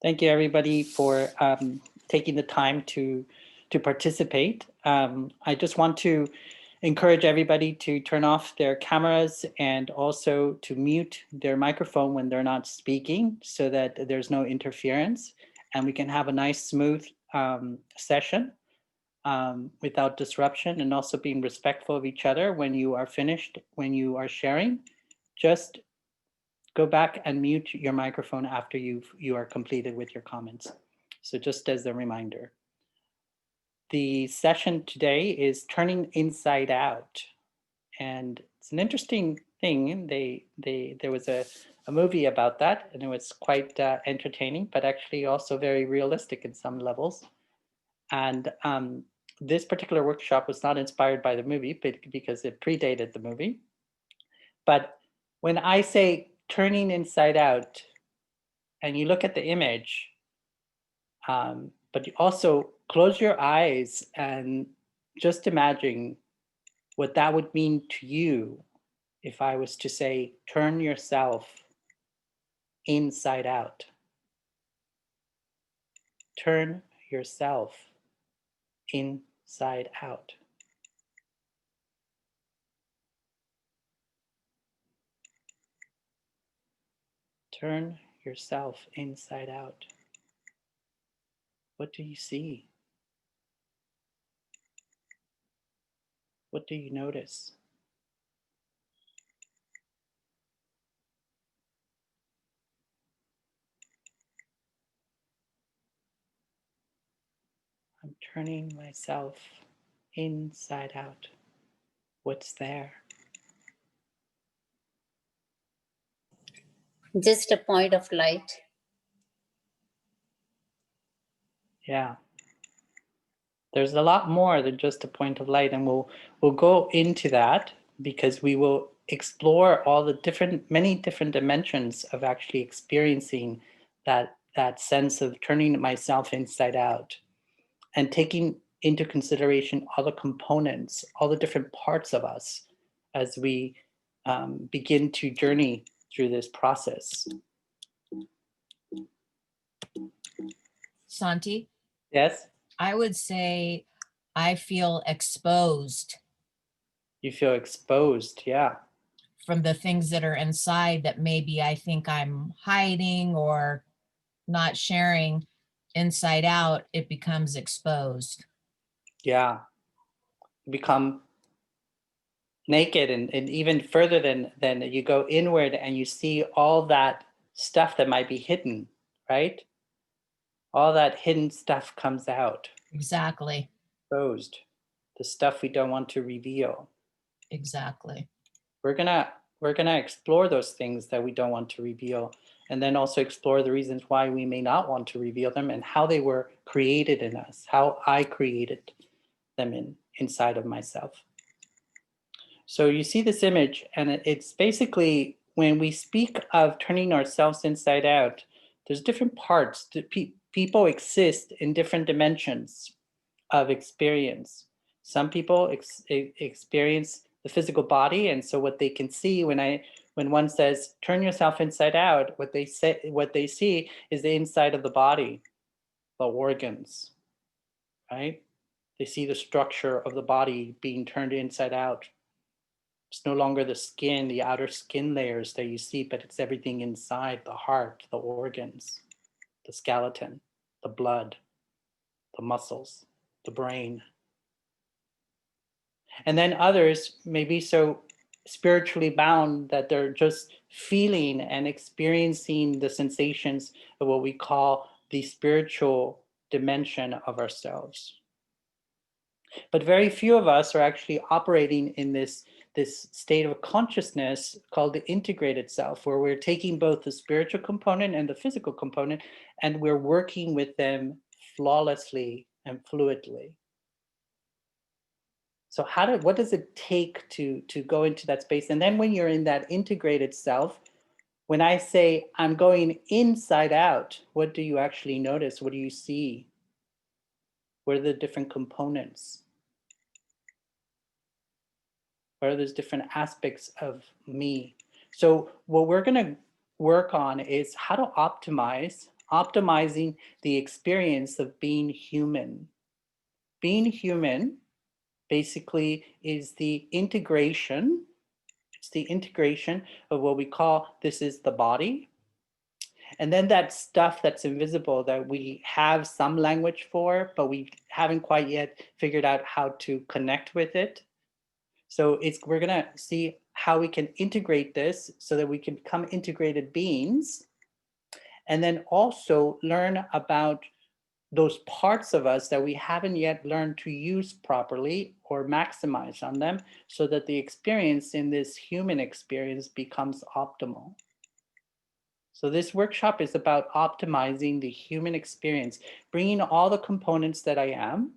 Thank you, everybody, for taking the time to participate. I just want to encourage everybody to turn off their cameras and also to mute their microphone when they're not speaking, so that there's no interference, and we can have a nice, smooth session without disruption, and also being respectful of each other. When you are finished, when you are sharing, just go back and mute your microphone after you are completed with your comments. So just as a reminder, the session today is turning inside out, and it's an interesting thing. There was a movie about that, and it was quite entertaining, but actually also very realistic in some levels. And this particular workshop was not inspired by the movie, but because it predated the movie. But when I say turning inside out, and you look at the image, but you also close your eyes and just imagine what that would mean to you if I was to say, turn yourself inside out. Turn yourself inside out. Turn yourself inside out. What do you see? What do you notice? I'm turning myself inside out. What's there? Just a point of light. Yeah. There's a lot more than just a point of light, and we'll go into that because we will explore all the many different dimensions of actually experiencing that sense of turning myself inside out and taking into consideration all the components, all the different parts of us as we begin to journey through this process. Santi, Yes, I would say I feel exposed you feel exposed. Yeah. from the things that are inside that maybe I think I'm hiding or not sharing. Inside out, it becomes exposed. Yeah. You become naked, and even further than you go inward and you see all that stuff that might be hidden, right? All that hidden stuff comes out, Exactly. exposed, the stuff we don't want to reveal. Exactly. We're gonna explore those things that we don't want to reveal, and then also explore the reasons why we may not want to reveal them and how they were created in us, how I created them inside of myself. So you see this image, and it's basically when we speak of turning ourselves inside out, there's different parts. People exist in different dimensions of experience. Some people experience the physical body, and so what they can see when one says turn yourself inside out, what they see is the inside of the body, the organs, right? They see the structure of the body being turned inside out. It's no longer the skin, the outer skin layers that you see, but it's everything inside: the heart, the organs, the skeleton, the blood, the muscles, the brain. And then others may be so spiritually bound that they're just feeling and experiencing the sensations of what we call the spiritual dimension of ourselves. But very few of us are actually operating in this state of consciousness called the integrated self, where we're taking both the spiritual component and the physical component, and we're working with them flawlessly and fluidly. So what does it take to go into that space? And then when you're in that integrated self, when I say I'm going inside out, what do you actually notice? What do you see? What are the different components? What are those different aspects of me? So what we're going to work on is how to optimize optimizing the experience of being human. Being human basically is the integration. It's the integration of what we call, this is the body. And then that stuff that's invisible that we have some language for, but we haven't quite yet figured out how to connect with it. So we're gonna see how we can integrate this so that we can become integrated beings. And then also learn about those parts of us that we haven't yet learned to use properly or maximize on them, so that the experience in this human experience becomes optimal. So this workshop is about optimizing the human experience, bringing all the components that I am,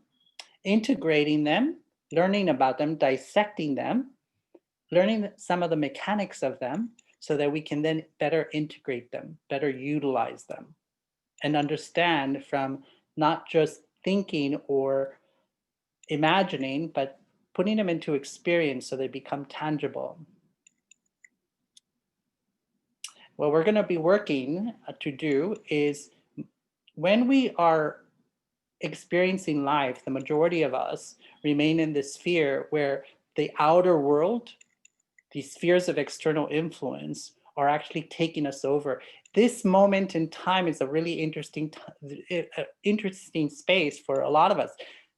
integrating them, learning about them, dissecting them, learning some of the mechanics of them, so that we can then better integrate them, better utilize them, and understand from not just thinking or imagining, but putting them into experience so they become tangible. What we're going to be working to do is, when we are experiencing life, the majority of us remain in this sphere where the outer world, these spheres of external influence, are actually taking us over. This moment in time is a really interesting space for a lot of us.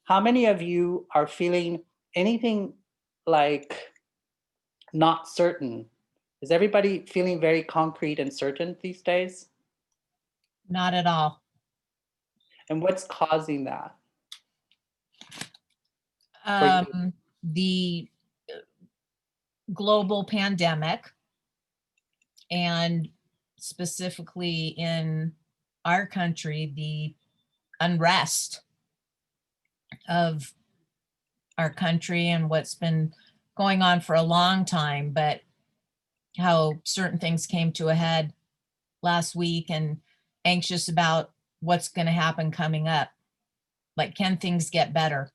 How many of you are feeling anything like not certain? Is everybody feeling very concrete and certain these days? Not at all. And what's causing that for you? The global pandemic, and specifically in our country, the unrest of our country and what's been going on for a long time, but how certain things came to a head last week, and anxious about what's going to happen coming up. Like, can things get better?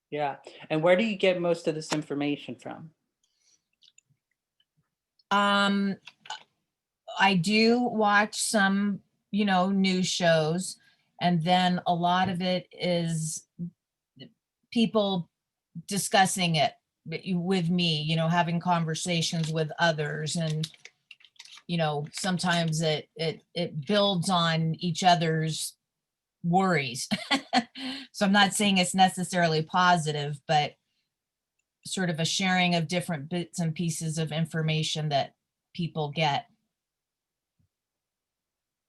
Yeah. And where do you get most of this information from? I do watch some, news shows, and then a lot of it is people discussing it with me, having conversations with others, and sometimes it builds on each other's worries. So I'm not saying it's necessarily positive, but sort of a sharing of different bits and pieces of information that people get.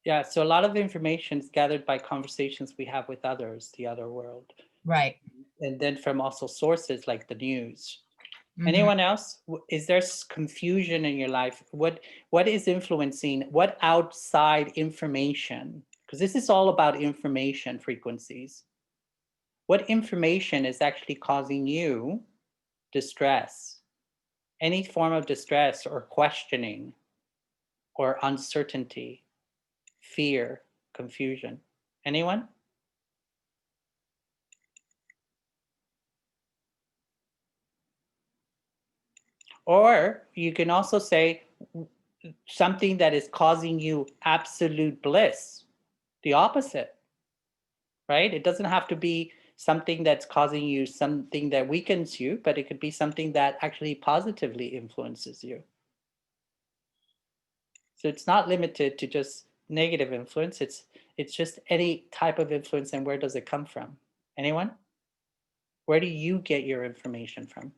Yeah, so a lot of the information is gathered by conversations we have with others, the other world, Right. and then from also sources like the news. Mhm. Anyone else? Is there confusion in your life? What is influencing, what outside information? Because this is all about information frequencies. What information is actually causing you distress? Any form of distress or questioning or uncertainty, fear, confusion. Anyone? Or you can also say something that is causing you absolute bliss, the opposite, right? It doesn't have to be something that's causing you something that weakens you, but it could be something that actually positively influences you. So it's not limited to just negative influence. It's just any type of influence. And where does it come from? Anyone? Where do you get your information from?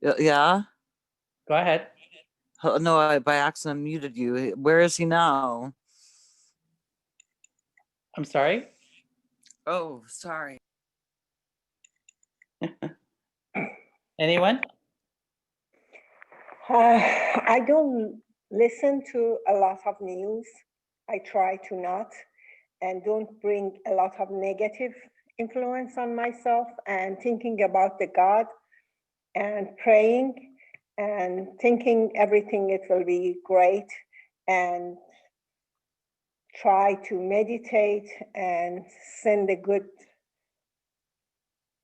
Yeah. Go ahead. No, I by accident muted you. Where is he now? I'm sorry. Oh, sorry. Anyone? I don't listen to a lot of news. I try to not, and don't bring a lot of negative influence on myself, and thinking about the God and praying and thinking everything it will be great, and try to meditate and send the good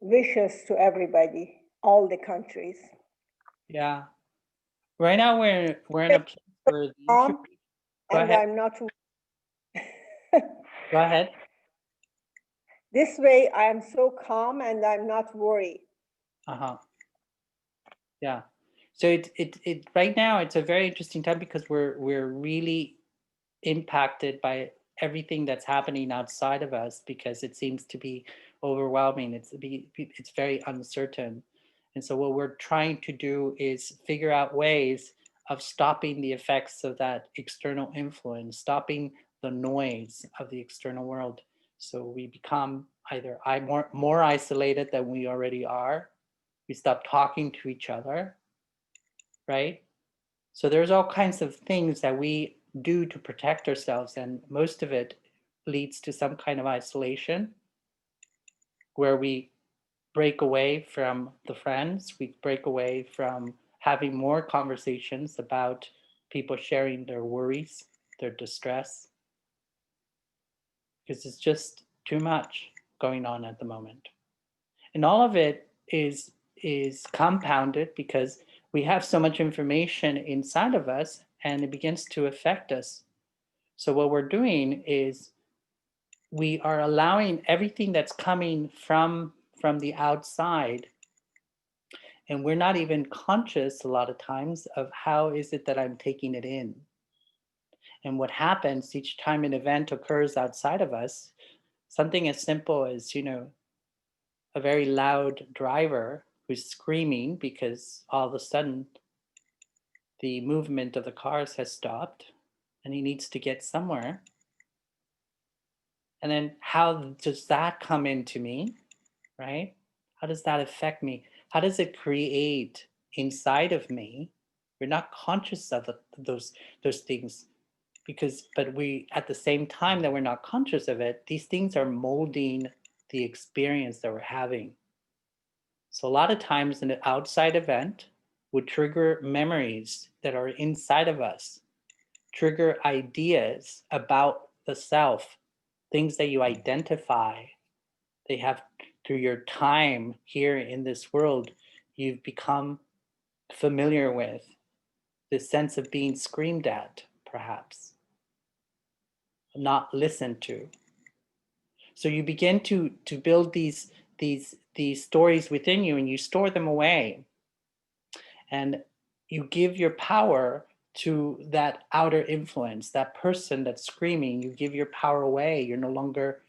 wishes to everybody, all the countries. Yeah. Right now we're in a place where the Calm, Go and ahead. I'm not. Go ahead. This way, I am so calm and I'm not worried. Uh-huh. Yeah. So it right now it's a very interesting time because we're really impacted by everything that's happening outside of us because it seems to be overwhelming. It's very uncertain. And so what we're trying to do is figure out ways of stopping the effects of that external influence, stopping the noise of the external world. So we become either more isolated than we already are. We stop talking to each other, right? So there's all kinds of things that we do to protect ourselves, and most of it leads to some kind of isolation where we break away from the friends, we break away from having more conversations about people sharing their worries, their distress, because it's just too much going on at the moment. And all of it is compounded because we have so much information inside of us and it begins to affect us. So what we're doing is we are allowing everything that's coming from the outside, and we're not even conscious a lot of times of how is it that I'm taking it in. And what happens each time an event occurs outside of us, something as simple as, a very loud driver who's screaming because all of a sudden the movement of the cars has stopped and he needs to get somewhere. And then how does that come into me, right? How does that affect me? How does it create inside of me? We're not conscious of those things but we at the same time that we're not conscious of it, these things are molding the experience that we're having. So a lot of times an outside event would trigger memories that are inside of us, trigger ideas about the self, things that you identify. They have through your time here in this world, you've become familiar with this sense of being screamed at, perhaps, not listened to. So you begin to build these stories within you and you store them away. And you give your power to that outer influence, that person that's screaming, you give your power away. You're no longer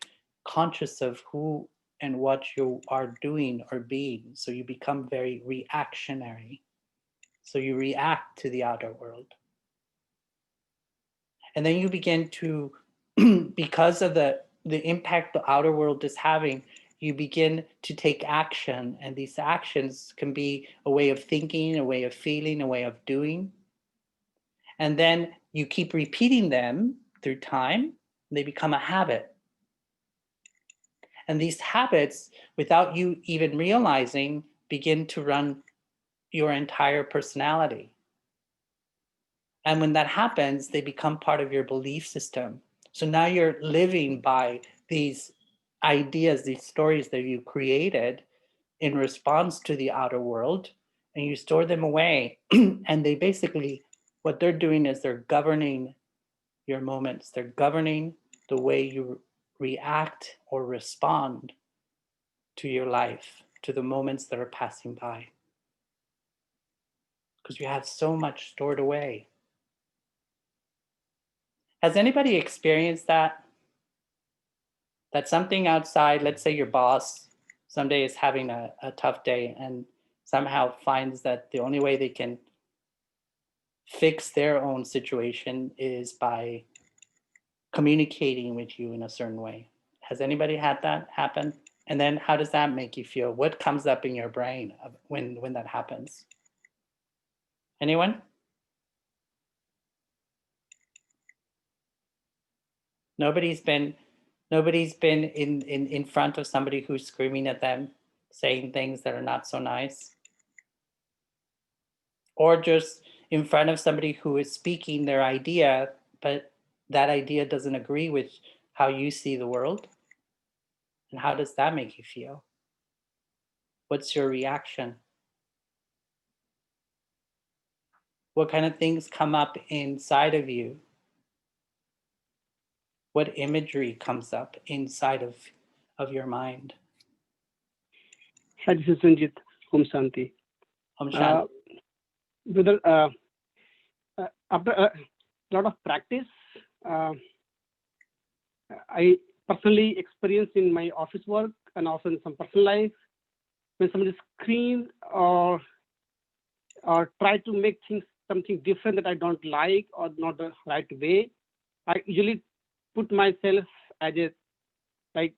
conscious of who and what you are doing or being. So you become very reactionary. So you react to the outer world. And then you begin to, because of the impact the outer world is having, you begin to take action. And these actions can be a way of thinking, a way of feeling, a way of doing. And then you keep repeating them through time, and they become a habit. And these habits, without you even realizing, begin to run your entire personality. And when that happens, they become part of your belief system. So now you're living by these ideas, these stories that you created in response to the outer world, and you store them away. And they basically, what they're doing is they're governing your moments, they're governing the way you react or respond to your life, to the moments that are passing by. Because you have so much stored away. Has anybody experienced that? That something outside, let's say your boss someday is having a tough day and somehow finds that the only way they can fix their own situation is by communicating with you in a certain way. Has anybody had that happen? And then how does that make you feel? What comes up in your brain when that happens? Anyone? Nobody's been in front of somebody who's screaming at them, saying things that are not so nice, or just in front of somebody who is speaking their idea, but that idea doesn't agree with how you see the world. And how does that make you feel? What's your reaction? What kind of things come up inside of you? What imagery comes up inside of your mind? Hi, this is Sanjit. Om Shanti. Om Shanti. Brother, after a lot of practice, I personally experience in my office work and also in some personal life, when somebody scream or try to make things something different that I don't like or not the right way, I usually put myself as a, like,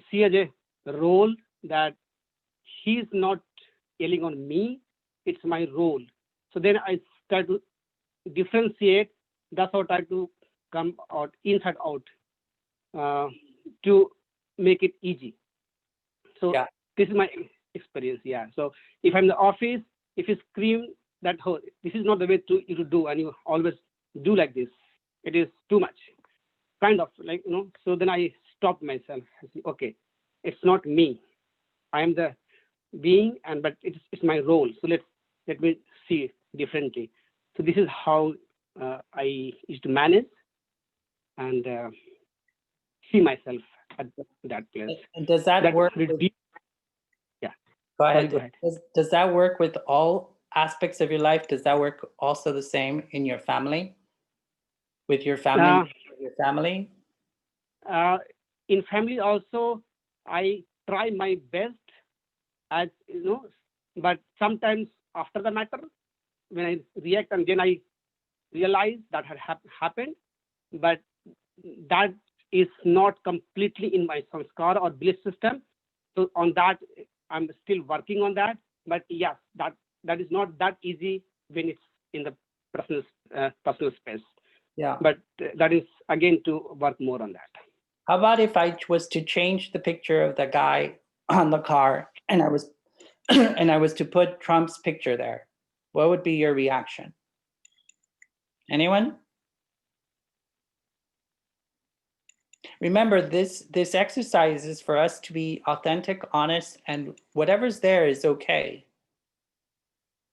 see as a role that he's not yelling on me, it's my role. So then I try to differentiate. That's how I try to come out inside out to make it easy. So Yeah. this is my experience. Yeah. So if I'm in the office, if you scream that, oh, this is not the way you to do, and you always do like this, it is too much. Kind of like, so then I stop myself. I say, okay, it's not me. I am the being, but it's my role. So let me see it differently. So this is how I used to manage and see myself at that place. And does that work? Yeah. Go Sorry, ahead. go ahead. Does that work with all aspects of your life? Does that work also the same in your family? With your family? In family also, I try my best, as but sometimes after the matter, when I react and then I realize that had happened, but that is not completely in my sanskar or belief system. So on that, I'm still working on that. But yes, that is not that easy when it's in the personal space. Yeah. But that is again to work more on that. How about if I was to change the picture of the guy on the car and I was and I was to put Trump's picture there? What would be your reaction? Anyone? Remember, this exercise is for us to be authentic, honest, and whatever's there is okay.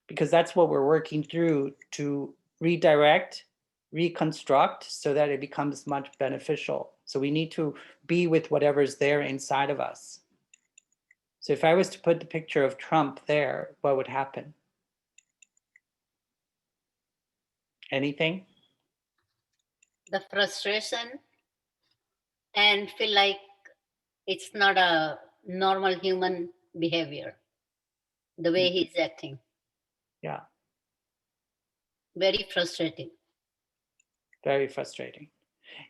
Because that's what we're working through to redirect, reconstruct, so that it becomes much beneficial. So we need to be with whatever's there inside of us. So if I was to put the picture of Trump there, what would happen? Anything? The frustration and feel like it's not a normal human behavior, the way he's acting. Yeah. Very frustrating. Very frustrating.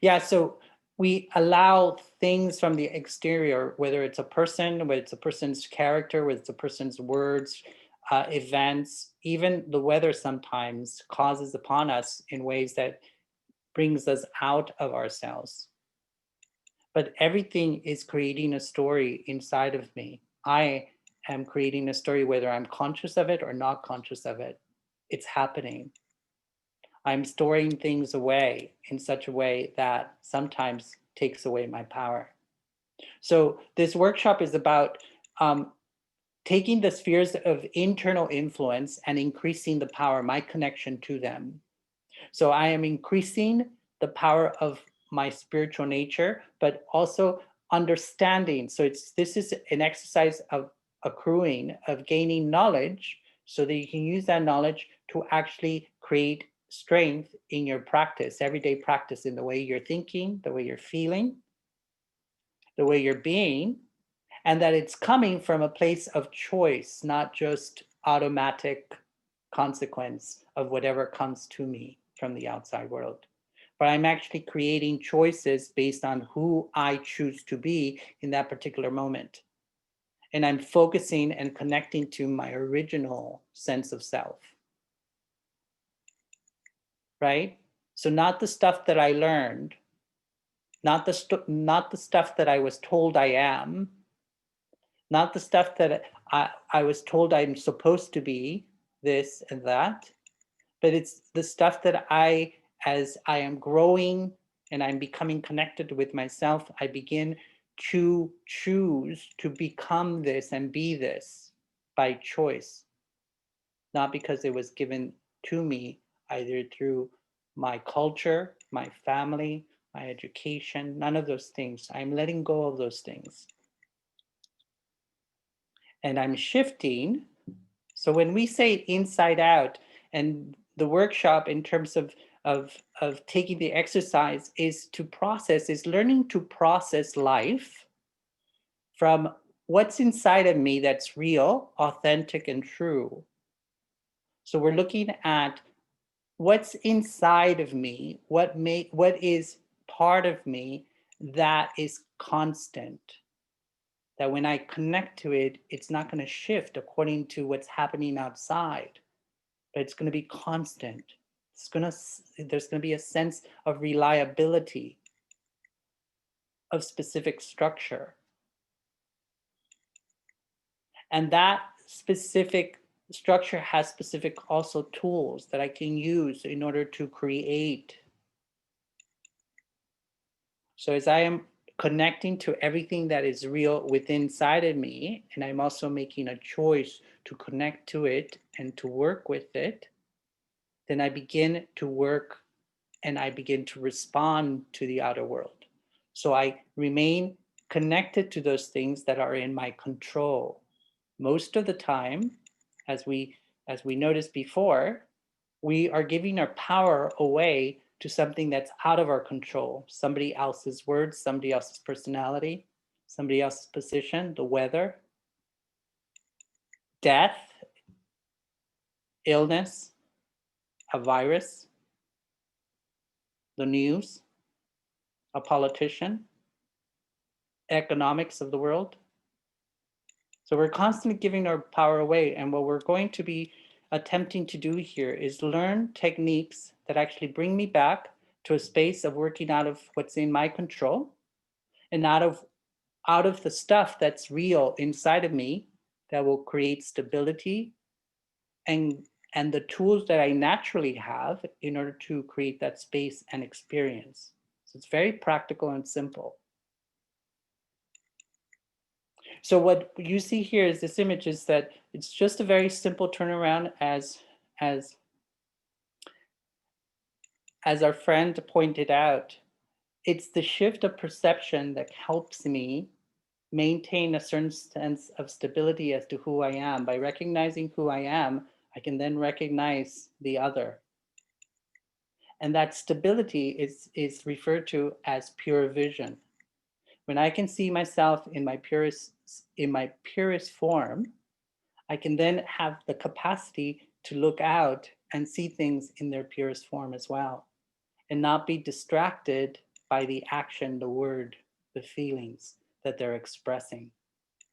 Yeah, so we allow things from the exterior, whether it's a person, whether it's a person's character, whether it's a person's words, events, even the weather sometimes causes upon us in ways that brings us out of ourselves. But everything is creating a story inside of me. I am creating a story, whether I'm conscious of it or not conscious of it. It's happening. I'm storing things away in such a way that sometimes takes away my power. So this workshop is about taking the spheres of internal influence and increasing the power, my connection to them. So I am increasing the power of my spiritual nature, but also understanding. So this is an exercise of accruing, of gaining knowledge, so that you can use that knowledge to actually create strength in your practice, everyday practice, in the way you're thinking, the way you're feeling, the way you're being, and that it's coming from a place of choice, not just automatic consequence of whatever comes to me from the outside world. But I'm actually creating choices based on who I choose to be in that particular moment. And I'm focusing and connecting to my original sense of self. Right? So not the stuff that I learned, not the stuff that I was told I am, not the stuff that I was told I'm supposed to be, this and that, but it's the stuff that as I am growing and I'm becoming connected with myself, I begin to choose to become this and be this by choice, not because it was given to me either through my culture, my family, my education, none of those things. I'm letting go of those things. And I'm shifting. So when we say inside out, and the workshop in terms of taking the exercise is to process, is learning to process life from what's inside of me that's real, authentic, and true. So we're looking at what's inside of me, what is part of me that is constant. That when I connect to it, it's not going to shift according to what's happening outside, but it's going to be constant. There's going to be a sense of reliability, of specific structure. And that specific structure has specific also tools that I can use in order to create. So as I am connecting to everything that is real within inside of me, and I'm also making a choice to connect to it and to work with it, then I begin to work and I begin to respond to the outer world. So I remain connected to those things that are in my control. Most of the time, as we noticed before, we are giving our power away to something that's out of our control. Somebody else's words, somebody else's personality, somebody else's position, the weather, death, illness, a virus, the news, a politician, economics of the world. So we're constantly giving our power away. And what we're going to be attempting to do here is learn techniques that actually bring me back to a space of working out of what's in my control and out of the stuff that's real inside of me that will create stability and the tools that I naturally have in order to create that space and experience. So it's very practical and simple. So what you see here is this image is that it's just a very simple turnaround as our friend pointed out. It's the shift of perception that helps me maintain a certain sense of stability as to who I am. By recognizing who I am, I can then recognize the other. And that stability is referred to as pure vision. When I can see myself in my purest form, I can then have the capacity to look out and see things in their purest form as well, and not be distracted by the action, the word, the feelings that they're expressing.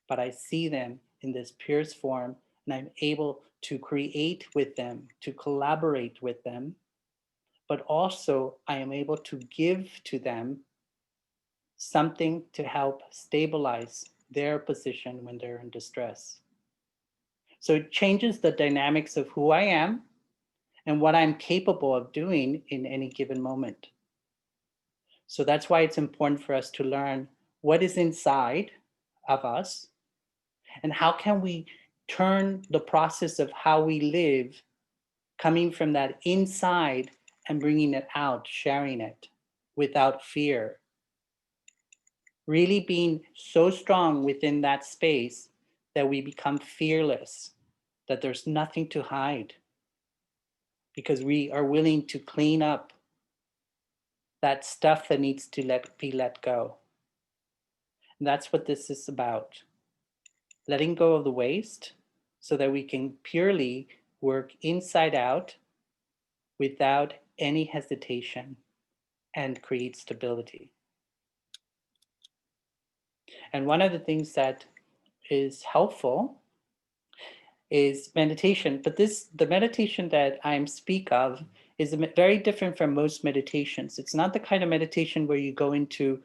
But I see them in this purest form, and I'm able to create with them, to collaborate with them, but also I am able to give to them something to help stabilize their position when they're in distress. So it changes the dynamics of who I am and what I'm capable of doing in any given moment. So that's why it's important for us to learn what is inside of us and how can we turn the process of how we live coming from that inside and bringing it out, sharing it without fear. Really being so strong within that space that we become fearless, that there's nothing to hide, because we are willing to clean up that stuff that needs to be let go. And that's what this is about. Letting go of the waste so that we can purely work inside out without any hesitation and create stability. And one of the things that is helpful is meditation, but the meditation that I speak of is very different from most meditations. It's not the kind of meditation where you go into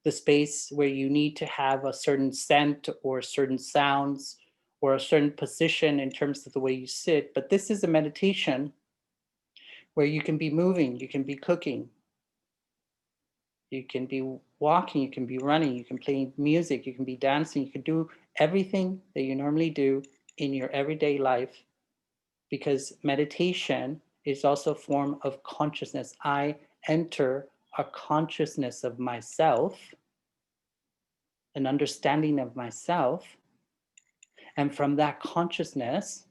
the space where you need to have a certain scent or certain sounds or a certain position in terms of the way you sit, but this is a meditation where you can be moving, you can be cooking, you can be walking, you can be running, you can play music, you can be dancing, you can do everything that you normally do in your everyday life, because meditation is also a form of consciousness. I enter a consciousness of myself, an understanding of myself, and from that consciousness,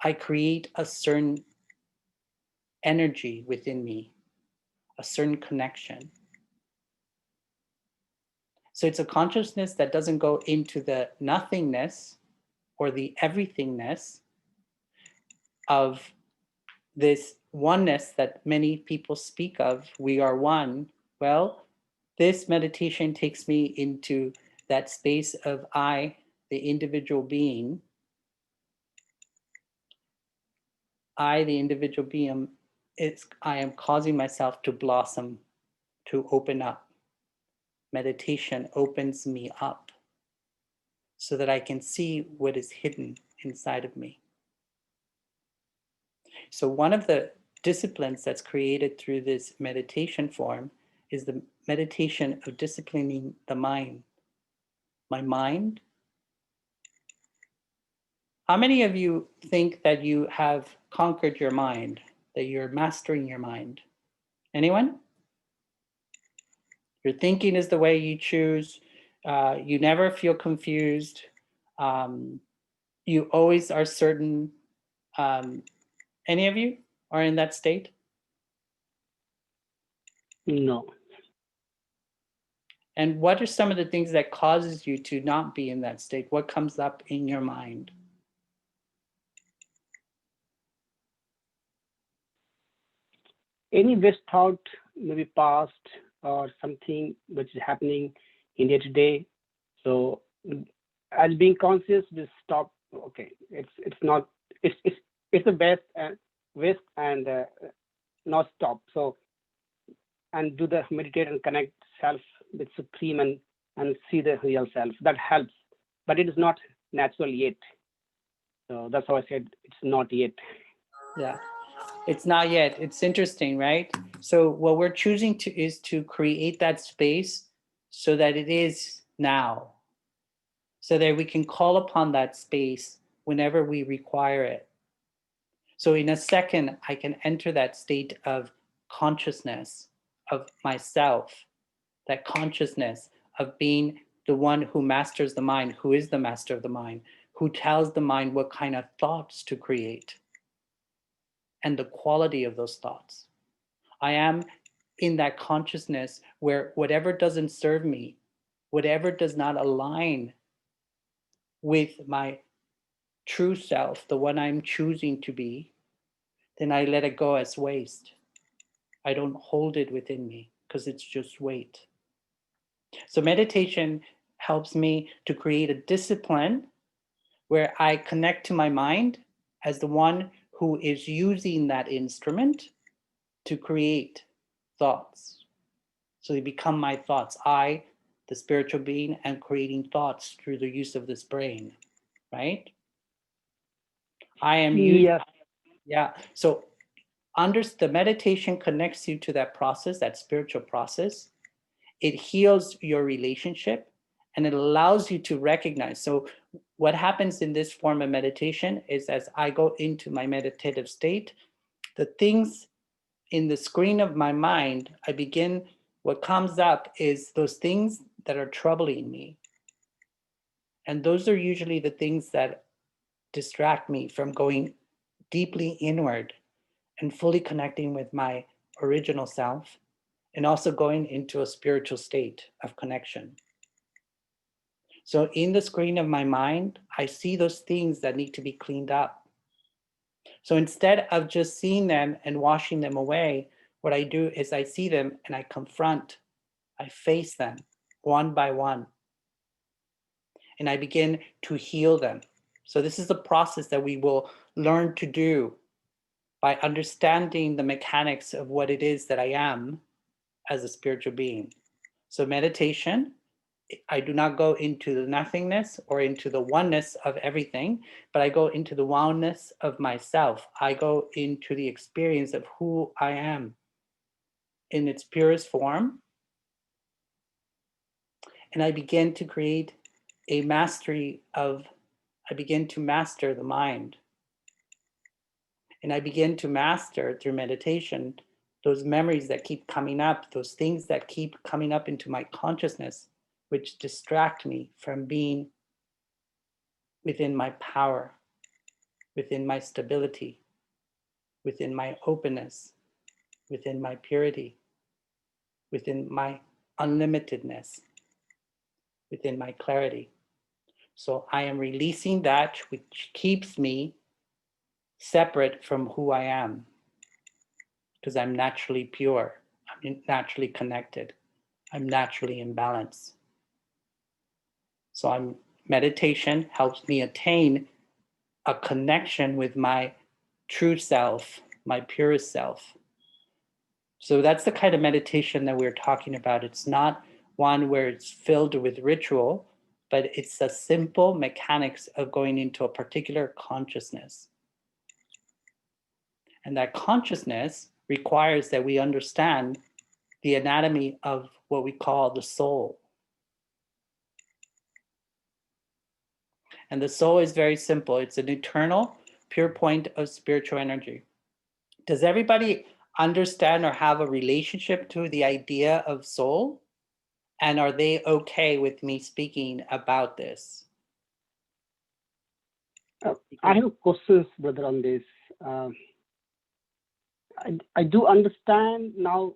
I create a certain energy within me, a certain connection. So it's a consciousness that doesn't go into the nothingness or the everythingness of this oneness that many people speak of. We are one. Well, this meditation takes me into that space of I, the individual being. I, the individual being, I am causing myself to blossom, to open up. Meditation opens me up so that I can see what is hidden inside of me. So one of the disciplines that's created through this meditation form is the meditation of disciplining the mind. My mind. How many of you think that you have conquered your mind, that you're mastering your mind? Anyone? Your thinking is the way you choose. You never feel confused. You always are certain. Any of you are in that state? No. And what are some of the things that causes you to not be in that state? What comes up in your mind? Any waste thought, maybe past or something which is happening in day to day. So as being conscious, we stop. Okay, it's not. It's the best and waste and not stop. So and do the meditate and connect self with supreme and see the real self. That helps, but it is not natural yet. So that's how I said it's not yet. Yeah, it's not yet. It's interesting, right? So what we're choosing to is to create that space so that it is now, so that we can call upon that space whenever we require it. So in a second, I can enter that state of consciousness of myself, that consciousness of being the one who masters the mind, who is the master of the mind, who tells the mind what kind of thoughts to create and the quality of those thoughts. I am in that consciousness where whatever doesn't serve me, whatever does not align with my true self, the one I'm choosing to be, then I let it go as waste. I don't hold it within me because it's just weight. So meditation helps me to create a discipline where I connect to my mind as the one who is using that instrument to create thoughts. So they become my thoughts. I, the spiritual being, am creating thoughts through the use of this brain, right? I am using, Yes. yeah. So the meditation connects you to that process, that spiritual process. It heals your relationship and it allows you to recognize. So what happens in this form of meditation is as I go into my meditative state, the things in the screen of my mind, what comes up is those things that are troubling me. And those are usually the things that distract me from going deeply inward and fully connecting with my original self and also going into a spiritual state of connection. So in the screen of my mind, I see those things that need to be cleaned up. So instead of just seeing them and washing them away, what I do is I see them and I confront, I face them one by one, and I begin to heal them. So this is a process that we will learn to do by understanding the mechanics of what it is that I am as a spiritual being. So meditation, I do not go into the nothingness or into the oneness of everything, but I go into the oneness of myself. I go into the experience of who I am in its purest form. And I begin to create a mastery of, I begin to master the mind. And I begin to master through meditation those memories that keep coming up, those things that keep coming up into my consciousness, which distract me from being within my power, within my stability, within my openness, within my purity, within my unlimitedness, within my clarity. So I am releasing that which keeps me separate from who I am, because I'm naturally pure, I'm naturally connected, I'm naturally in balance. So meditation helps me attain a connection with my true self, my purest self. So that's the kind of meditation that we're talking about. It's not one where it's filled with ritual, but it's a simple mechanics of going into a particular consciousness. And that consciousness requires that we understand the anatomy of what we call the soul. And the soul is very simple. It's an eternal, pure point of spiritual energy. Does everybody understand or have a relationship to the idea of soul? And are they okay with me speaking about this? I have questions, brother, on this. I do understand now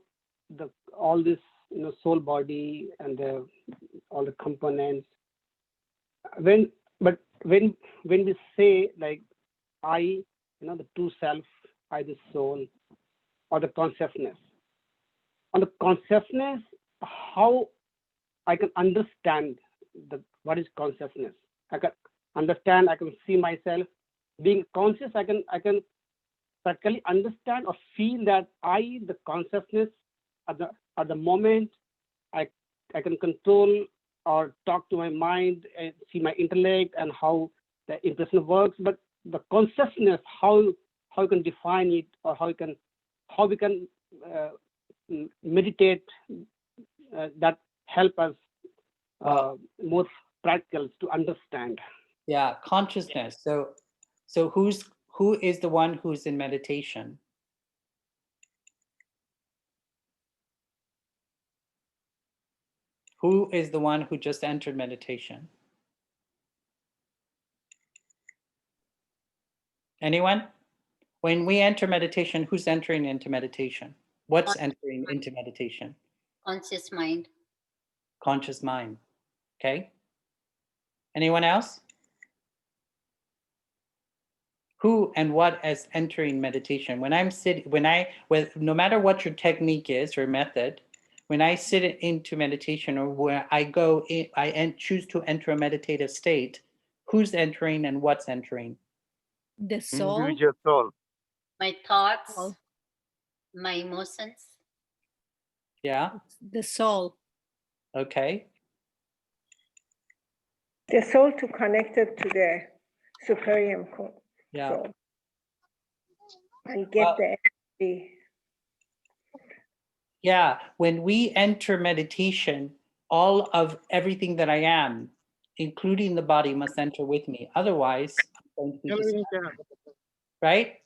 all this, soul, body, and all the components. When we say like I, the true self, I, the soul, or the consciousness. On the consciousness, how I can understand what is consciousness. I can understand. I can see myself being conscious. I can practically understand or feel that I, the consciousness, at the moment, I can control or talk to my mind and see my intellect and how the impression works. But the consciousness, how you can define it, or how we can meditate that help us more practical to understand. Yeah, consciousness. So who is the one who's in meditation? Who is the one who just entered meditation? Anyone? When we enter meditation, who's entering into meditation? What's entering into meditation? Conscious mind. Conscious mind. Okay. Anyone else? Who and what is entering meditation? When I'm sitting, no matter what your technique is or method, when I sit into meditation, or where I go in, choose to enter a meditative state, who's entering and what's entering? The soul, Individual soul. My thoughts, Soul. my emotions. Yeah. the soul, Okay. The soul to connect it to the superior Yeah. soul and get the energy. Yeah. When we enter meditation, all of everything that I am, including the body, must enter with me. Otherwise, I'm going to be distracted. Right?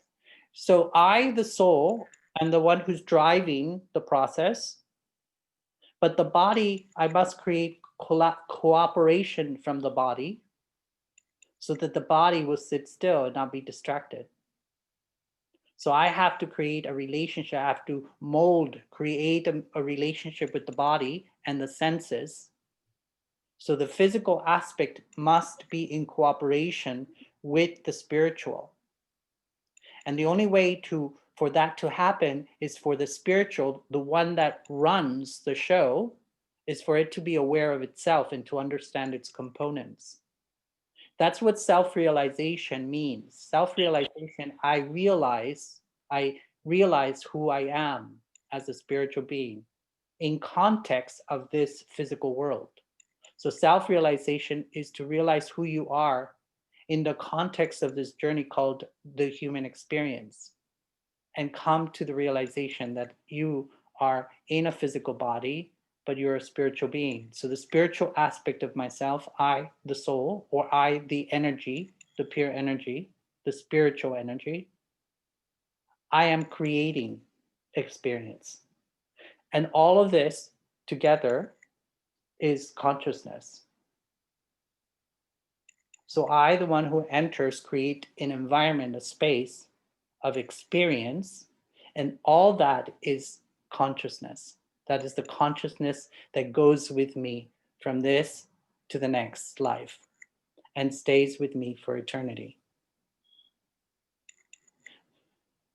So I, the soul, am the one who's driving the process, but the body, I must create cooperation from the body so that the body will sit still and not be distracted. So I have to create a relationship, I have to create a relationship with the body and the senses. So the physical aspect must be in cooperation with the spiritual. And the only way for that to happen is for the spiritual, the one that runs the show, is for it to be aware of itself and to understand its components. That's what self-realization means. Self-realization, I realize who I am as a spiritual being in context of this physical world. So self-realization is to realize who you are in the context of this journey called the human experience, and come to the realization that you are in a physical body, but you're a spiritual being. So the spiritual aspect of myself, I, the soul, or I, the energy, the pure energy, the spiritual energy, I am creating experience. And all of this together is consciousness. So I, the one who enters, create an environment, a space of experience, and all that is consciousness. That is the consciousness that goes with me from this to the next life and stays with me for eternity.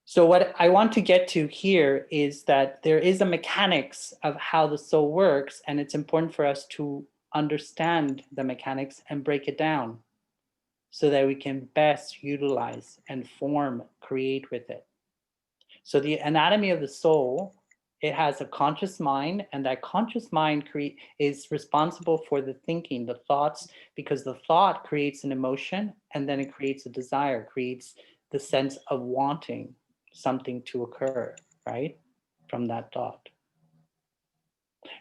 So what I want to get to here is that there is a mechanics of how the soul works, and it's important for us to understand the mechanics and break it down so that we can best utilize and form, create with it. So the anatomy of the soul, it has a conscious mind, and that conscious mind is responsible for the thinking, the thoughts, because the thought creates an emotion, and then it creates a desire, creates the sense of wanting something to occur, right? From that thought.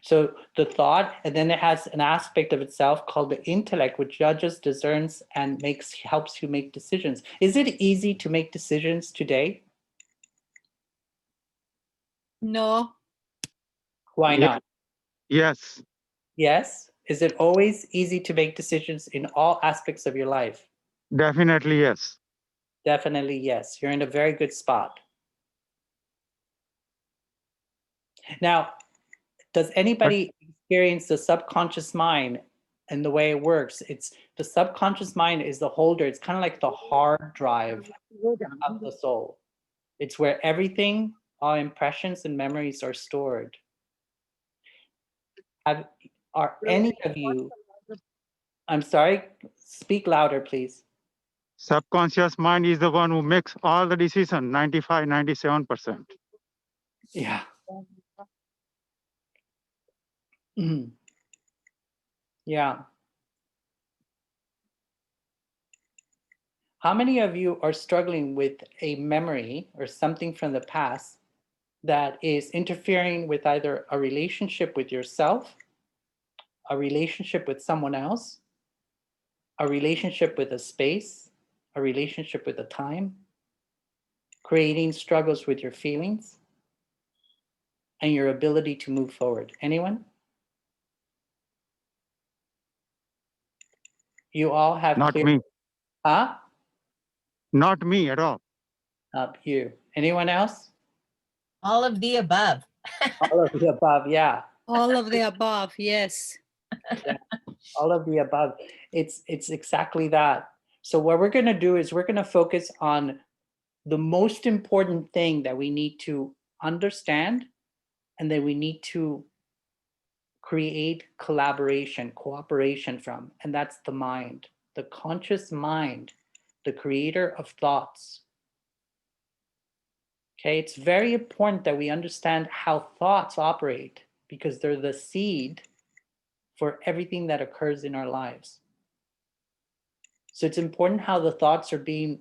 So the thought, and then it has an aspect of itself called the intellect, which judges, discerns, and helps you make decisions. Is it easy to make decisions today? No. Why Ye- not? Yes, Yes. Is it always easy to make decisions in all aspects of your life? definitely yes. Definitely yes. You're in a very good spot. Now, does anybody experience the subconscious mind and the way it works? It's the subconscious mind is the holder. It's kind of like the hard drive of the soul. It's where everything, all impressions and memories are stored. Are any of you, I'm sorry, speak louder, please. Subconscious mind is the one who makes all the decision, 95, 97%. Yeah. Mhm. Yeah. How many of you are struggling with a memory or something from the past that is interfering with either a relationship with yourself, a relationship with someone else, a relationship with a space, a relationship with a time, creating struggles with your feelings and your ability to move forward? Anyone? You all have Not clear, me, huh? not me at all. Up you. Anyone else? All of the above. All of the above, yeah. All of the above. Yes. All of the above. It's exactly that. So what we're going to do is we're going to focus on the most important thing that we need to understand and that we need to create collaboration, cooperation from, and that's the mind, the conscious mind, the creator of thoughts. Okay, it's very important that we understand how thoughts operate because they're the seed for everything that occurs in our lives. So it's important how the thoughts are being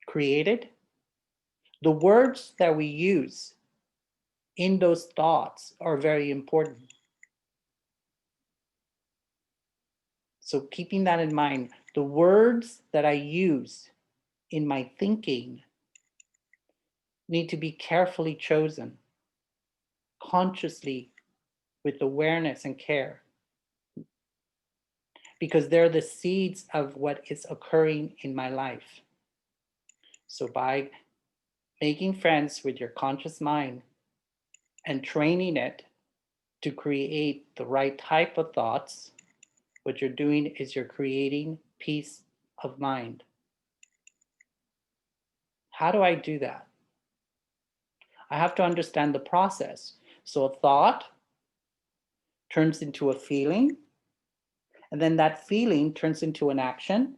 created. The words that we use in those thoughts are very important. So keeping that in mind, the words that I use in my thinking need to be carefully chosen, consciously, with awareness and care, because they're the seeds of what is occurring in my life. So by making friends with your conscious mind and training it to create the right type of thoughts, what you're doing is you're creating peace of mind. How do I do that? I have to understand the process. So a thought turns into a feeling, and then that feeling turns into an action.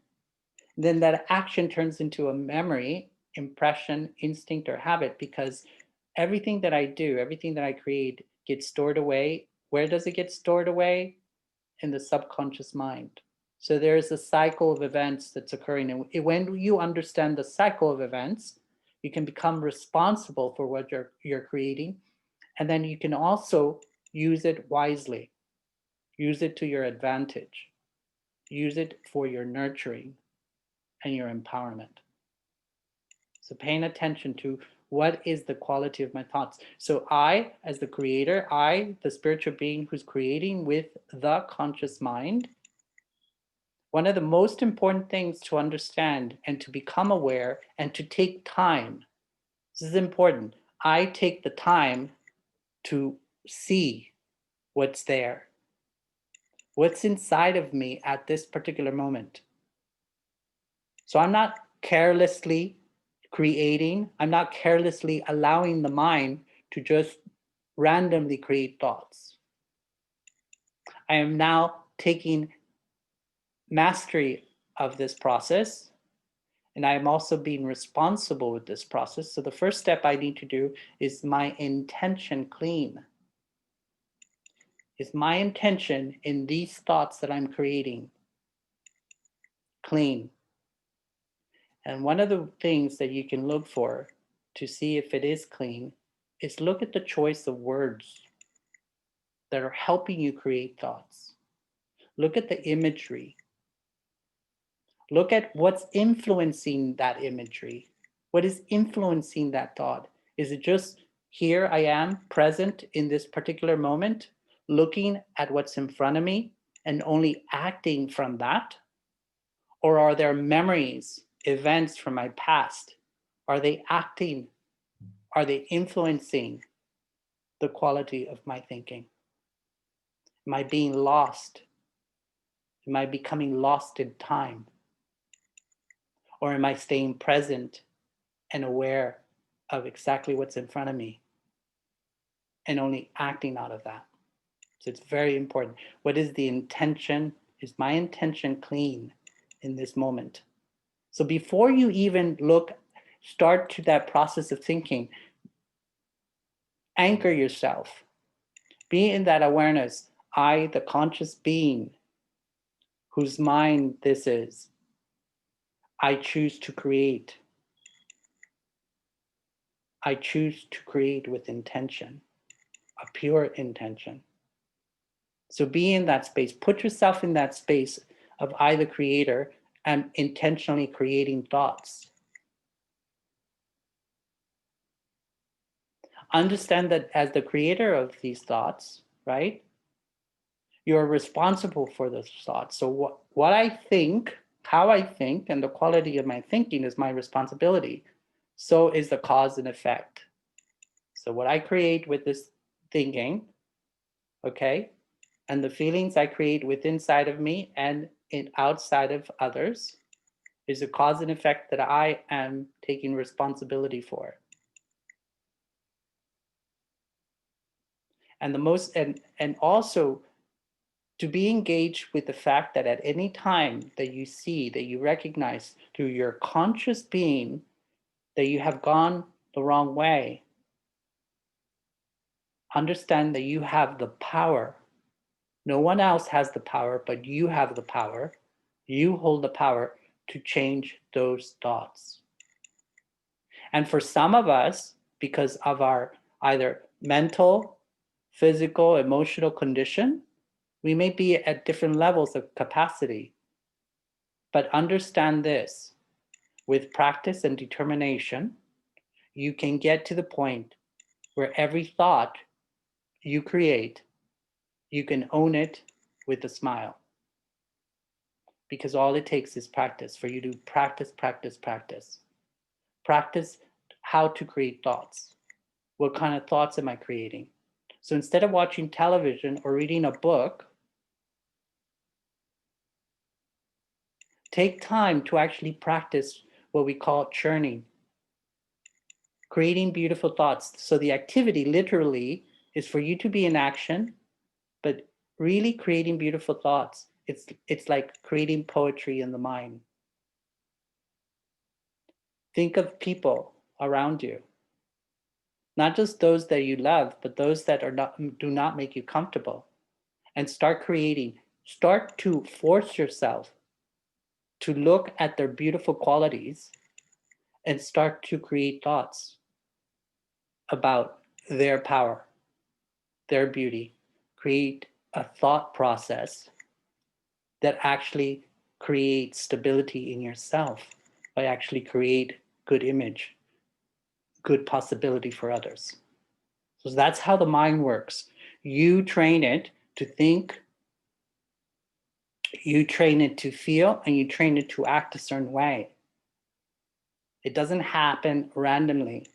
Then that action turns into a memory, impression, instinct, or habit, because everything that I do, everything that I create gets stored away. Where does it get stored away? In the subconscious mind. So there's a cycle of events that's occurring. And when you understand the cycle of events, you can become responsible for what you're creating. And then you can also use it wisely, use it to your advantage, use it for your nurturing and your empowerment. So paying attention to What is the quality of my thoughts? So I, as the creator, I, the spiritual being who's creating with the conscious mind, one of the most important things to understand and to become aware and to take time, this is important. I take the time to see what's there, what's inside of me at this particular moment. So I'm not carelessly creating, I'm not carelessly allowing the mind to just randomly create thoughts. I am now taking mastery of this process, and I am also being responsible with this process. So the first step I need to do is my intention clean. Is my intention in these thoughts that I'm creating clean? And one of the things that you can look for to see if it is clean is look at the choice of words that are helping you create thoughts. Look at the imagery. Look at what's influencing that imagery. What is influencing that thought? Is it just here I am present in this particular moment, looking at what's in front of me and only acting from that? Or are there memories, events from my past? Are they acting? Are they influencing the quality of my thinking? Am I being lost? Am I becoming lost in time? Or am I staying present and aware of exactly what's in front of me and only acting out of that? So it's very important. What is the intention? Is my intention clean in this moment? So before you even start to that process of thinking, anchor yourself. Be in that awareness. I, the conscious being, whose mind this is, I choose to create. I choose to create with intention, a pure intention. So be in that space. Put yourself in that space of I, the creator, am intentionally creating thoughts. Understand that as the creator of these thoughts, right, you're responsible for those thoughts. So what I think, how I think, and the quality of my thinking is my responsibility. So is the cause and effect. So what I create with this thinking, okay, and the feelings I create within inside of me and outside of others is a cause and effect that I am taking responsibility for. And also to be engaged with the fact that at any time that you see, that you recognize through your conscious being that you have gone the wrong way, understand that you have the power. No one else has the power, but you have the power. You hold the power to change those thoughts. And for some of us, because of our either mental, physical, emotional condition, we may be at different levels of capacity. But understand this, with practice and determination, you can get to the point where every thought you create, you can own it with a smile. Because all it takes is practice for you to practice. Practice how to create thoughts. What kind of thoughts am I creating? So instead of watching television or reading a book, take time to actually practice what we call churning, creating beautiful thoughts. So the activity literally is for you to be in action, but really creating beautiful thoughts. It's like creating poetry in the mind. Think of people around you, not just those that you love, but those that do not make you comfortable, and start creating. Start to force yourself to look at their beautiful qualities and start to create thoughts about their power, their beauty. Create a thought process that actually creates stability in yourself by actually create good image, good possibility for others. So that's how the mind works. You train it to think, you train it to feel, and you train it to act a certain way. It doesn't happen randomly.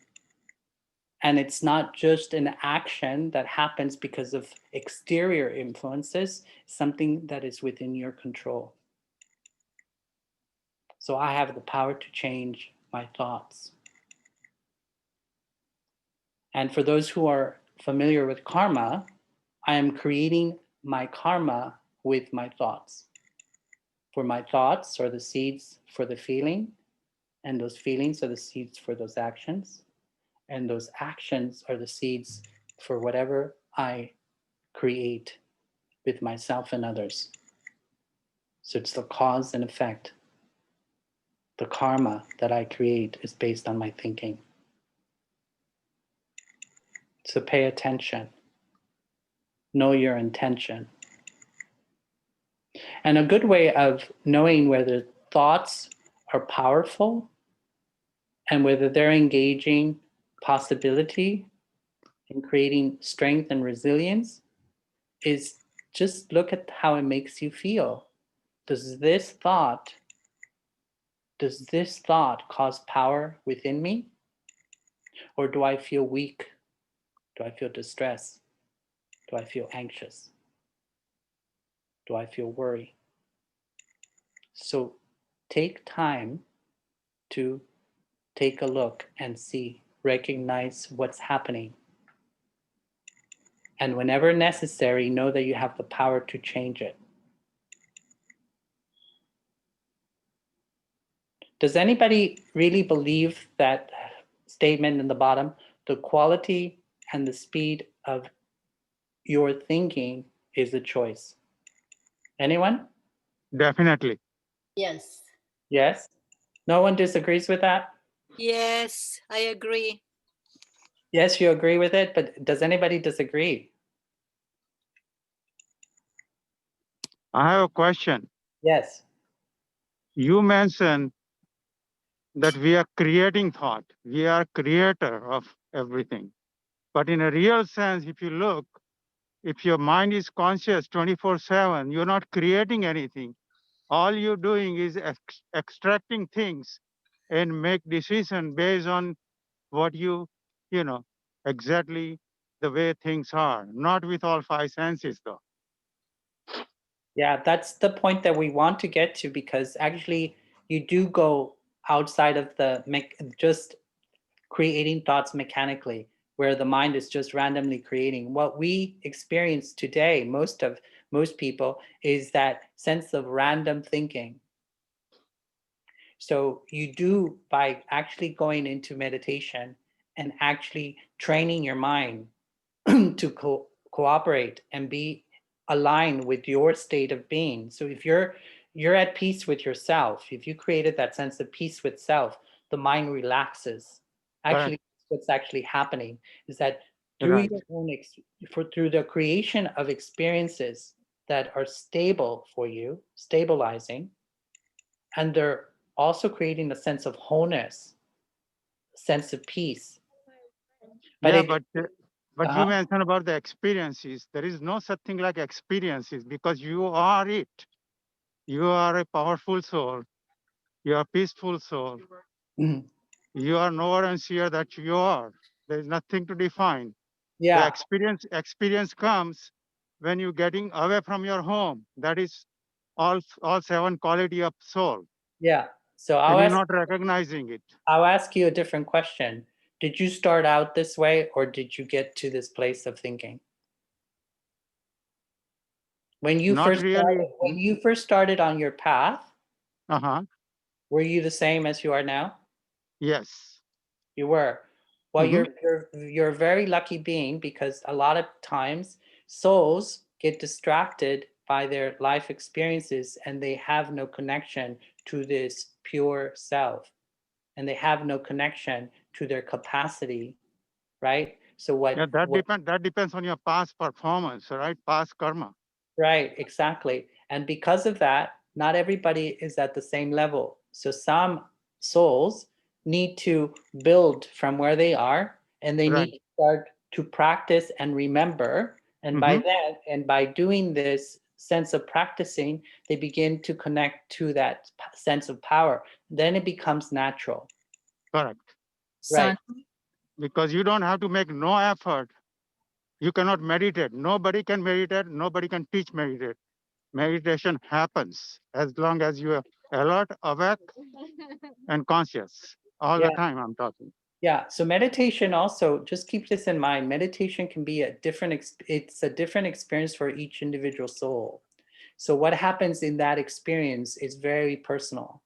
And it's not just an action that happens because of exterior influences, something that is within your control. So I have the power to change my thoughts. And for those who are familiar with karma, I am creating my karma with my thoughts. For my thoughts are the seeds for the feeling, and those feelings are the seeds for those actions, and those actions are the seeds for whatever I create with myself and others. So it's the cause and effect. The karma that I create is based on my thinking. So pay attention. Know your intention. And a good way of knowing whether thoughts are powerful and whether they're engaging possibility and creating strength and resilience is just look at how it makes you feel. Does this thought cause power within me? Or do I feel weak? Do I feel distressed? Do I feel anxious? Do I feel worry? So take time to take a look and see, recognize what's happening. And whenever necessary, know that you have the power to change it. Does anybody really believe that statement in the bottom? The quality and the speed of your thinking is a choice. Anyone? Definitely. Yes. Yes? No one disagrees with that? Yes, I agree. Yes, you agree with it, but does anybody disagree? I have a question. Yes. You mentioned that we are creating thought. We are creator of everything. But in a real sense, if you look, if your mind is conscious 24/7, you're not creating anything. All you're doing is extracting things and make decision based on what you know, exactly the way things are, not with all five senses though. Yeah, that's the point that we want to get to, because actually you do go outside of the just creating thoughts mechanically, where the mind is just randomly creating. What we experience today, most people, is that sense of random thinking. So you do, by actually going into meditation and actually training your mind to cooperate and be aligned with your state of being. So if you're at peace with yourself, if you created that sense of peace with self, the mind relaxes. Actually, what's actually happening is that through Right. your own through the creation of experiences that are stable for you, stabilizing, and they're also creating a sense of wholeness, sense of peace. But Yeah, it but you mentioned about the experiences. There is no such thing like experiences because you are it. You are a powerful soul. You are a peaceful soul. Mhm. You are knower and seer that you are. There is nothing to define. The Yeah, experience comes when you're getting away from your home. That is all seven quality of soul. yeah. So And you're not recognizing it. I'll ask you a different question. Did you start out this way, or did you get to this place of thinking? When you Not first really. started on your path, Uh-huh. were you the same as you are now? Yes. You were. Well, Mhm. you're a very lucky being, because a lot of times souls get distracted by their life experiences and they have no connection to this pure self, and they have no connection to their capacity, right? So Yeah, that depends on your past performance, right? Past karma. right, exactly. And because of that, not everybody is at the same level. So some souls need to build from where they are, and they Right. need to start to practice and remember. And by that, and by doing this sense of practicing, they begin to connect to that sense of power. Then it becomes natural. Correct. Right. Santi, Because you don't have to make no effort. You cannot meditate. Nobody can meditate. Nobody can teach meditate. Meditation happens as long as you are alert, awake, and conscious all the Yeah. time. I'm talking. Yeah. So meditation also, just keep this in mind. Meditation can be a different, it's a different experience for each individual soul. So what happens in that experience is very personal.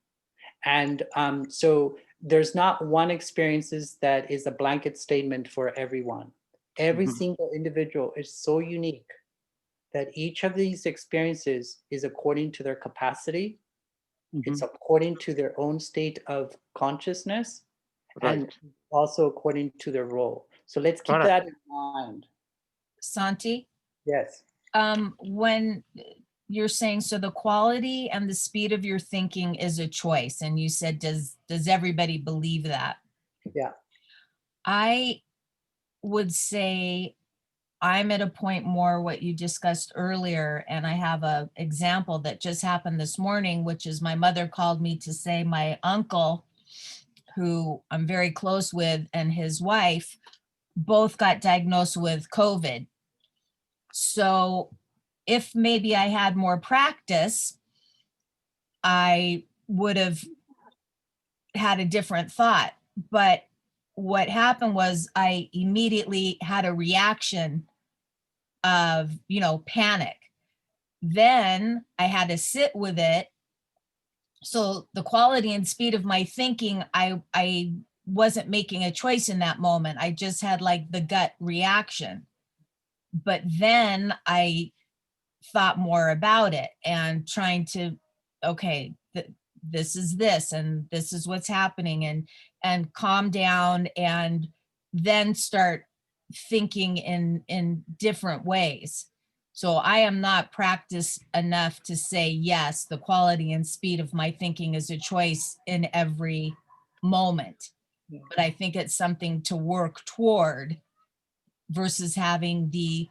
And so there's not one experiences that is a blanket statement for everyone. Every Mhm. single individual is so unique that each of these experiences is according to their capacity. It's Mhm. according to their own state of consciousness, Right. and also according to their role. So let's keep Correct. that in mind. Santi, Yes. when you're saying, so the quality and the speed of your thinking is a choice, and you said, does everybody believe that? Yeah. I would say I'm at a point more what you discussed earlier, and I have a example that just happened this morning, which is my mother called me to say my uncle, who I'm very close with, and his wife both got diagnosed with COVID. So if maybe I had more practice, I would have had a different thought. But what happened was I immediately had a reaction of, panic. Then I had to sit with it. So the quality and speed of my thinking, I wasn't making a choice in that moment. I just had like the gut reaction. But then I thought more about it and trying to, okay, this is this, and this is what's happening, and calm down, and then start thinking in different ways. So I am not practiced enough to say, yes, the quality and speed of my thinking is a choice in every moment. Yeah. But I think it's something to work toward versus having the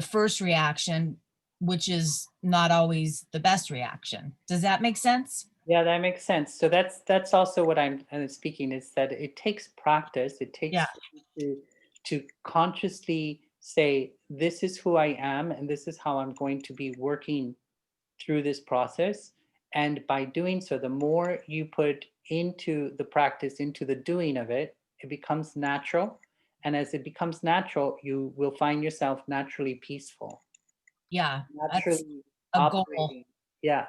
first reaction, which is not always the best reaction. Does that make sense? Yeah, that makes sense. So that's also what I'm speaking, is that it takes practice. It takes Yeah. to consciously say, this is who I am, and this is how I'm going to be working through this process. And by doing so, the more you put into the practice, into the doing of it, it becomes natural. And as it becomes natural, you will find yourself naturally peaceful, Yeah, that's naturally a goal. operating. Yeah,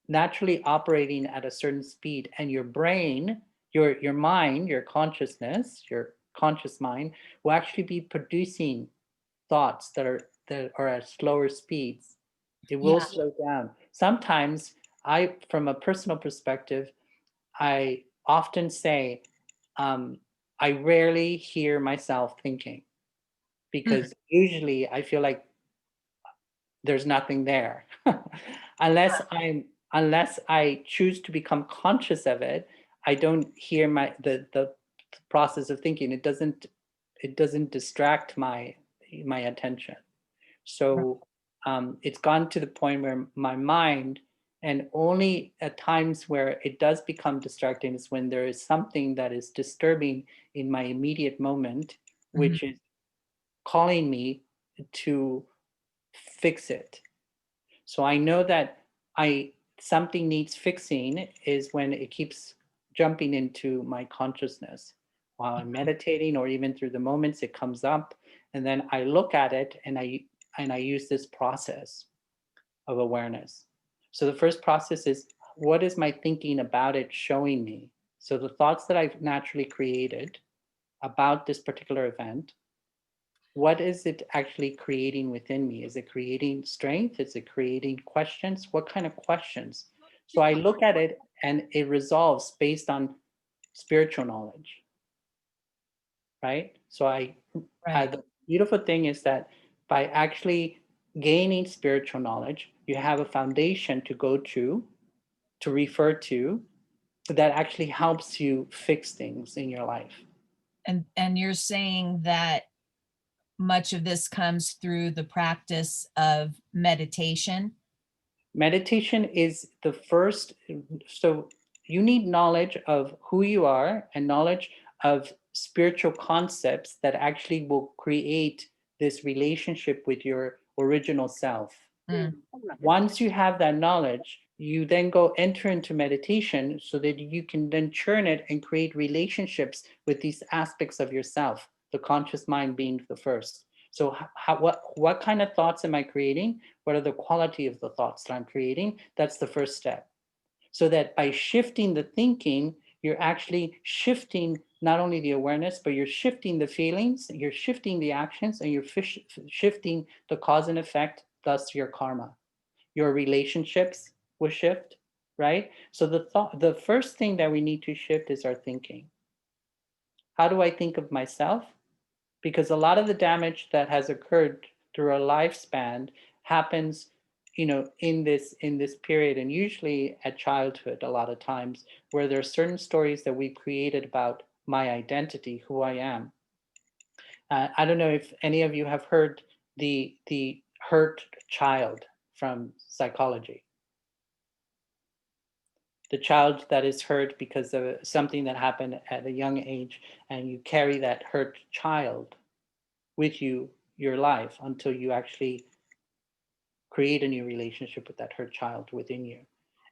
naturally operating at a certain speed, and your brain, your mind, your consciousness, your conscious mind will actually be producing thoughts that are at slower speeds. It will Yeah, slow down. Sometimes from a personal perspective, I often say, I rarely hear myself thinking, because usually I feel like there's nothing there. Unless I choose to become conscious of it, I don't hear the process of thinking. It doesn't distract my attention. So it's gone to the point where my mind, and only at times where it does become distracting, is when there is something that is disturbing in my immediate moment, Mhm. which is calling me to fix it. So I know that I something needs fixing is when it keeps jumping into my consciousness while I'm meditating, or even through the moments it comes up, and then I look at it, and I use this process of awareness. So the first process is, what is my thinking about it showing me? So the thoughts that I've naturally created about this particular event, what is it actually creating within me? Is it creating strength? Is it creating questions? What kind of questions? So I look at it, and it resolves based on spiritual knowledge, right? So Right. the beautiful thing is that by actually gaining spiritual knowledge, you have a foundation to go to refer to, that actually helps you fix things in your life. And you're saying that much of this comes through the practice of meditation? Meditation is the first, so you need knowledge of who you are and knowledge of spiritual concepts that actually will create this relationship with your original self. Mm. Once you have that knowledge, you then go enter into meditation so that you can then churn it and create relationships with these aspects of yourself, the conscious mind being the first. So what kind of thoughts am I creating? What are the quality of the thoughts that I'm creating? That's the first step. So that by shifting the thinking, you're actually shifting not only the awareness, but you're shifting the feelings, you're shifting the actions, and you're shifting the cause and effect, thus your karma. Your relationships will shift, right? So the first thing that we need to shift is our thinking. How do I think of myself? Because a lot of the damage that has occurred through our lifespan happens, in this period, and usually at childhood a lot of times, where there are certain stories that we've created about my identity, who I am. I don't know if any of you have heard the hurt child from psychology. The child that is hurt because of something that happened at a young age, and you carry that hurt child with you your life until you actually create a new relationship with that hurt child within you.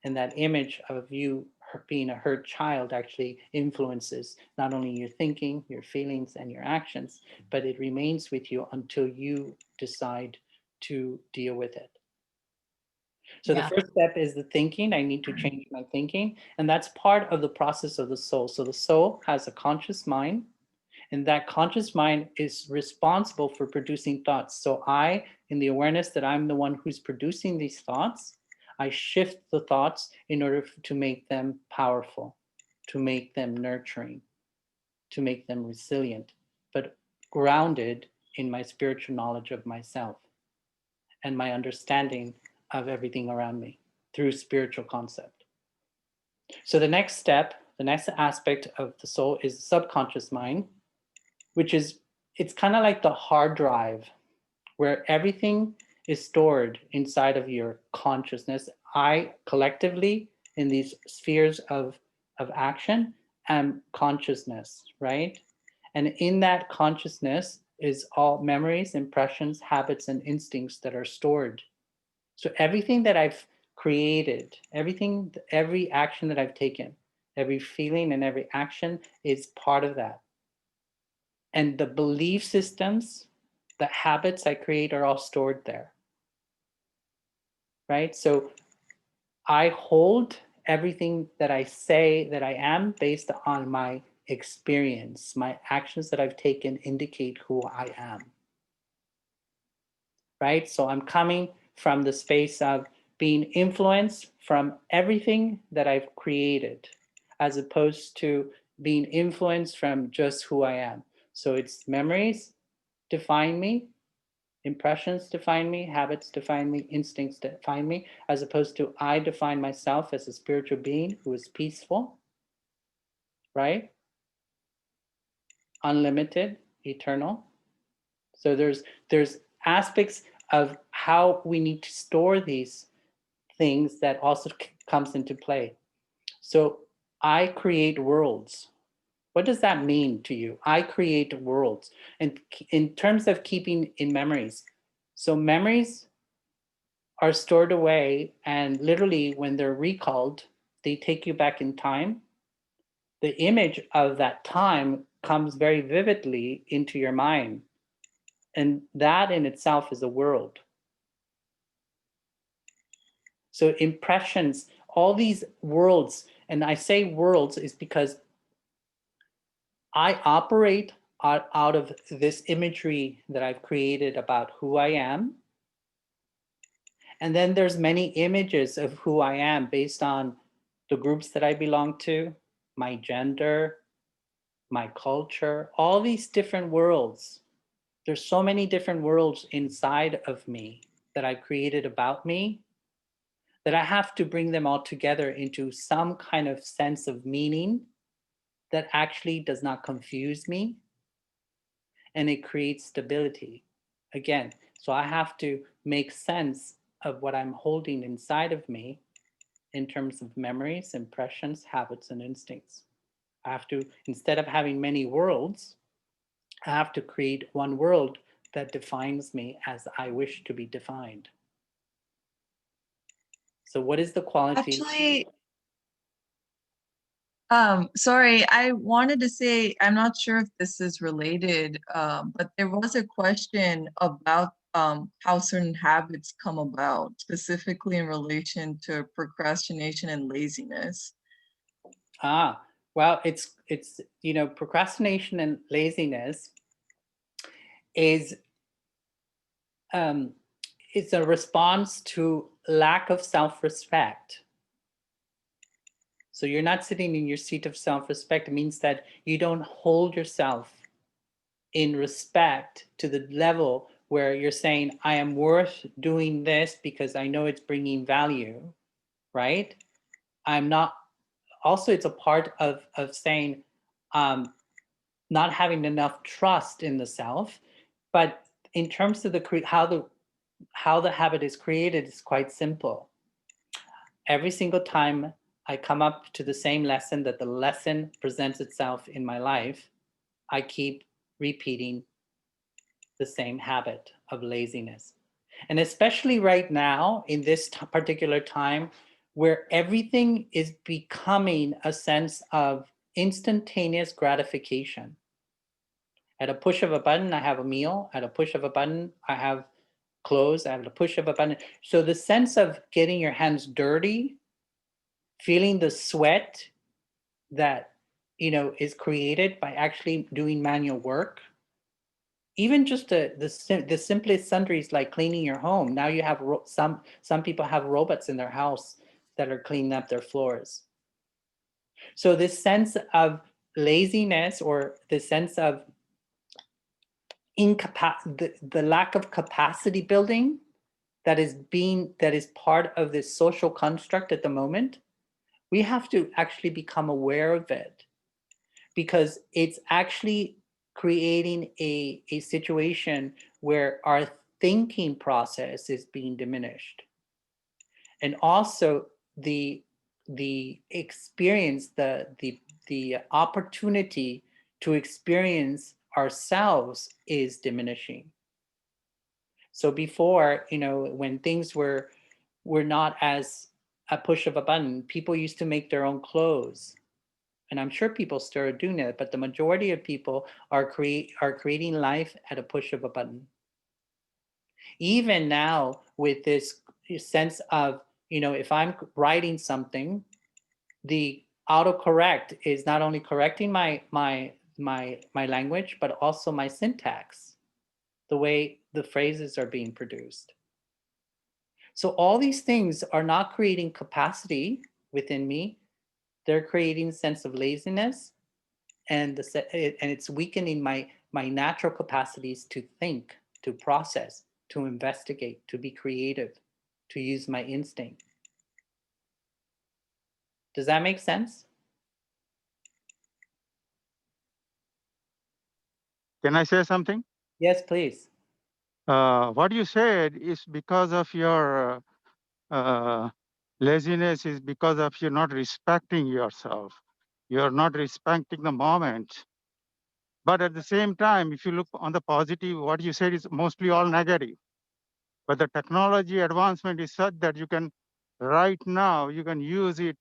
And that image of you being a hurt child actually influences not only your thinking, your feelings, and your actions, but it remains with you until you decide to deal with it. So Yeah. the first step is the thinking. I need to change my thinking. And that's part of the process of the soul. So the soul has a conscious mind, and that conscious mind is responsible for producing thoughts. So I, in the awareness that I'm the one who's producing these thoughts, I shift the thoughts in order to make them powerful, to make them nurturing, to make them resilient, but grounded in my spiritual knowledge of myself and my understanding of everything around me through spiritual concept. So the next step, the next aspect of the soul is the subconscious mind, which is, it's kind of like the hard drive where everything is stored inside of your consciousness. I collectively, in these spheres of action, am consciousness, right? And in that consciousness is all memories, impressions, habits, and instincts that are stored. So everything that I've created, every action that I've taken, every feeling and every action is part of that. And the belief systems, the habits I create are all stored there, right? So I hold everything that I say that I am based on my experience. My actions that I've taken indicate who I am, right? So I'm coming from the space of being influenced from everything that I've created, as opposed to being influenced from just who I am. So it's memories define me, impressions define me, habits define me, instincts define me, as opposed to I define myself as a spiritual being who is peaceful, right? Unlimited, eternal. So there's aspects of how we need to store these things that also comes into play. So I create worlds. What does that mean to you? I create worlds. And in terms of keeping in memories, so memories are stored away, and literally when they're recalled, they take you back in time. The image of that time comes very vividly into your mind, and that in itself is a world. So impressions, all these worlds, and I say worlds is because I operate out of this imagery that I've created about who I am. And then there's many images of who I am based on the groups that I belong to, my gender, my culture, all these different worlds. There's so many different worlds inside of me that I created about me that I have to bring them all together into some kind of sense of meaning that actually does not confuse me, and it creates stability. Again, so I have to make sense of what I'm holding inside of me in terms of memories, impressions, habits, and instincts. I have to, instead of having many worlds, I have to create one world that defines me as I wish to be defined. So what is the quality? Actually, sorry, I wanted to say, I'm not sure if this is related, but there was a question about how certain habits come about, specifically in relation to procrastination and laziness. Well, it's procrastination and laziness is it's a response to lack of self-respect. So you're not sitting in your seat of self-respect. It means that you don't hold yourself in respect to the level where you're saying, I am worth doing this because I know it's bringing value, right? I'm not, also it's a part of saying, not having enough trust in the self. But in terms of how the habit is created is quite simple. Every single time I come up to the same lesson, that the lesson presents itself in my life, I keep repeating the same habit of laziness. And especially right now, in this particular time, where everything is becoming a sense of instantaneous gratification. At a push of a button, I have a meal. At a push of a button, I have clothes. At a push of a button. So the sense of getting your hands dirty, feeling the sweat that is created by actually doing manual work, even just the simplest sundries like cleaning your home. Now you have some people have robots in their house that are cleaning up their floors. So this sense of laziness, or the sense of the lack of capacity building that is part of this social construct at the moment, we have to actually become aware of it, because it's actually creating a situation where our thinking process is being diminished. And also the experience, the opportunity to experience ourselves is diminishing. So before, when things were not as a push of a button, people used to make their own clothes. And I'm sure people still are doing it, but the majority of people are creating life at a push of a button. Even now, with this sense of, if I'm writing something, the autocorrect is not only correcting my language, but also my syntax, the way the phrases are being produced. So all these things are not creating capacity within me. They're creating a sense of laziness, and it's weakening my natural capacities to think, to process, to investigate, to be creative, to use my instinct. Does that make sense? Can I say something? Yes, please. What you said is because of your laziness, is because of you not respecting yourself. You're not respecting the moment. But at the same time, if you look on the positive, what you said is mostly all negative. But the technology advancement is such that you can, right now, you can use it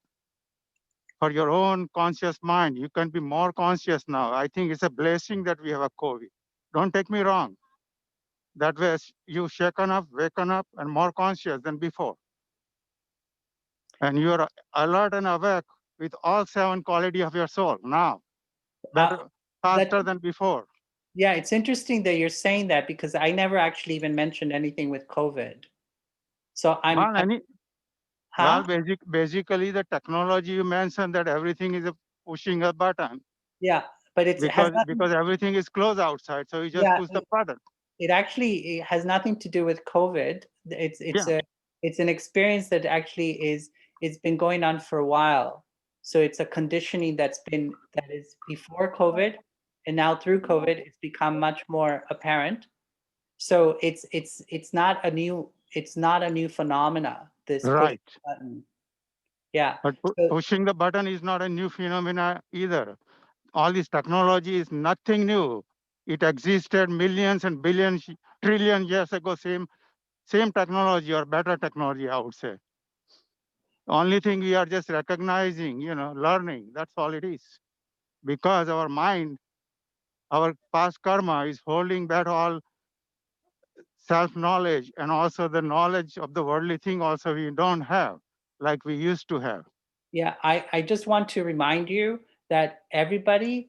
for your own conscious mind. You can be more conscious now. I think it's a blessing that we have a COVID. Don't take me wrong. That way you shaken up, waken up, and more conscious than before. And you're alert and awake with all 7 quality of your soul now, better, faster than before. Yeah, it's interesting that you're saying that, because I never actually even mentioned anything with COVID. So Basically the technology you mentioned, that everything is pushing a button. Yeah, but because everything is closed outside, so you just push the button. It actually has nothing to do with COVID. It's It's an experience that actually it's been going on for a while. So it's a conditioning that is before COVID, and now through COVID, it's become much more apparent. So it's not a new phenomena. This push Right. button. Yeah. But So, pushing the button is not a new phenomena either. All this technology is nothing new. It existed millions and billions, trillion years ago, same technology or better technology, I would say. Only thing we are just recognizing, learning, that's all it is. Because our mind, our past karma is holding back all self-knowledge and also the knowledge of the worldly thing also we don't have like we used to have. yeah, I just want to remind you that everybody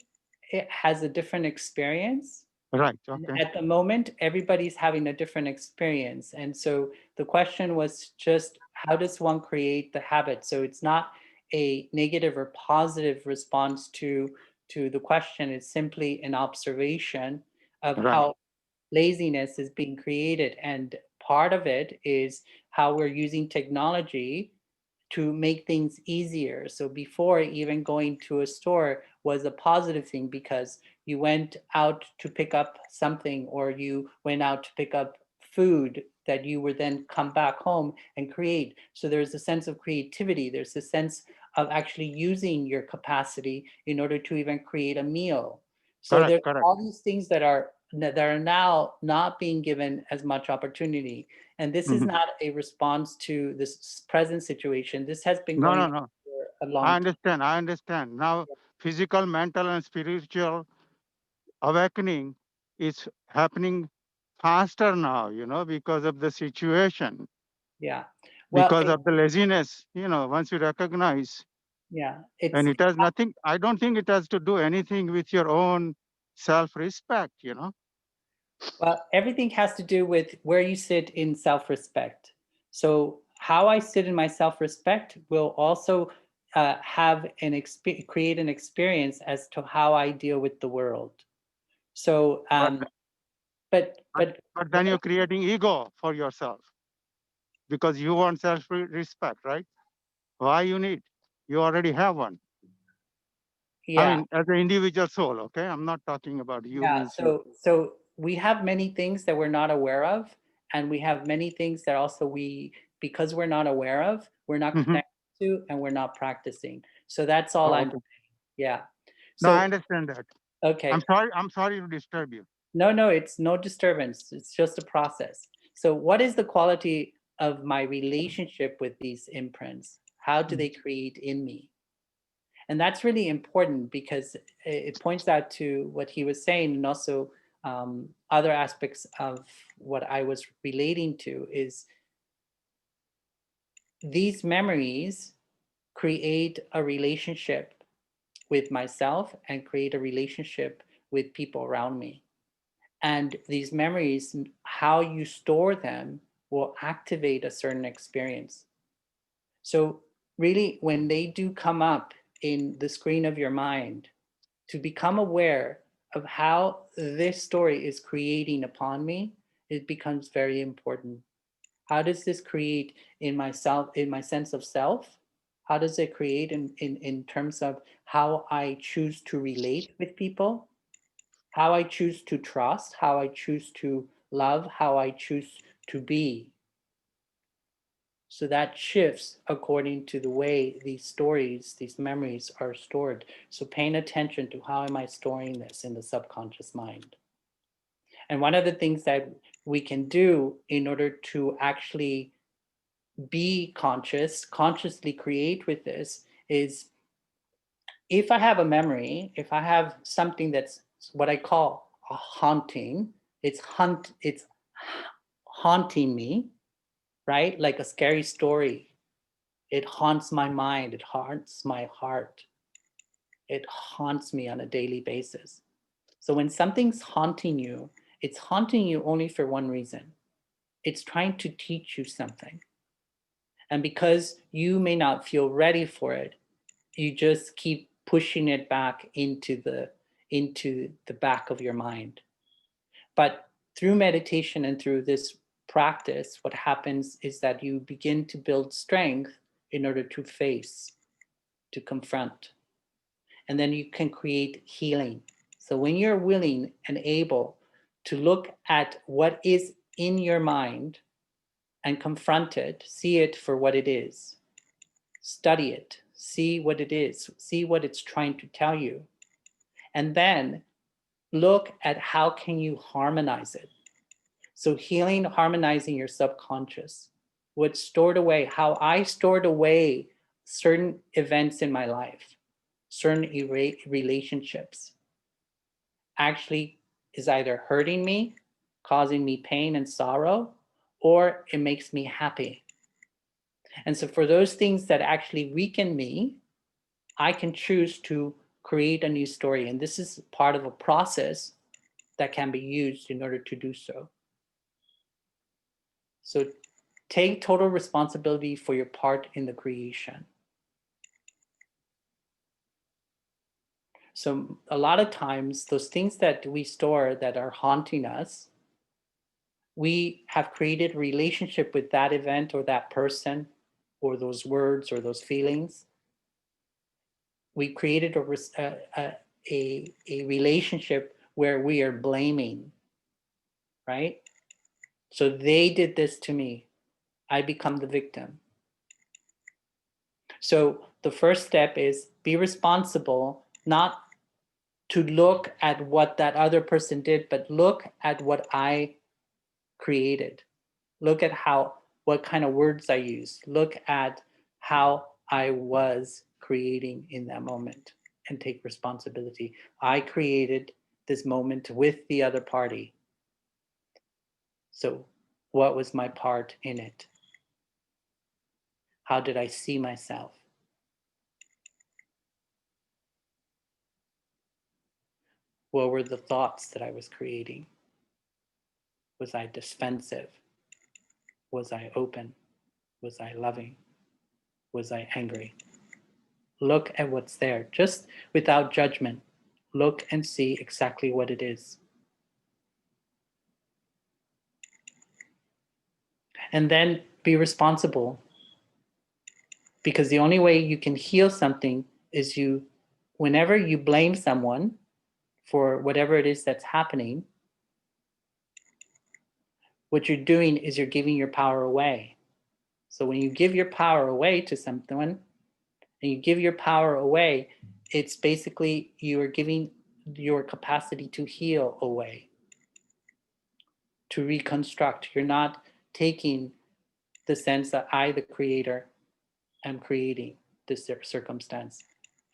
has a different experience. Right, And okay. at the moment, everybody's having a different experience. And so the question was just, how does one create the habit? So it's not a negative or positive response to the question. It's simply an observation of Right, how laziness is being created. And part of it is how we're using technology to make things easier. So before, even going to a store was a positive thing because you went out to pick up something, or you went out to pick up food that you would then come back home and create. So there's a sense of creativity. There's a sense of actually using your capacity in order to even create a meal. So there's correct. all these things that are now not being given as much opportunity. And this is Mhm. not a response to this present situation. This has been No, going no, on no. for a I long time. understand. Now, physical, mental, and spiritual awakening is happening faster now, because of the situation, Yeah. Well, because of the laziness, once you recognize, yeah, and it has nothing, I don't think it has to do anything with your own self-respect. well, everything has to do with where you sit in self-respect. So how I sit in my self-respect will also create an experience as to how I deal with the world. So, But, but but then you're creating ego for yourself because you want self-respect, right? Why you need? You already have one. I yeah. mean, as an individual soul, okay? I'm not talking about you Yeah, means you. so we have many things that we're not aware of, and we have many things that also because we're not aware of, we're not Mhm. connected to, and we're not practicing. So that's all Oh, I'm okay. yeah. No, I So understand that. okay. I'm sorry to disturb you. No, it's no disturbance. It's just a process. So what is the quality of my relationship with these imprints? How do they create in me? And that's really important because it points out to what he was saying, and also other aspects of what I was relating to is these memories create a relationship with myself and create a relationship with people around me. And these memories, how you store them, will activate a certain experience. So really, when they do come up in the screen of your mind, to become aware of how this story is creating upon me, it becomes very important. How does this create in myself, in my sense of self? How does it create in terms of how I choose to relate with people, how I choose to trust, how I choose to love, how I choose to be? So that shifts according to the way these stories, these memories are stored. So paying attention to how am I storing this in the subconscious mind? And one of the things that we can do in order to actually be consciously create with this is, if I have a memory, if I have something that's what I call a haunting, it's haunting me, right? Like a scary story. It haunts my mind. It haunts my heart. It haunts me on a daily basis. So when something's haunting you, it's haunting you only for one reason. It's trying to teach you something. And because you may not feel ready for it, you just keep pushing it back into the back of your mind. But through meditation and through this practice, what happens is that you begin to build strength in order to face, to confront. And then you can create healing. So when you're willing and able to look at what is in your mind and confront it, see it for what it is, study it, see what it is, see what it's trying to tell you, and then look at how can you harmonize it. So healing, harmonizing your subconscious, what's stored away, how I stored away certain events in my life, certain relationships, actually is either hurting me, causing me pain and sorrow, or it makes me happy. And so for those things that actually weaken me, I can choose to create a new story. And this is part of a process that can be used in order to do so. So take total responsibility for your part in the creation. So a lot of times, those things that we store that are haunting us, we have created a relationship with that event or that person or those words or those feelings. We created a relationship where we are blaming, right? So they did this to me. I become the victim. So the first step is be responsible, not to look at what that other person did, but look at what I created. Look at what kind of words I used. Look at how I was creating in that moment and take responsibility. I created this moment with the other party. So what was my part in it? How did I see myself? What were the thoughts that I was creating? Was I defensive? Was I open? Was I loving? Was I angry? Look at what's there, just without judgment. Look and see exactly what it is. And then be responsible. Because the only way you can heal something is whenever you blame someone for whatever it is that's happening, what you're doing is you're giving your power away. So when you give your power away to someone, and you give your power away, it's basically you are giving your capacity to heal away, to reconstruct. You're not taking the sense that I, the creator, am creating this circumstance.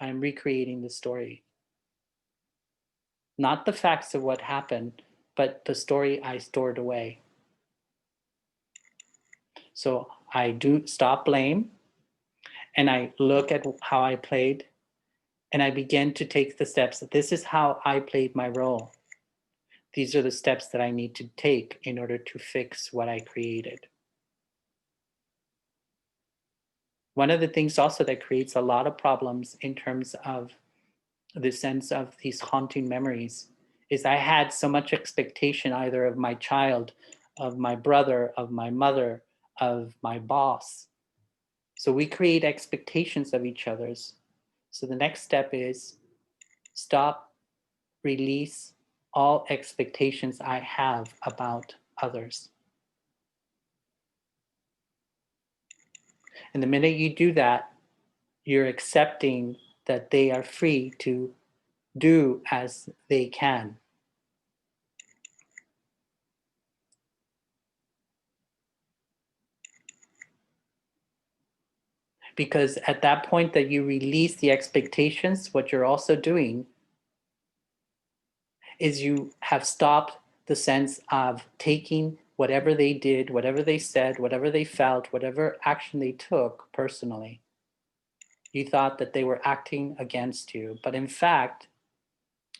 I'm recreating the story. Not the facts of what happened, but the story I stored away. So I do stop blame, and I look at how I played, and I begin to take the steps. This is how I played my role. These are the steps that I need to take in order to fix what I created. One of the things also that creates a lot of problems in terms of the sense of these haunting memories is I had so much expectation either of my child, of my brother, of my mother, of my boss. So we create expectations of each other's. So the next step is stop, release all expectations I have about others. And the minute you do that, you're accepting that they are free to do as they can. Because at that point that you release the expectations, what you're also doing is you have stopped the sense of taking whatever they did, whatever they said, whatever they felt, whatever action they took personally. You thought that they were acting against you, but in fact,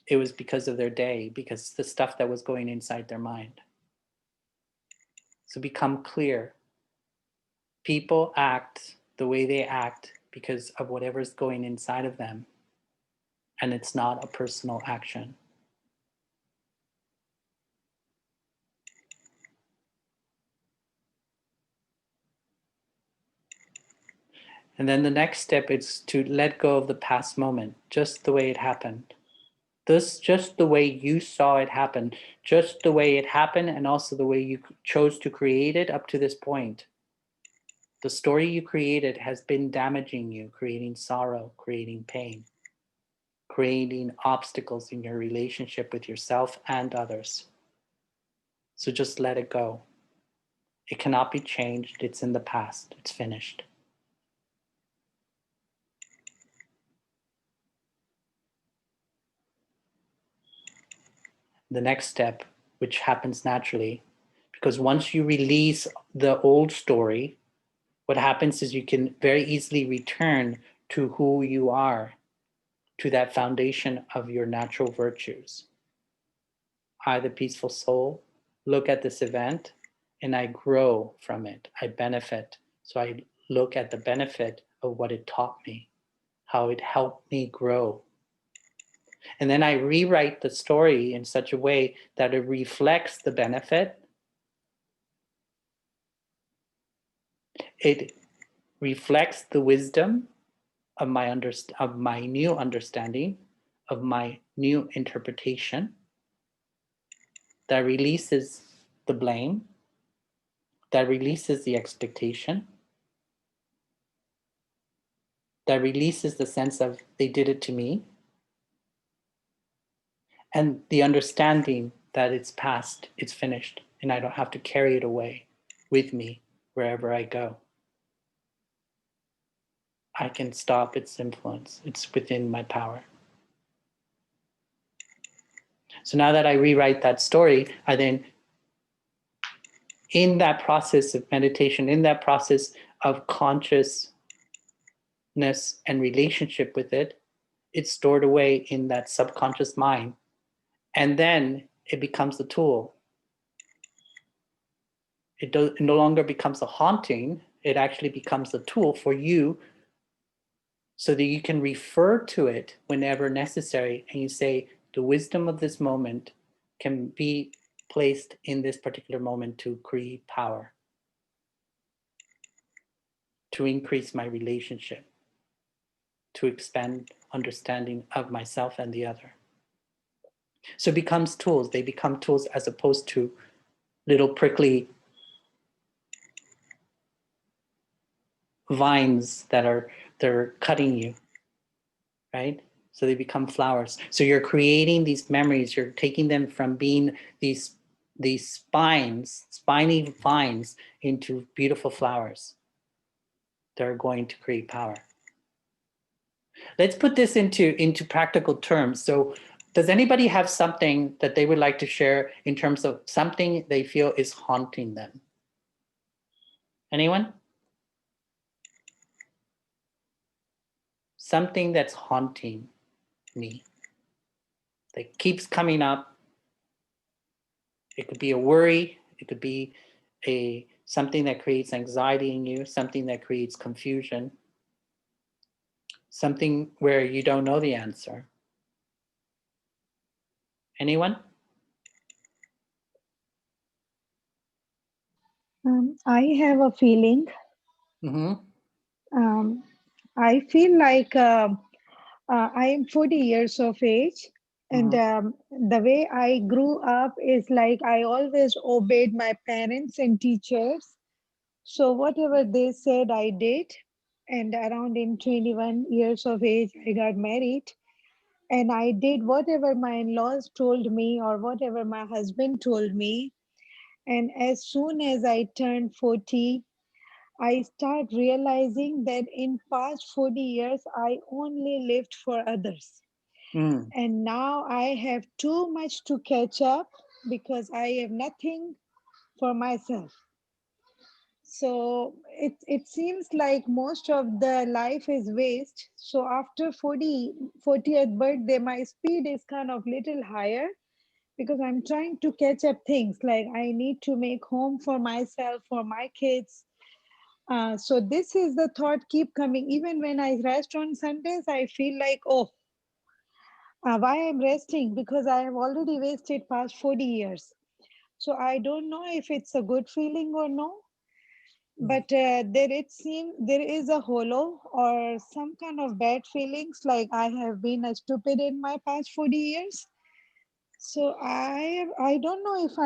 it was because of their day, because the stuff that was going inside their mind. So become clear. People act the way they act because of whatever's going inside of them, and it's not a personal action. And then the next step is to let go of the past moment, just the way it happened. This just the way you saw it happen, just the way it happened, and also the way you chose to create it up to this point. The story you created has been damaging you, creating sorrow, creating pain, creating obstacles in your relationship with yourself and others. So just let it go. It cannot be changed. It's in the past. It's finished. The next step, which happens naturally, because once you release the old story, what happens is you can very easily return to who you are, to that foundation of your natural virtues. I, the peaceful soul, look at this event and I grow from it. I benefit. So I look at the benefit of what it taught me, how it helped me grow. And then I rewrite the story in such a way that it reflects the benefit. It reflects the wisdom of my new understanding, of my new interpretation, that releases the blame, that releases the expectation, that releases the sense of they did it to me, and the understanding that it's past, it's finished, and I don't have to carry it away with me wherever I go. I can stop its influence. It's within my power. So now that I rewrite that story, I then, in that process of meditation, in that process of consciousness and relationship with it, it's stored away in that subconscious mind. And then it becomes a tool. It no longer becomes a haunting. It actually becomes a tool for you so that you can refer to it whenever necessary. And you say, the wisdom of this moment can be placed in this particular moment to create power, to increase my relationship, to expand understanding of myself and the other. So it becomes tools. They become tools as opposed to little prickly vines that they're cutting you, right? So they become flowers. So you're creating these memories. You're taking them from being these spiny vines into beautiful flowers that are going to create power. Let's put this into practical terms. So does anybody have something that they would like to share in terms of something they feel is haunting them? Anyone? Something that's haunting me, that keeps coming up. It could be a worry. It could be something that creates anxiety in you, something that creates confusion, something where you don't know the answer. Anyone? I have a feeling. Mm-hmm. I feel like I am 40 years of age, and the way I grew up is like I always obeyed my parents and teachers. So whatever they said, I did. And around in 21 years of age, I got married. And I did whatever my in-laws told me or whatever my husband told me. And as soon as I turned 40, I start realizing that in past 40 years, I only lived for others. And now I have too much to catch up because I have nothing for myself. So it seems like most of the life is waste. So after 40th birthday, my speed is kind of little higher because I'm trying to catch up things like I need to make home for myself, for my kids. So this is the thought keep coming. Even when I rest on Sundays, I feel like, oh, why I'm resting? Because I have already wasted past 40 years. So I don't know if it's a good feeling or no. but there is a hollow or some kind of bad feelings, like I have been a stupid in my past 40 years. So I don't know if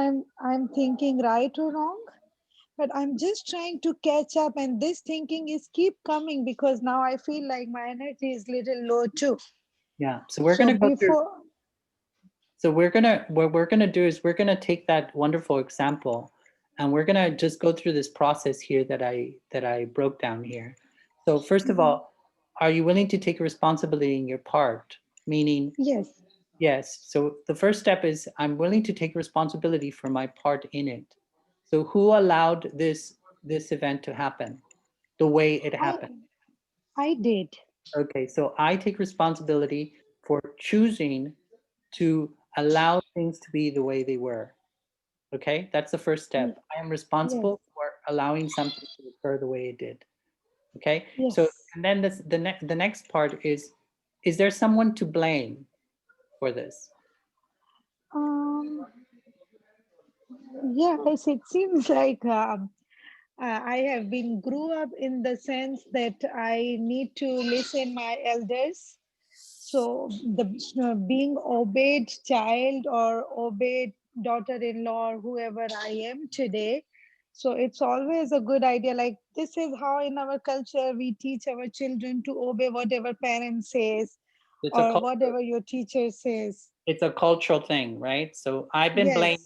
I'm thinking right or wrong, but I'm just trying to catch up, and this thinking is keep coming because now I feel like my energy is little low too. Yeah. So we're So going to go through. before, So what we're gonna do is we're gonna take that wonderful example, and we're gonna just go through this process here that I broke down here. So first of all, are you willing to take responsibility in your part? Meaning, yes, yes. So the first step is I'm willing to take responsibility for my part in it. So who allowed this event to happen the way it I happened? I did. Okay, so I take responsibility for choosing to allow things to be the way they were. Okay, that's the first Ye- step. I am Yes, responsible for allowing something to occur the way it did. Okay, so yes. and then the next part is there someone to blame for this? Um, yes, it seems like I have been grew up in the sense that I need to listen my elders. So the being obeyed child or obeyed daughter-in-law or whoever I am today. So it's always a good idea. Like this is how in our culture we teach our children to obey whatever parent says It's a or culture. whatever your teacher says. It's a cultural thing, right? So Yes,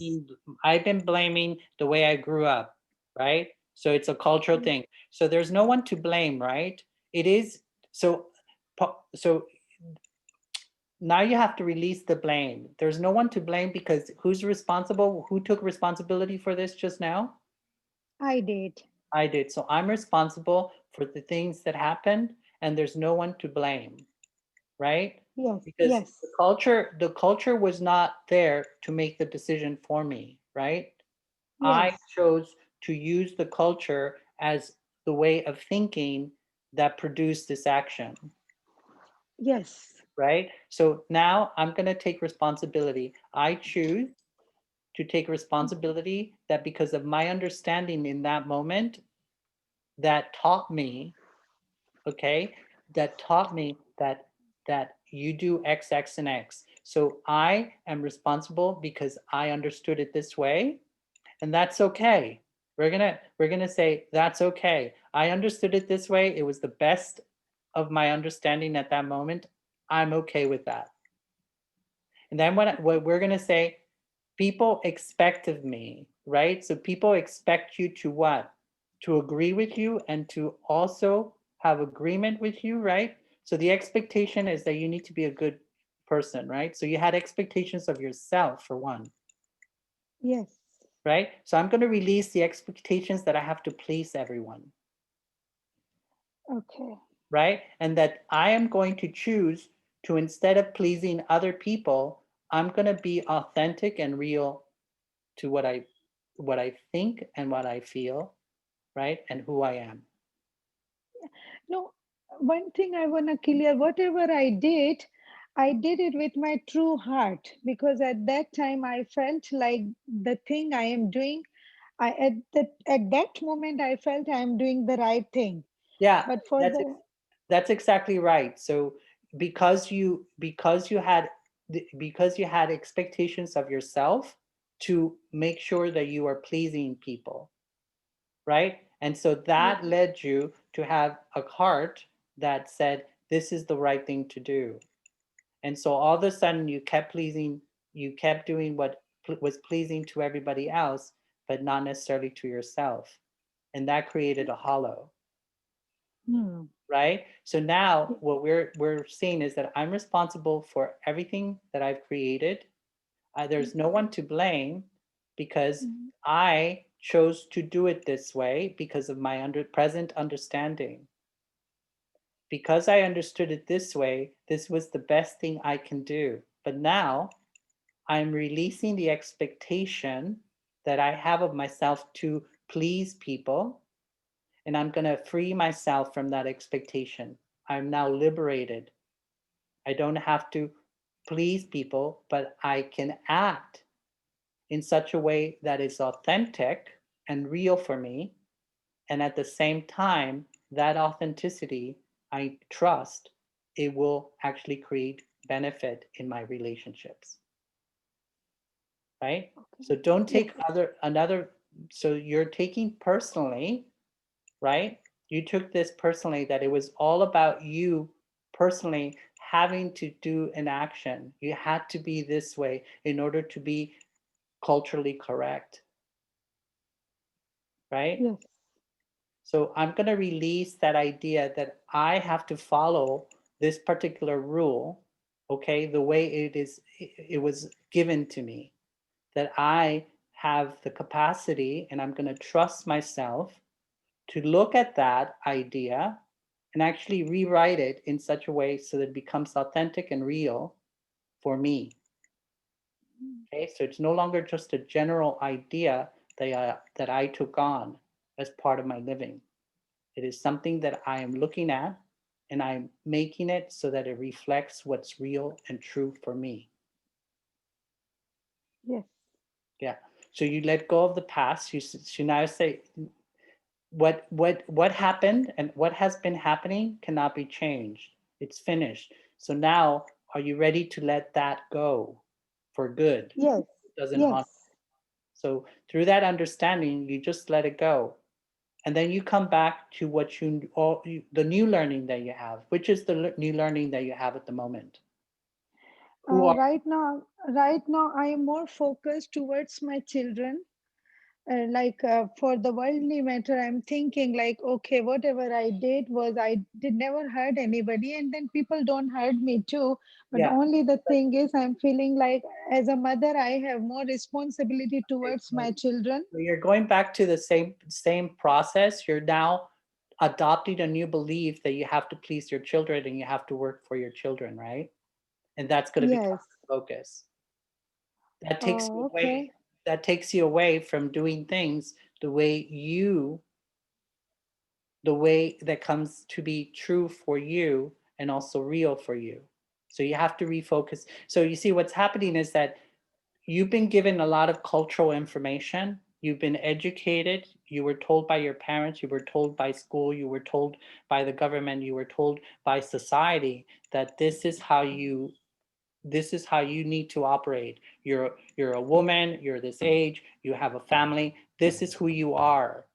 I've been blaming the way I grew up, right? So it's a cultural thing. So there's no one to blame, right? It is so so now you have to release the blame. There's no one to blame because who's responsible? Who took responsibility for this just now? I did. I did. So I'm responsible for the things that happened, and there's no one to blame, right? Yes, Because yes, the culture was not there to make the decision for me, right? I yes, chose to use the culture as the way of thinking that produced this action, yes, right? So now I'm going to take responsibility. I choose to take responsibility that because of my understanding in that moment, that taught me, okay, that taught me that you do X, X, and X. So I am responsible because I understood it this way, and that's okay. We're gonna say that's okay. I understood it this way. It was the best of my understanding at that moment. I'm okay with that. And then what we're gonna say, people expect of me, right? So people expect you to what? To agree with you and to also have agreement with you, right? So the expectation is that you need to be a good person, right? So you had expectations of yourself for one, yes. right? So I'm going to release the expectations that I have to please everyone, Okay. right? And that I am going to choose to, instead of pleasing other people, I'm going to be authentic and real to what I think and what I feel, right? And who I am. No, one thing I want to clear, whatever I did it with my true heart because at that time I felt like the thing I am doing, at that moment I felt I am doing the right thing. Yeah, But for the that's exactly right. So because you had expectations of yourself to make sure that you are pleasing people, right? And so that led you to have a heart that said, this is the right thing to do. And so all of a sudden you kept doing what was pleasing to everybody else, but not necessarily to yourself. And that created a hollow, Hmm. right? So now what we're seeing is that I'm responsible for everything that I've created. There's no one to blame because Mhm. I chose to do it this way because of my present understanding. Because I understood it this way, this was the best thing I can do. But now I'm releasing the expectation that I have of myself to please people, and I'm going to free myself from that expectation. I'm now liberated. I don't have to please people, but I can act in such a way that is authentic and real for me, And at the same time, that authenticity, I trust it will actually create benefit in my relationships. Right? So don't take so you're taking personally, right? You took this personally, that it was all about you personally having to do an action. You had to be this way in order to be culturally correct, right? Yes. So I'm going to release that idea that I have to follow this particular rule, okay, the way it was given to me, that I have the capacity, and I'm going to trust myself to look at that idea and actually rewrite it in such a way so that it becomes authentic and real for me. Okay, so it's no longer just a general idea that I took on as part of my living. It is something that I am looking at, and I'm making it so that it reflects what's real and true for me. Yes. Yeah. So you let go of the past. You now say, what happened and what has been happening cannot be changed. It's finished. So now, are you ready to let that go for good? Yes. It doesn't haunt. Yes. So through that understanding, you just let it go. And then you come back to the new learning that you have, which is the new learning that you have at the moment. Who are Right now, I am more focused towards my children. For the worldly matter, I'm thinking like, okay, whatever I did was I did never hurt anybody, and then people don't hurt me too. But yeah. only the thing is, I'm feeling like as a mother, I have more responsibility towards my children. So you're going back to the same process. You're now adopting a new belief that you have to please your children and you have to work for your children, right? And that's going to become Yes. the focus. That takes you Oh, away. okay. That takes you away from doing things the way that comes to be true for you and also real for you. So you have to refocus. So you see what's happening is that you've been given a lot of cultural information. You've been educated. You were told by your parents, you were told by school, you were told by the government, you were told by society that this is how you need to operate. You're a woman, you're this age, you have a family. This is who you are.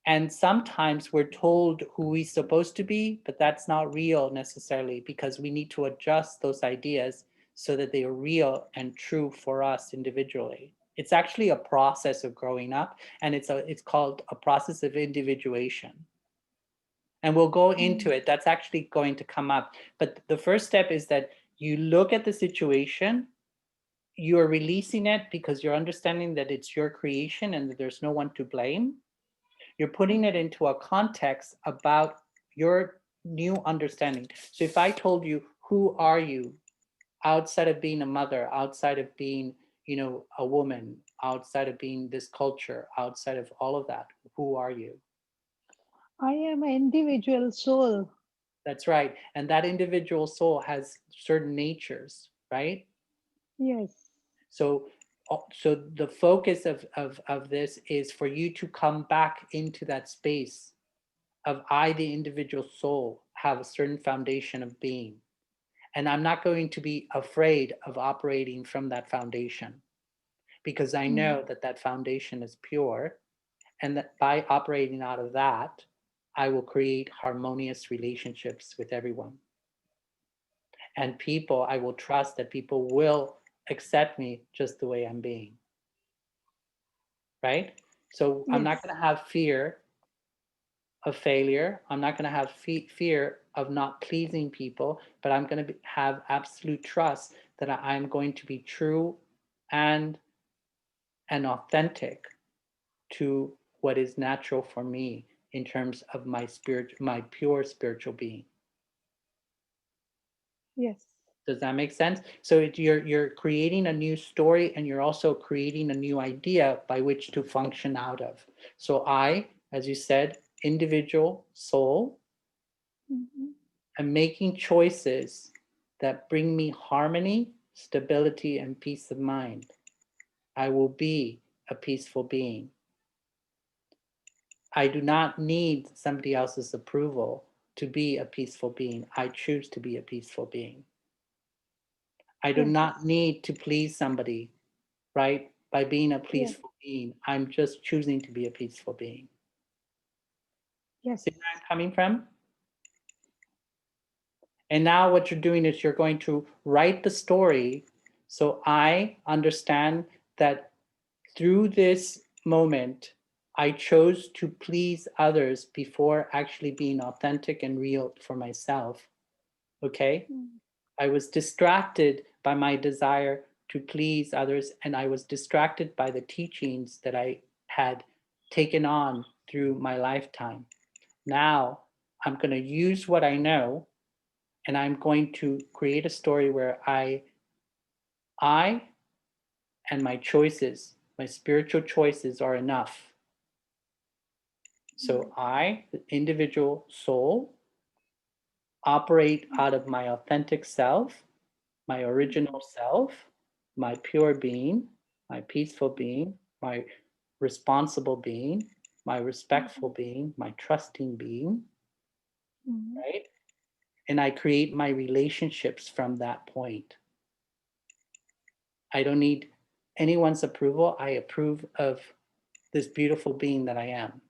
And sometimes we're told who we're supposed to be, but that's not real necessarily, because we need to adjust those ideas so that they are real and true for us individually. It's actually a process of growing up, and it's called a process of individuation. And we'll go into it. That's actually going to come up. But the first step is that you look at the situation, you are releasing it because you're understanding that it's your creation and that there's no one to blame. You're putting it into a context about your new understanding. So if I told you, who are you outside of being a mother, outside of being, a woman, outside of being this culture, outside of all of that, who are you? I am an individual soul. That's right. And that individual soul has certain natures, right? Yes. So the focus of this is for you to come back into that space of I, the individual soul, have a certain foundation of being. And I'm not going to be afraid of operating from that foundation, because I know that that foundation is pure, and that by operating out of that, I will create harmonious relationships with everyone. And people, I will trust that people will accept me just the way I'm being. Right? So I'm not Yes. going to have fear of failure. I'm not going to have fear of not pleasing people, but I'm going to have absolute trust that I'm going to be true and authentic to what is natural for me in terms of my pure spiritual being. Yes. Does that make sense? So you're creating a new story, and you're also creating a new idea by which to function out of. So I, as you said, individual soul, am making choices that bring me harmony, stability, and peace of mind. I will be a peaceful being. I do not need somebody else's approval to be a peaceful being. I choose to be a peaceful being. I do Yes. not need to please somebody, right? By being a Yes. peaceful being, I'm just choosing to be a peaceful being. Yes. See where I'm coming from? And now what you're doing is you're going to write the story so I understand that through this moment, I chose to please others before actually being authentic and real for myself. Okay? I was distracted by my desire to please others, and I was distracted by the teachings that I had taken on through my lifetime. Now I'm going to use what I know, and I'm going to create a story where I and my choices, my spiritual choices, are enough. So I, the individual soul, operate out of my authentic self, my original self, my pure being, my peaceful being, my responsible being, my respectful being, my trusting being, right? And I create my relationships from that point. I don't need anyone's approval. I approve of this beautiful being that I am,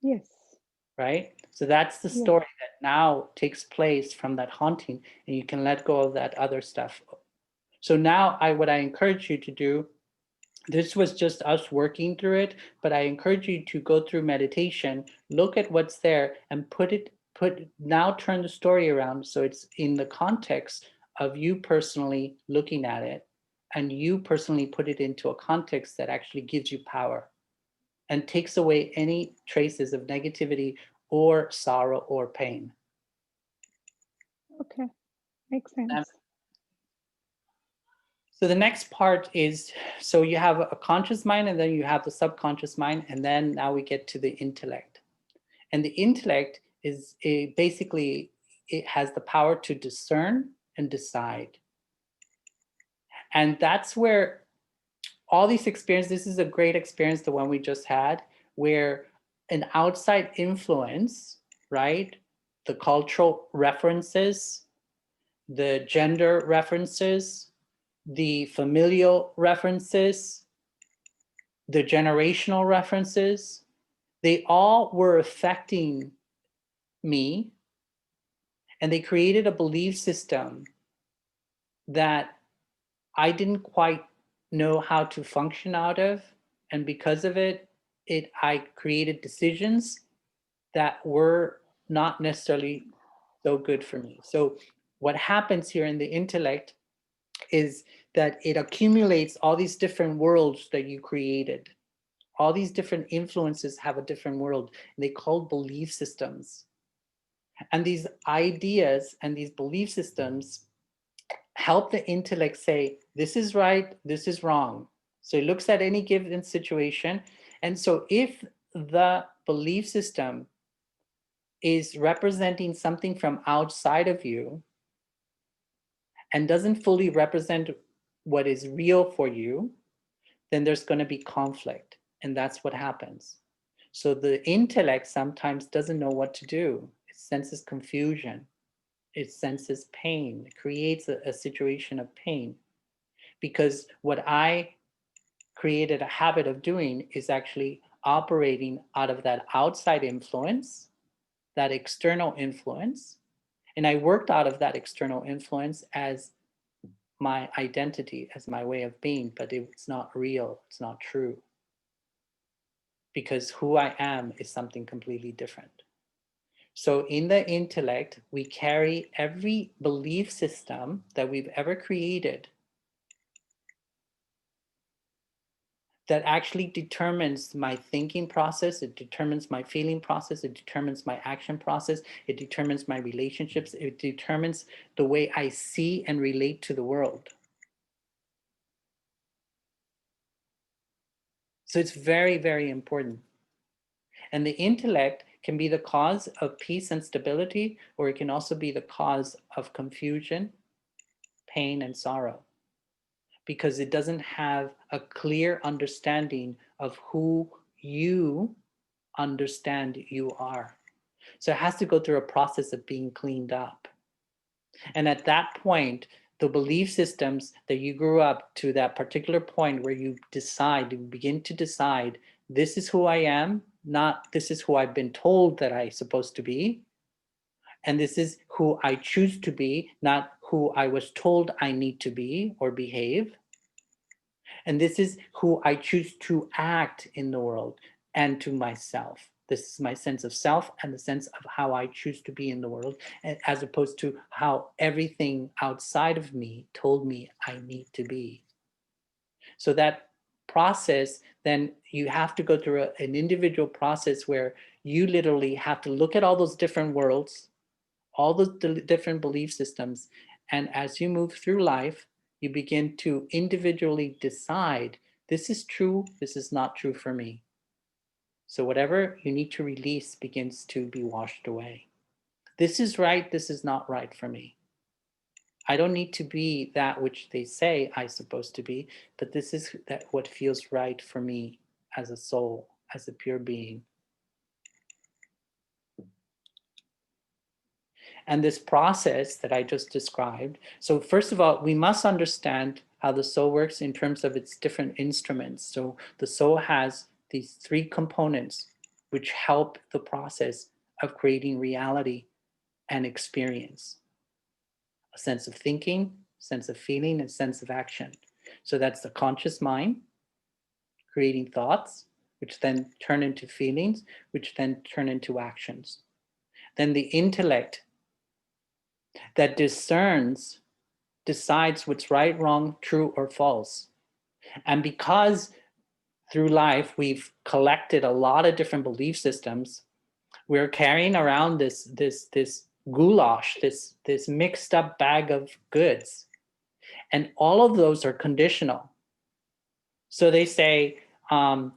Yes. right? So that's the Yes. story that now takes place from that haunting, and you can let go of that other stuff. So now what I encourage you to do, this was just us working through it, but I encourage you to go through meditation, look at what's there, and now turn the story around so it's in the context of you personally looking at it, and you personally put it into a context that actually gives you power and takes away any traces of negativity or sorrow or pain. Okay. Makes sense. So the next part is, so you have a conscious mind, and then you have the subconscious mind, and then now we get to the intellect. And the intellect is basically, it has the power to discern and decide. And that's where all these experiences, this is a great experience, the one we just had, where an outside influence, right? The cultural references, the gender references, the familial references, the generational references, they all were affecting me, and they created a belief system that I didn't quite know how to function out of. And because of it, I created decisions that were not necessarily so good for me. So what happens here in the intellect is that it accumulates all these different worlds that you created. All these different influences have a different world, and they call belief systems. And these ideas and these belief systems help the intellect say, this is right, this is wrong. So it looks at any given situation. And so if the belief system is representing something from outside of you and doesn't fully represent what is real for you, then there's going to be conflict. And that's what happens. So the intellect sometimes doesn't know what to do. It senses confusion. It senses pain. It creates a situation of pain. Because what I created a habit of doing is actually operating out of that outside influence, that external influence. And I worked out of that external influence as my identity, as my way of being, but it's not real, it's not true. Because who I am is something completely different. So in the intellect, we carry every belief system that we've ever created that actually determines my thinking process, it determines my feeling process, it determines my action process, it determines my relationships, it determines the way I see and relate to the world. So it's very, very important. And the intellect can be the cause of peace and stability, or it can also be the cause of confusion, pain, and sorrow, because it doesn't have a clear understanding of who you understand you are. So it has to go through a process of being cleaned up. And at that point, the belief systems that you grew up to that particular point where you begin to decide, this is who I am, not this is who I've been told that I'm supposed to be. And this is who I choose to be, not who I was told I need to be or behave. And this is who I choose to act in the world and to myself. This is my sense of self and the sense of how I choose to be in the world, as opposed to how everything outside of me told me I need to be. So that process, then you have to go through an individual process where you literally have to look at all those different worlds, all the different belief systems. And as you move through life, you begin to individually decide, this is true, this is not true for me. So whatever you need to release begins to be washed away. This is right, this is not right for me. I don't need to be that which they say I'm supposed to be, but this is what feels right for me as a soul, as a pure being. And this process that I just described, so first of all, we must understand how the soul works in terms of its different instruments. So the soul has these three components which help the process of creating reality and experience: a sense of thinking, sense of feeling, and sense of action. So that's the conscious mind creating thoughts, which then turn into feelings, which then turn into actions. Then the intellect that decides what's right, wrong, true, or false. And because through life we've collected a lot of different belief systems, we're carrying around this goulash, this mixed up bag of goods. And all of those are conditional. So they say, I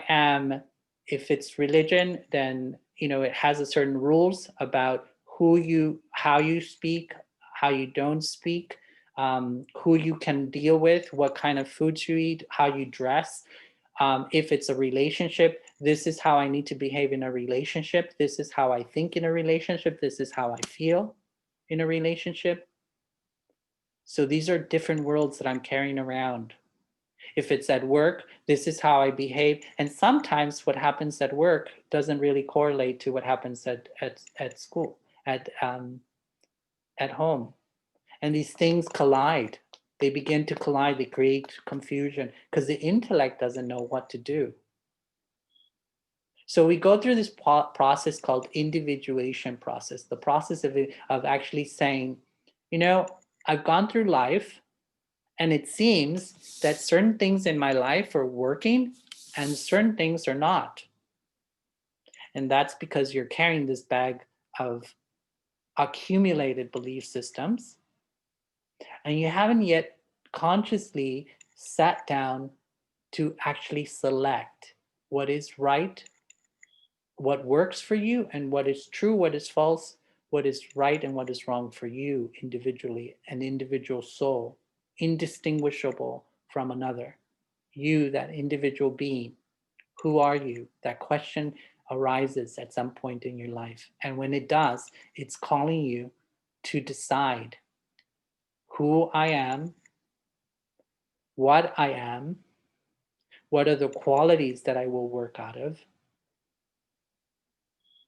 am, if it's religion, then, it has a certain rules about how you speak, how you don't speak, who you can deal with, what kind of foods you eat, how you dress. If it's a relationship, this is how I need to behave in a relationship. This is how I think in a relationship. This is how I feel in a relationship. So these are different worlds that I'm carrying around. If it's at work, this is how I behave. And sometimes what happens at work doesn't really correlate to what happens at school, at home. And these things collide. They begin to collide. They create confusion because the intellect doesn't know what to do. So we go through this process called individuation process, the process of actually saying, I've gone through life, and it seems that certain things in my life are working and certain things are not. And that's because you're carrying this bag of accumulated belief systems, and you haven't yet consciously sat down to actually select what is right, what works for you, and what is true, what is false, what is right and what is wrong for you individually, an individual soul, indistinguishable from another. You, that individual being, who are you? That question arises at some point in your life. And when it does, it's calling you to decide who I am, what I am, what are the qualities that I will work out of,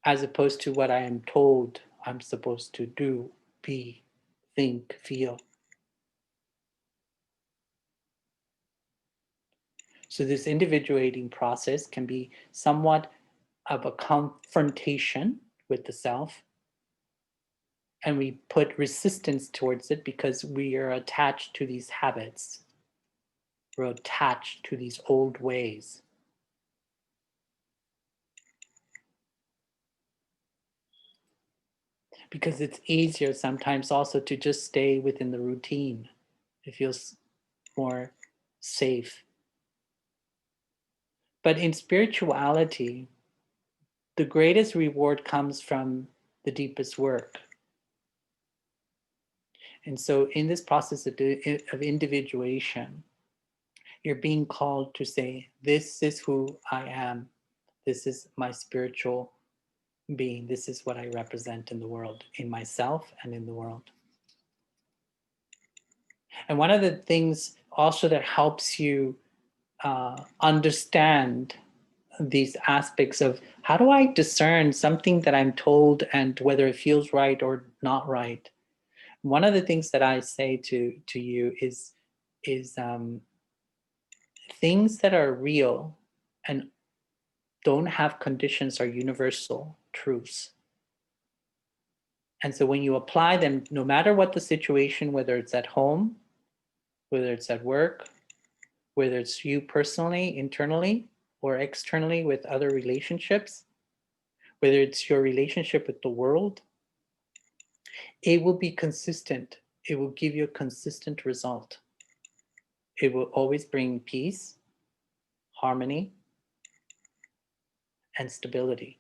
as opposed to what I am told I'm supposed to do, be, think, feel. So this individuating process can be somewhat of a confrontation with the self, and we put resistance towards it because we are attached to these habits. We're attached to these old ways. Because it's easier sometimes also to just stay within the routine. It feels more safe. But in spirituality, the greatest reward comes from the deepest work. And so in this process of individuation, you're being called to say, this is who I am. This is my spiritual being. This is what I represent in the world, in myself and in the world. And one of the things also that helps you understand these aspects of how do I discern something that I'm told and whether it feels right or not right. One of the things that I say to you is things that are real and don't have conditions are universal truths. And so when you apply them, no matter what the situation, whether it's at home, whether it's at work, whether it's you personally, internally, or externally with other relationships, whether it's your relationship with the world, it will be consistent. It will give you a consistent result. It will always bring peace, harmony, and stability.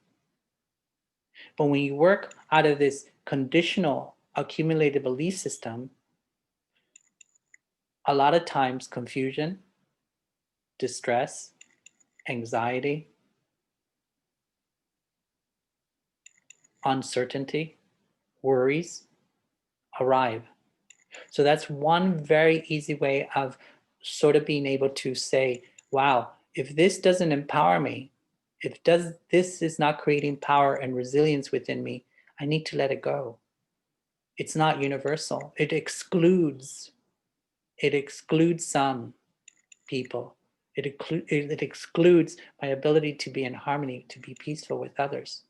But when you work out of this conditional accumulated belief system, a lot of times confusion, distress, anxiety, uncertainty, worries arrive. So that's one very easy way of sort of being able to say, wow, if this doesn't empower me, if this is not creating power and resilience within me, I need to let it go. It's not universal. It excludes some people. It excludes my ability to be in harmony, to be peaceful with others.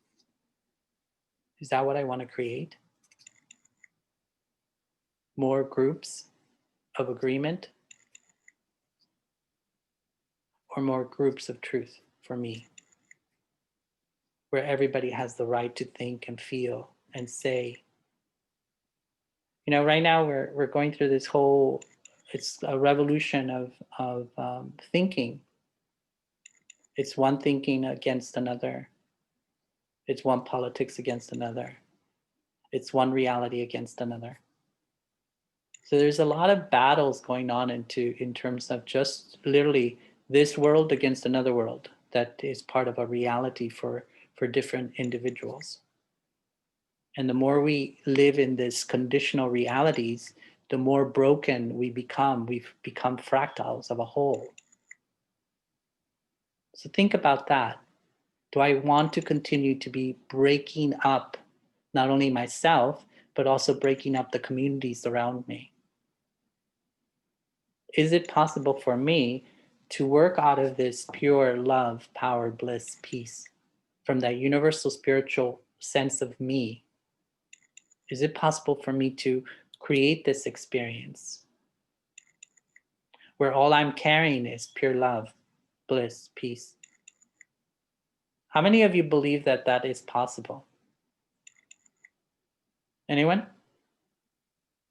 Is that what I want to create? More groups of agreement or more groups of truth for me, where everybody has the right to think and feel and say. You know, right now we're going through this whole, it's a revolution of thinking. It's one thinking against another. It's one politics against another. It's one reality against another. So there's a lot of battles going on in terms of just literally this world against another world that is part of a reality for different individuals. And the more we live in this conditional realities, the more broken we become. We've become fractals of a whole. So think about that. Do I want to continue to be breaking up not only myself, but also breaking up the communities around me? Is it possible for me to work out of this pure love, power, bliss, peace, from that universal spiritual sense of me? Is it possible for me to create this experience where all I'm carrying is pure love, bliss, peace? How many of you believe that that is possible? Anyone?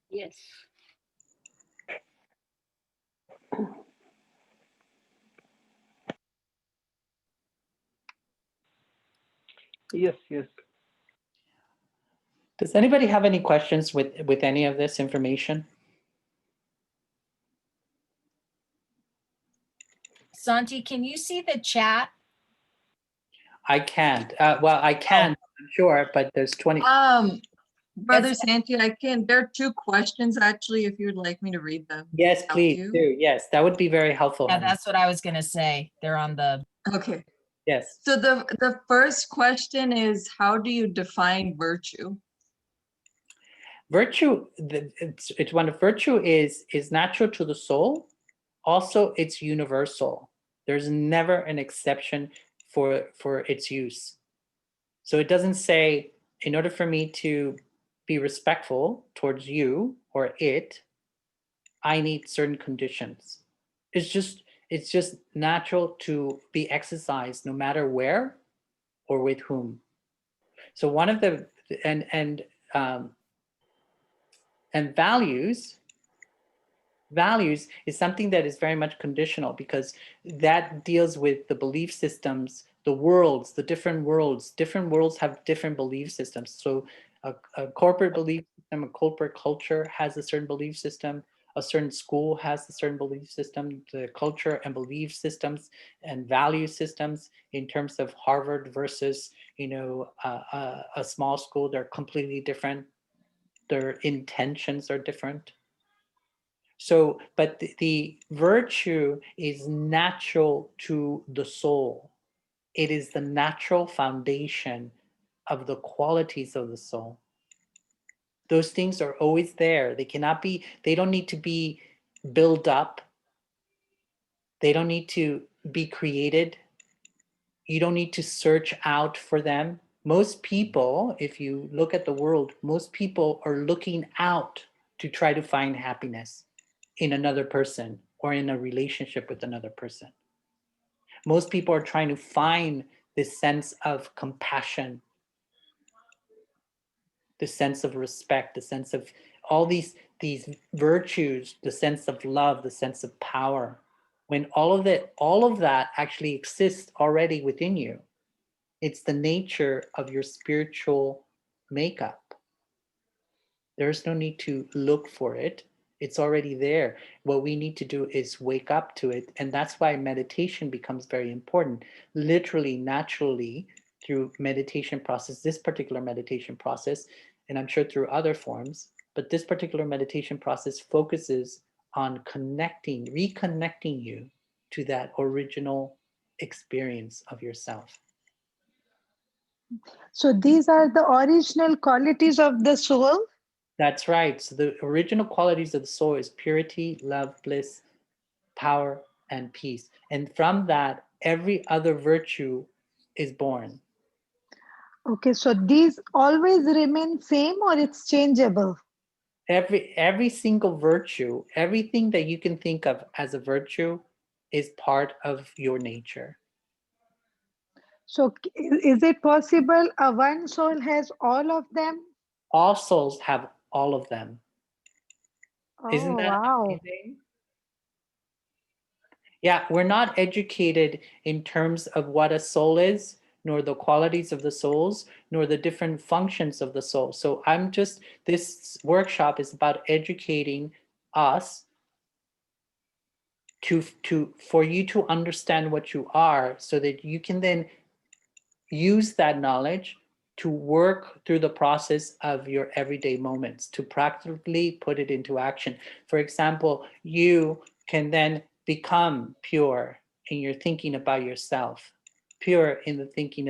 Yes. Yes, yes. Does anybody have any questions with any of this information? Santi, can you see the chat? I can't. Well, I can, I'm sure, but there's 20. Brother Santi, there are two questions actually, if you'd like me to read them. Yes, out please to you. do. Yes, that would be very helpful. Yeah, honey. that's what I was gonna say. They're on the, Okay. Yes. So the first question is, how do you define virtue? Virtue, it's one of virtue is natural to the soul. Also, it's universal. There's never an exception for its use. So it doesn't say, in order for me to be respectful towards you or it, I need certain conditions. It's just natural to be exercised no matter where or with whom. So one of the and values is something that is very much conditional, because that deals with the belief systems, the worlds, the different worlds. Different worlds have different belief systems. So a corporate belief system, a corporate culture has a certain belief system. A certain school has a certain belief system, the culture and belief systems and value systems in terms of Harvard versus, a small school, they're completely different. Their intentions are different. So, but the virtue is natural to the soul. It is the natural foundation of the qualities of the soul. Those things are always there. They don't need to be built up. They don't need to be created. You don't need to search out for them. Most people, if you look at the world, most people are looking out to try to find happiness in another person or in a relationship with another person. Most people are trying to find this sense of compassion, the sense of respect, the sense of all these virtues, the sense of love, the sense of power. When all of that actually exists already within you, it's the nature of your spiritual makeup. There's no need to look for it. It's already there. What we need to do is wake up to it. And that's why meditation becomes very important. Literally, naturally, through meditation process, this particular meditation process, and I'm sure through other forms, but this particular meditation process focuses on reconnecting you to that original experience of yourself. So these are the original qualities of the soul. That's right. So the original qualities of the soul is purity, love, bliss, power, and peace. And from that, every other virtue is born. Okay, so these always remain same or it's changeable? Every single virtue, everything that you can think of as a virtue is part of your nature. So is it possible one soul has all of them? All souls have all of them. Isn't Oh, that wow. amazing? Yeah, we're not educated in terms of what a soul is, nor the qualities of the souls, nor the different functions of the soul. So this workshop is about educating us for you to understand what you are, so that you can then use that knowledge to work through the process of your everyday moments, to practically put it into action. For example, you can then become pure in your thinking about yourself, pure in the thinking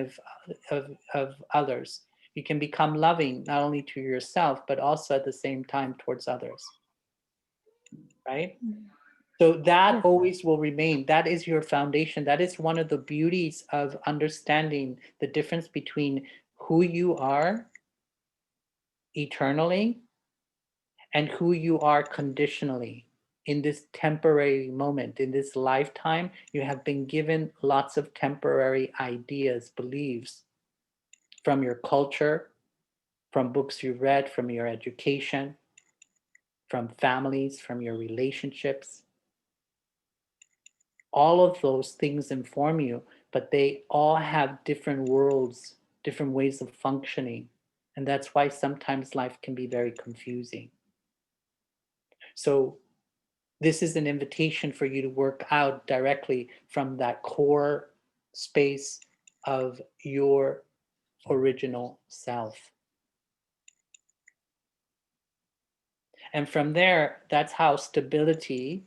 of others. You can become loving not only to yourself, but also at the same time towards others. Right? So that always will remain. That is your foundation. That is one of the beauties of understanding the difference between who you are eternally and who you are conditionally. In this temporary moment, in this lifetime, you have been given lots of temporary ideas, beliefs from your culture, from books you've read, from your education, from families, from your relationships. All of those things inform you, but they all have different worlds, different ways of functioning. And that's why sometimes life can be very confusing. So this is an invitation for you to work out directly from that core space of your original self. And from there, that's how stability,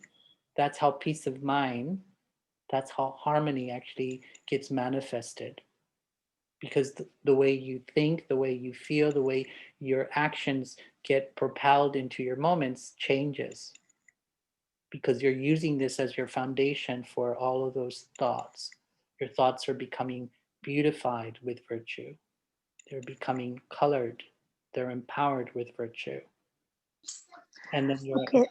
that's how peace of mind, that's how harmony actually gets manifested. Because the way you think, the way you feel, the way your actions get propelled into your moments changes. Because you're using this as your foundation for all of those thoughts. Your thoughts are becoming beautified with virtue. They're becoming colored. They're empowered with virtue. And then you're Okay,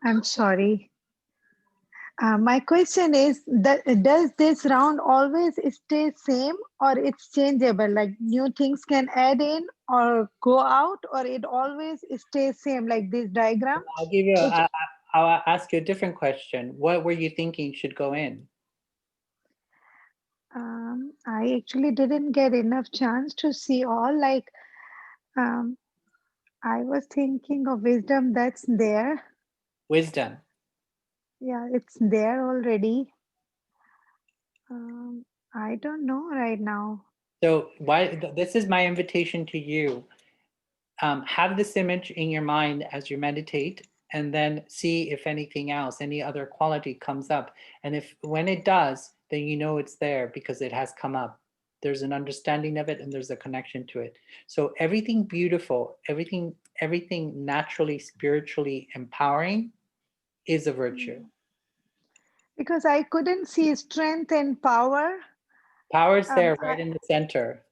I'm sorry. My question is that does this round always stay same or it's changeable? Like new things can add in or go out, or it always stays same like this diagram? I'll give you. Which I'll ask you a different question. What were you thinking should go in? I actually didn't get enough chance to see all. Like, um, I was thinking of wisdom that's there. Wisdom. Yeah, it's there already. I don't know right now. So this is my invitation to you. Have this image in your mind as you meditate, and then see if anything else, any other quality comes up. And if when it does, then you know it's there because it has come up. There's an understanding of it and there's a connection to it. So everything beautiful, everything naturally, spiritually empowering is a virtue. Because I couldn't see strength and power. Power is there I, right in the center.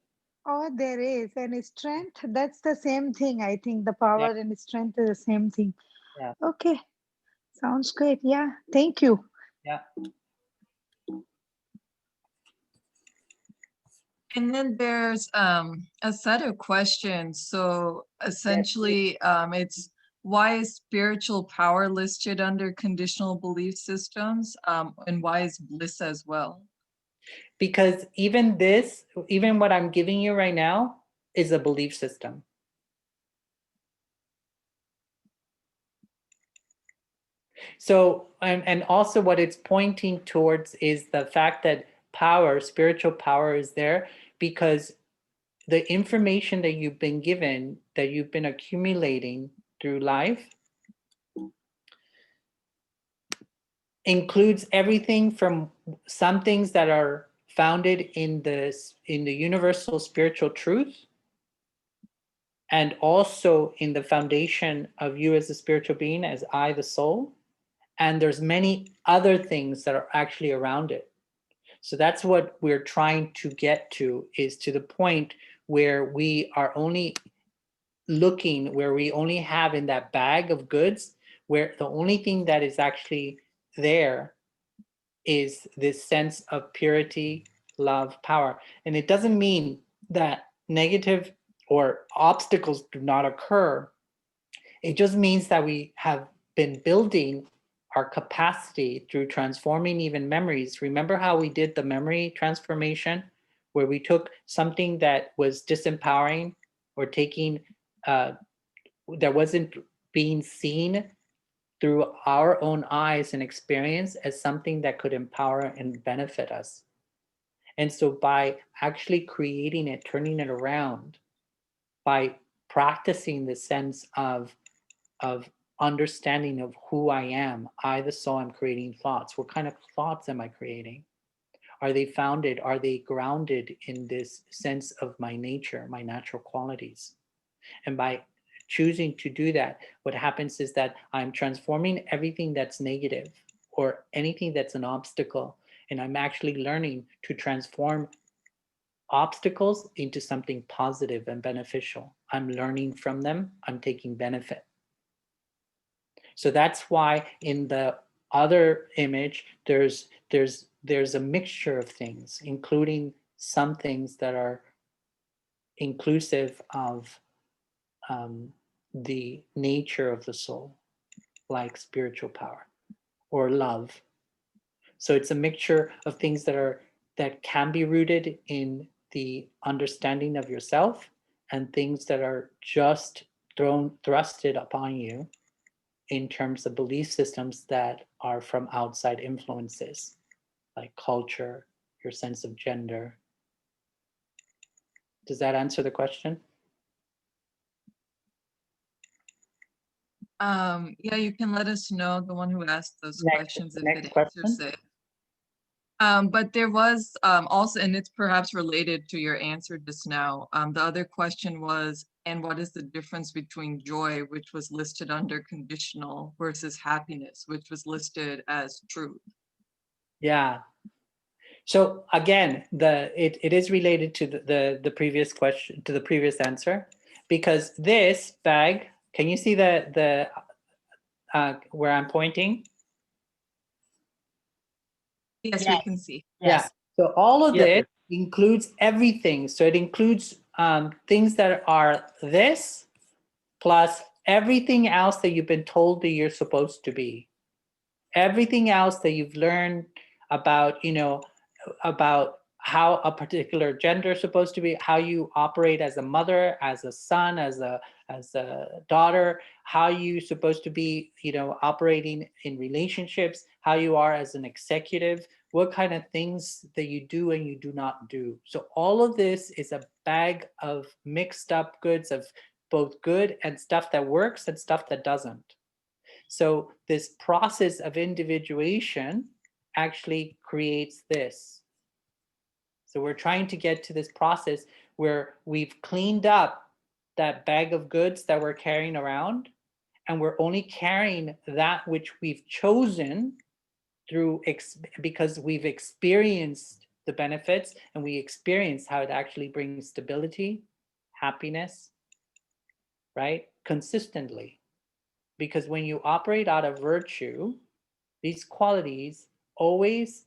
oh, there is. And strength, that's the same thing. I think the power Yeah. and strength is the same thing. Yeah. Okay. Sounds great. Yeah. Thank you. Yeah. And then there's a set of questions. So essentially, it's why is spiritual power listed under conditional belief systems, and why is bliss as well? Because even what I'm giving you right now is a belief system. So, and also what it's pointing towards is the fact that power, spiritual power is there because the information that you've been given, that you've been accumulating through life, includes everything from some things that are founded in the universal spiritual truth, and also in the foundation of you as a spiritual being, as I, the soul. And there's many other things that are actually around it. So that's what we're trying to get to, is to the point where we are only looking, where we only have in that bag of goods, where the only thing that is actually there is this sense of purity, love, power. And it doesn't mean that negative or obstacles do not occur. It just means that we have been building our capacity through transforming even memories. Remember how we did the memory transformation, where we took something that was disempowering or taking that wasn't being seen through our own eyes and experience as something that could empower and benefit us. And so by actually creating it, turning it around, by practicing the sense of understanding of who I am, I the soul, I'm creating thoughts. What kind of thoughts am I creating? Are they founded? Are they grounded in this sense of my nature, my natural qualities? And by choosing to do that, what happens is that I'm transforming everything that's negative or anything that's an obstacle. And I'm actually learning to transform obstacles into something positive and beneficial. I'm learning from them. I'm taking benefit. So that's why in the other image, there's a mixture of things, including some things that are inclusive of the nature of the soul, like spiritual power or love. So it's a mixture of things that can be rooted in the understanding of yourself and things that are just thrusted upon you in terms of belief systems that are from outside influences, like culture, your sense of gender. Does that answer the question? Yeah, you can let us know, the one who asked those questions, if next it question. answers it. But there was also, and it's perhaps related to your answer just now, the other question was, and what is the difference between joy, which was listed under conditional, versus happiness, which was listed as truth? Yeah. So again, it is related to the previous question, to the previous answer, because this bag, can you see the where I'm pointing? Yes, we can see. Yeah. So all of Yes, this yes. includes everything. So it includes things that are this plus everything else that you've been told that you're supposed to be. Everything else that you've learned about, about how a particular gender is supposed to be, how you operate as a mother, as a son, as a daughter, how you supposed to be, operating in relationships, how you are as an executive, what kind of things that you do and you do not do. So all of this is a bag of mixed up goods of both good and stuff that works and stuff that doesn't. So this process of individuation actually creates this. So we're trying to get to this process where we've cleaned up that bag of goods that we're carrying around, and we're only carrying that which we've chosen through because we've experienced the benefits and we experience how it actually brings stability, happiness, right? Consistently. Because when you operate out of virtue, these qualities always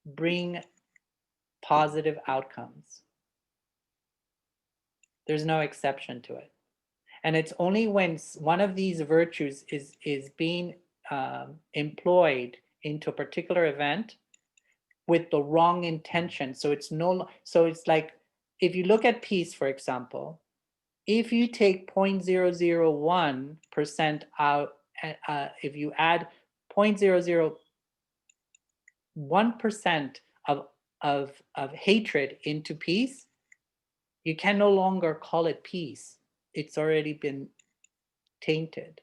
bring positive outcomes. There's no exception to it. And it's only when one of these virtues is being employed into a particular event with the wrong intention. So it's like, if you look at peace, for example, if you take 0.001% out, if you add 0.001% of hatred into peace, you can no longer call it peace. It's already been tainted,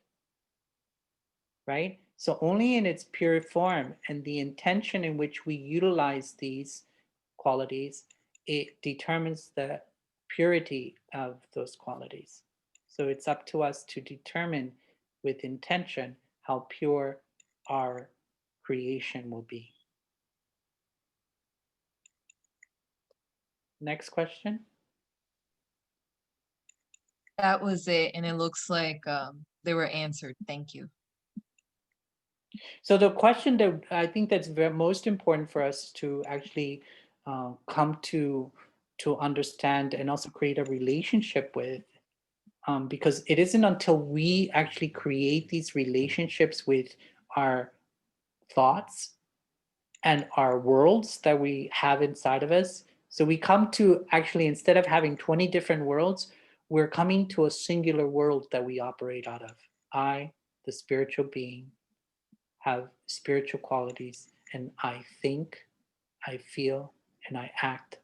right? So only in its pure form and the intention in which we utilize these qualities, it determines the purity of those qualities. So it's up to us to determine with intention how pure our creation will be. Next question. That was it, and it looks like they were answered. Thank you. So the question that I think that's most important for us to actually come to understand and also create a relationship with, because it isn't until we actually create these relationships with our thoughts and our worlds that we have inside of us. So we come to actually, instead of having 20 different worlds, we're coming to a singular world that we operate out of. I, the spiritual being, have spiritual qualities, and I think, I feel, and I act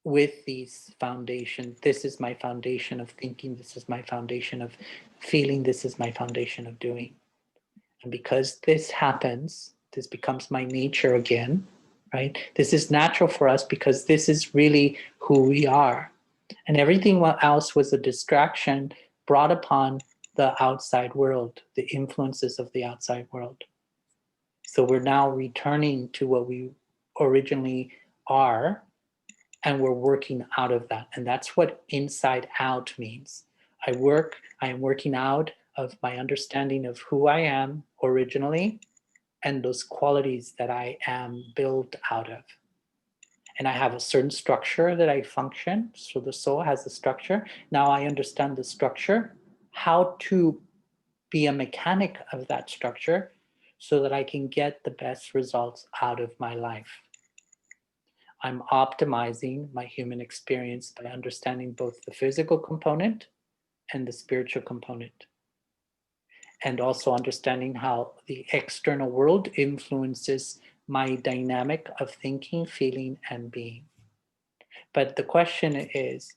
with these foundations. This is my foundation of thinking, this is my foundation of feeling, this is my foundation of doing. And because this happens, this becomes my nature again, right? This is natural for us because this is really who we are. And everything else was a distraction brought upon the outside world, the influences of the outside world. So we're now returning to what we originally are, and we're working out of that. And that's what inside out means. I am working out of my understanding of who I am originally and those qualities that I am built out of. And I have a certain structure that I function. So the soul has a structure. Now I understand the structure, how to be a mechanic of that structure so that I can get the best results out of my life. I'm optimizing my human experience by understanding both the physical component and the spiritual component. And also understanding how the external world influences my dynamic of thinking, feeling, and being. But the question is,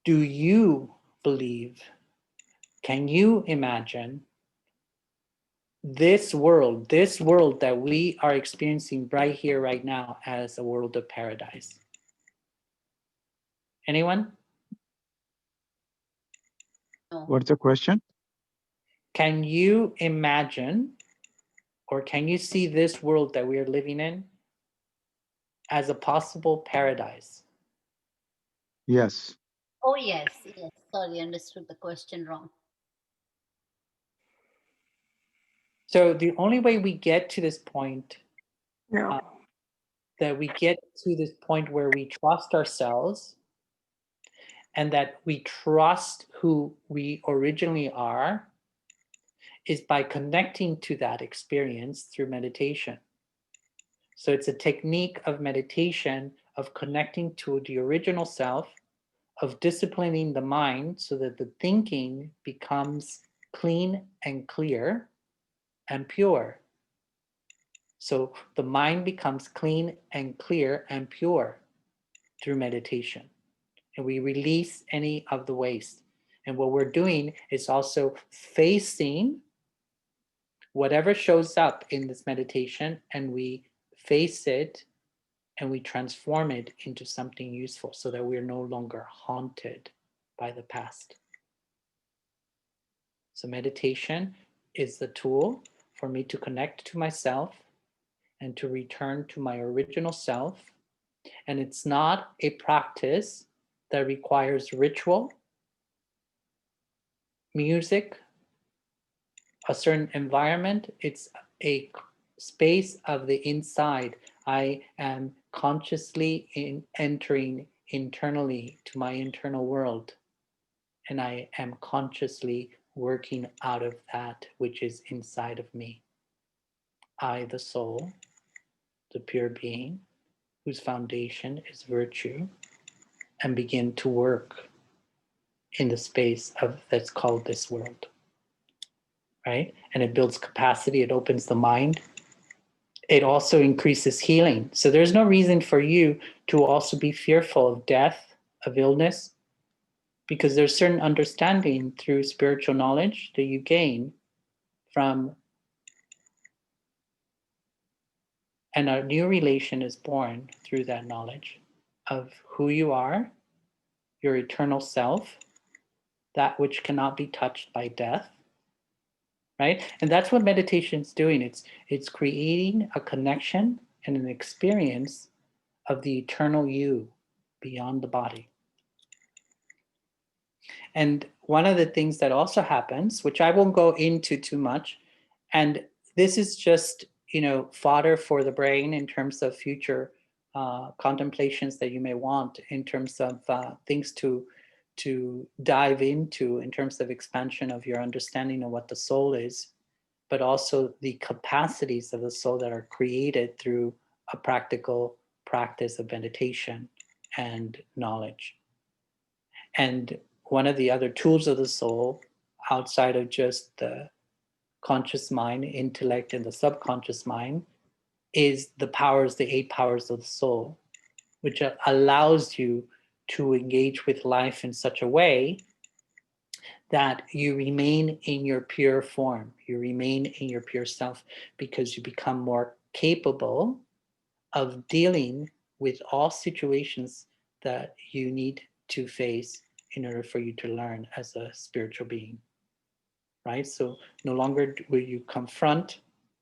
do you believe, can you imagine this world that we are experiencing right here, right now, as a world of paradise? Anyone? No. What's the question? Can you imagine, or can you see this world that we are living in as a possible paradise? Yes. Oh, yes. Yes. Sorry, understood the question wrong. So the only way we get to this point, No. that we get to this point where we trust ourselves and that we trust who we originally are, is by connecting to that experience through meditation. So it's a technique of meditation, of connecting to the original self, of disciplining the mind so that the thinking becomes clean and clear and pure. So the mind becomes clean and clear and pure through meditation. And we release any of the waste. And what we're doing is also facing whatever shows up in this meditation, and we face it and we transform it into something useful so that we're no longer haunted by the past. So meditation is the tool for me to connect to myself and to return to my original self. And it's not a practice that requires ritual, music, a certain environment. It's a space of the inside. I am consciously entering internally to my internal world, and I am consciously working out of that which is inside of me. I, the soul, the pure being, whose foundation is virtue, and begin to work in the space of that's called this world, right? And it builds capacity, it opens the mind. It also increases healing. So there's no reason for you to also be fearful of death, of illness, because there's certain understanding through spiritual knowledge that you gain from, and a new relation is born through that knowledge of who you are, your eternal self, that which cannot be touched by death, right? And that's what meditation's doing. It's creating a connection and an experience of the eternal you beyond the body. And one of the things that also happens, which I won't go into too much, and this is just, fodder for the brain in terms of future contemplations that you may want, in terms of things to dive into, in terms of expansion of your understanding of what the soul is, but also the capacities of the soul that are created through a practical practice of meditation and knowledge. And one of the other tools of the soul, outside of just the conscious mind, intellect, and the subconscious mind, is the powers, the 8 powers of the soul, which allows you to engage with life in such a way that you remain in your pure form, you remain in your pure self, because you become more capable of dealing with all situations that you need to face in order for you to learn as a spiritual being, right? So no longer will you confront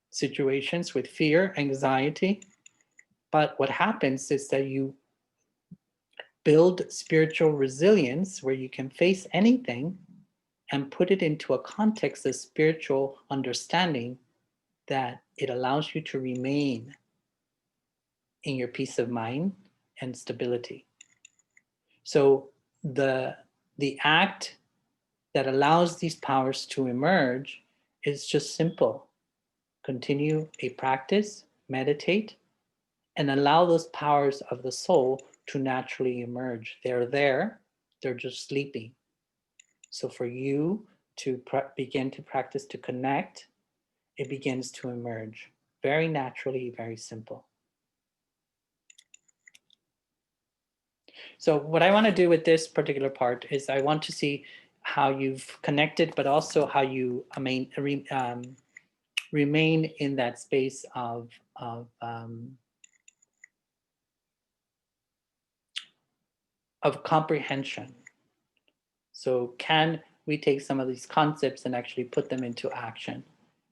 situations with fear, anxiety, but what happens is that you build spiritual resilience where you can face anything and put it into a context of spiritual understanding that it allows you to remain in your peace of mind and stability. So the act that allows these powers to emerge is just simple. Continue a practice, meditate, and allow those powers of the soul to naturally emerge. They're there, they're just sleeping. So for you to begin to practice to connect, it begins to emerge very naturally, very simple. So what I want to do with this particular part is I want to see how you've connected, but also how you remain in that space of comprehension. So can we take some of these concepts and actually put them into action?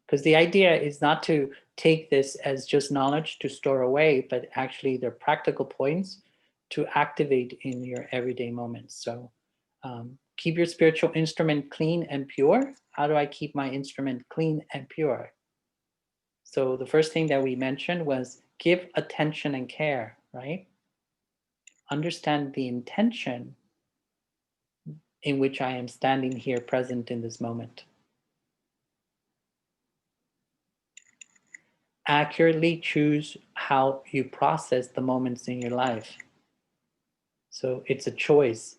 Because the idea is not to take this as just knowledge to store away, but actually they're practical points to activate in your everyday moments. So keep your spiritual instrument clean and pure. How do I keep my instrument clean and pure? So the first thing that we mentioned was give attention and care, right? Understand the intention in which I am standing here present in this moment. accurately choose how you process the moments in your life. So it's a choice.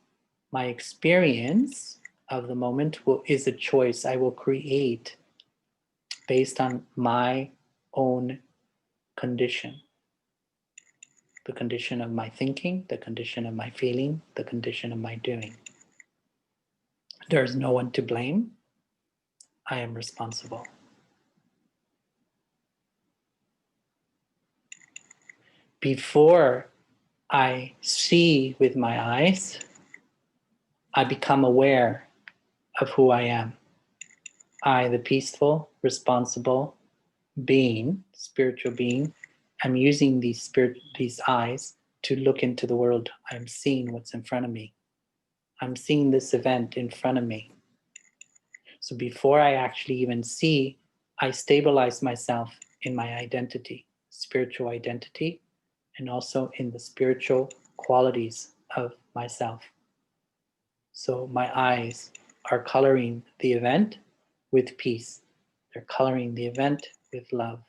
My experience of the moment is a choice I will create based on my own condition. The condition of my thinking, the condition of my feeling, the condition of my doing. There is no one to blame. I am responsible. Before I see with my eyes, I become aware of who I am. I, the peaceful, responsible being, spiritual being, I'm using these eyes to look into the world. I'm seeing what's in front of me. I'm seeing this event in front of me. So before I actually even see, I stabilize myself in my identity, spiritual identity, and also in the spiritual qualities of myself. So my eyes are coloring the event with peace. They're coloring the event with love.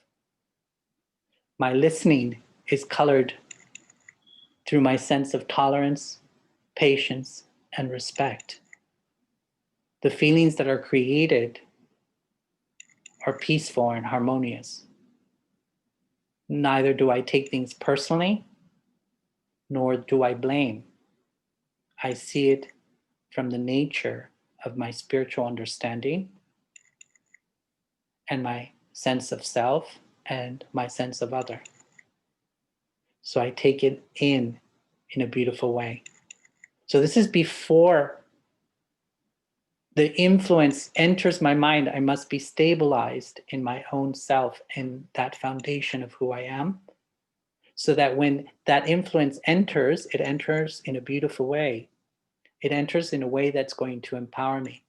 My listening is colored through my sense of tolerance, patience, and respect. The feelings that are created are peaceful and harmonious. Neither do I take things personally, nor do I blame. I see it from the nature of my spiritual understanding and my sense of self and my sense of other. So I take it in a beautiful way. So this is before the influence enters my mind. I must be stabilized in my own self and that foundation of who I am, so that when that influence enters, it enters in a beautiful way. It enters in a way that's going to empower me.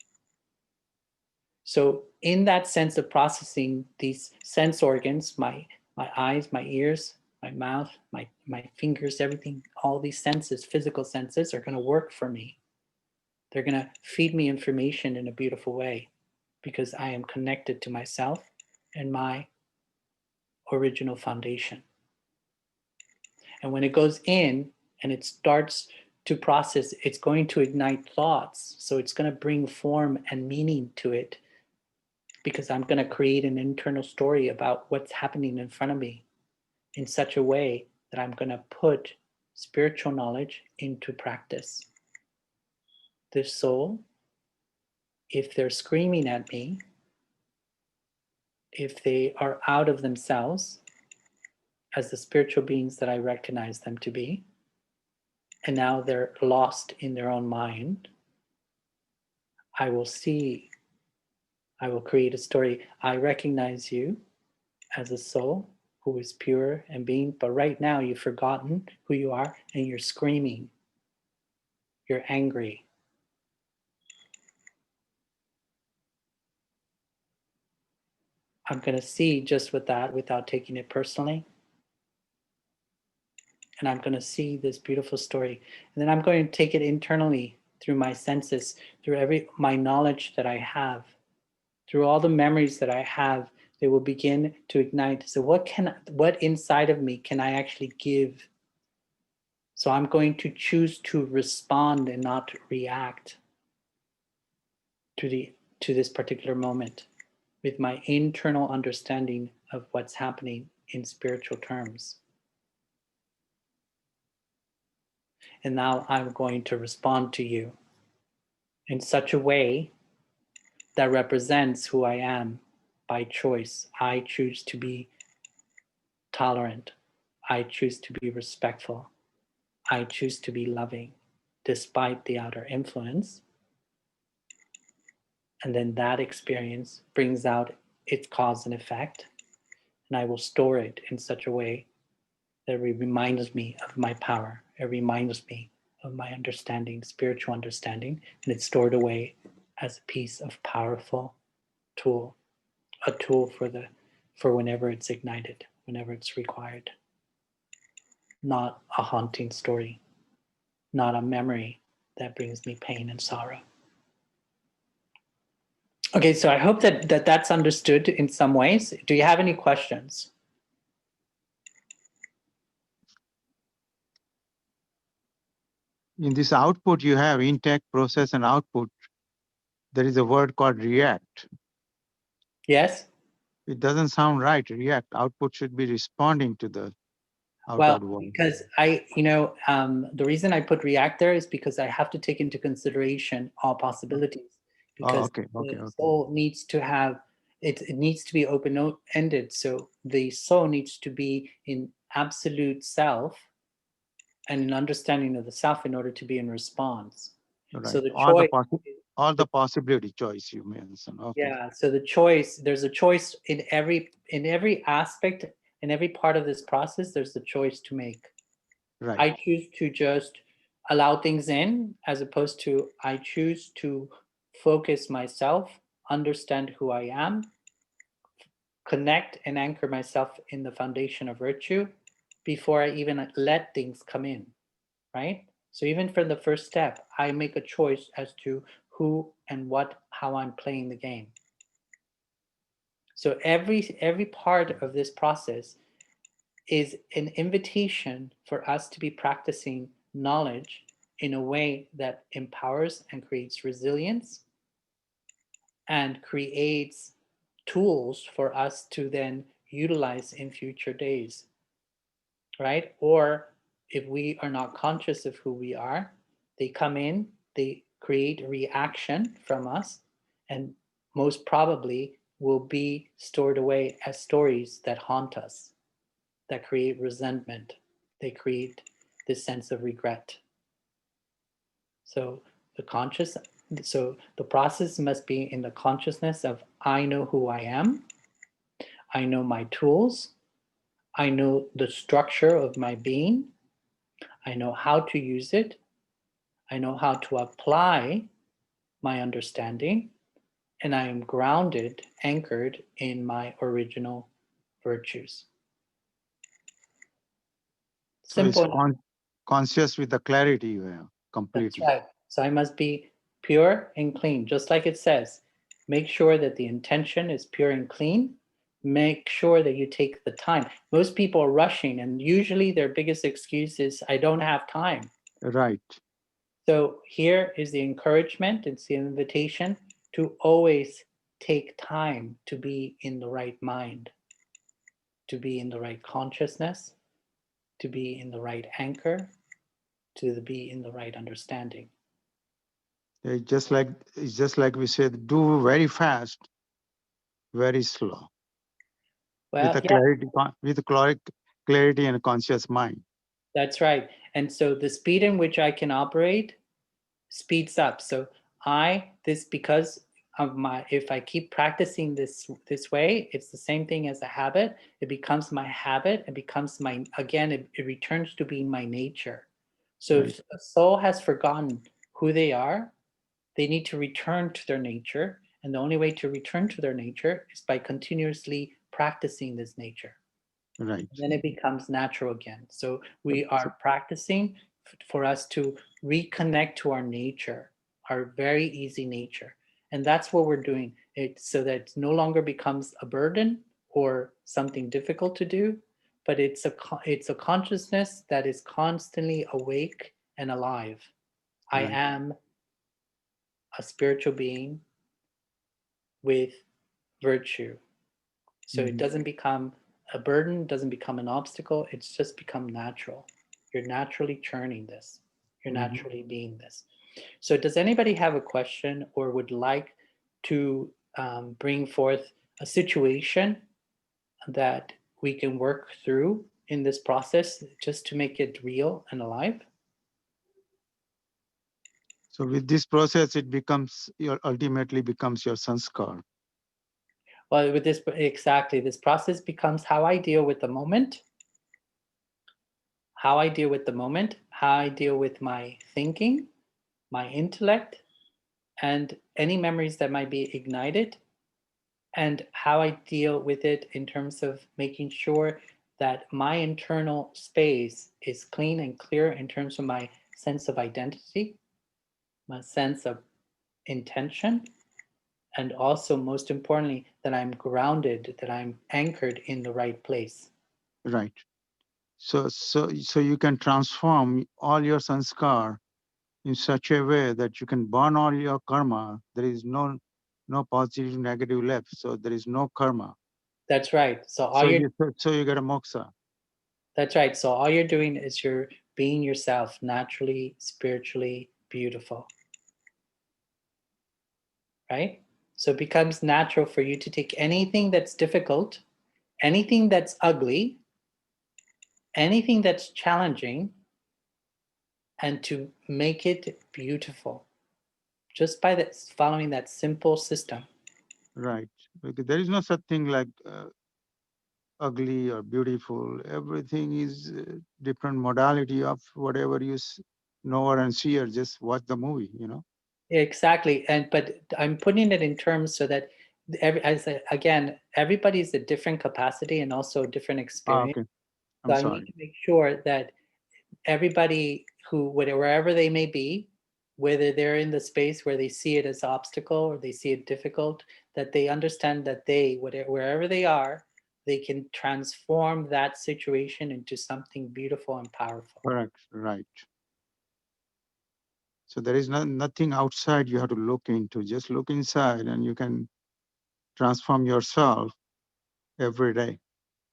So in that sense of processing these sense organs, my eyes, my ears, my mouth, my fingers, everything, all these senses, physical senses are going to work for me. They're going to feed me information in a beautiful way because I am connected to myself and my original foundation. And when it goes in and it starts to process, it's going to ignite thoughts. So it's going to bring form and meaning to it because I'm going to create an internal story about what's happening in front of me in such a way that I'm going to put spiritual knowledge into practice. This soul, if they're screaming at me, if they are out of themselves as the spiritual beings that I recognize them to be, and now they're lost in their own mind, I will create a story. I recognize you as a soul who is pure and being, but right now you've forgotten who you are and you're screaming. You're angry. I'm going to see just with that without taking it personally. And I'm going to see this beautiful story. And then I'm going to take it internally through my senses, through my knowledge that I have, through all the memories that I have. They will begin to ignite. So what inside of me can I actually give? So I'm going to choose to respond and not react to this particular moment with my internal understanding of what's happening in spiritual terms. And now I'm going to respond to you in such a way that represents who I am by choice. I choose to be tolerant. I choose to be respectful. I choose to be loving despite the outer influence. And then that experience brings out its cause and effect. And I will store it in such a way that it reminds me of my power. It reminds me of my understanding, spiritual understanding, and it's stored away as a piece of powerful tool, a tool for whenever it's ignited, whenever it's required. Not a haunting story, not a memory that brings me pain and sorrow. Okay, so I hope that that's understood in some ways. Do you have any questions? In this output, you have intake, process, and output. There is a word called react. Yes. It doesn't sound right. React. Output should be responding to the Well, outward world. because the reason I put react there is because I have to take into consideration all possibilities. Because okay. the soul needs to have it needs to be open-ended. So the soul needs to be in absolute self and an understanding of the self in order to be in response. Right. So the all the possibility choice you mentioned. Okay. Yeah. So the choice, there's a choice in every aspect, in every part of this process, there's the choice to make. Right. I choose to just allow things in, as opposed to I choose to focus myself, understand who I am, connect and anchor myself in the foundation of virtue before I even let things come in, right? So even from the first step, I make a choice as to who and how I'm playing the game. So every part of this process is an invitation for us to be practicing knowledge in a way that empowers and creates resilience and creates tools for us to then utilize in future days, right? Or if we are not conscious of who we are, they come in, they create a reaction from us, and most probably will be stored away as stories that haunt us, that create resentment, they create this sense of regret. So the process must be in the consciousness of I know who I am, I know my tools, I know the structure of my being, I know how to use it, I know how to apply my understanding, and I am grounded, anchored in my original virtues. So it's Simple. conscious with the clarity you have completely. That's right. So I must be pure and clean, just like it says. Make sure that the intention is pure and clean. Make sure that you take the time. Most people are rushing, and usually their biggest excuse is, I don't have time. Right. So here is the encouragement, it's the invitation to always take time to be in the right mind, to be in the right consciousness, to be in the right anchor, to be in the right understanding. It's just like we said, do very fast, very slow. Well, with a yeah. clarity and a conscious mind. That's right. And so the speed in which I can operate speeds up. So because of if I keep practicing this way, it's the same thing as a habit. It becomes my habit. It becomes it returns to being my nature. So Right. if a soul has forgotten who they are, they need to return to their nature. And the only way to return to their nature is by continuously practicing this nature. Right. And then it becomes natural again. So we are practicing for us to reconnect to our nature, our very easy nature. And that's what we're doing. It's so that it no longer becomes a burden or something difficult to do, but it's a consciousness that is constantly awake and alive. I Right. am a spiritual being with virtue. So it doesn't become a burden, doesn't become an obstacle. It's just become natural. You're naturally churning this. You're naturally being this. So does anybody have a question or would like to bring forth a situation that we can work through in this process just to make it real and alive? So with this process, it ultimately becomes your sanskar. Well, with this, exactly, this process becomes how I deal with the moment, how I deal with the moment, how I deal with my thinking, my intellect, and any memories that might be ignited, and how I deal with it in terms of making sure that my internal space is clean and clear in terms of my sense of identity, my sense of intention, and also, most importantly, that I'm grounded, that I'm anchored in the right place. Right. So you can transform all your sanskar in such a way that you can burn all your karma. There is no positive, negative left. So there is no karma. That's right. So all So you're you get a moksha. That's right. So all you're doing is you're being yourself naturally, spiritually beautiful. Right? So it becomes natural for you to take anything that's difficult, anything that's ugly, anything that's challenging, and to make it beautiful just by that, following that simple system. Right. Because there is no such thing like ugly or beautiful. Everything is different modality of whatever you know or see or just watch the movie, you know. Exactly. But I'm putting it in terms so that again, everybody's a different capacity and also a different experience. Okay. So I'm I need sorry. to make sure that everybody who, wherever they may be, whether they're in the space where they see it as obstacle or they see it difficult, that they understand that wherever they are, they can transform that situation into something beautiful and powerful. Correct. Right. So there is nothing outside you have to look into. Just look inside and you can transform yourself every day.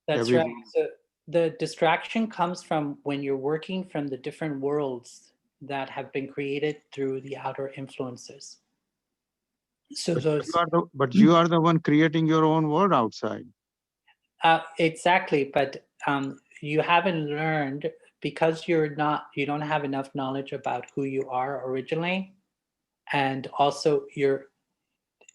That's Every right. So the distraction comes from when you're working from the different worlds that have been created through the outer influences. So those but you are the one creating your own world outside. Exactly, but you haven't learned because you don't have enough knowledge about who you are originally, and also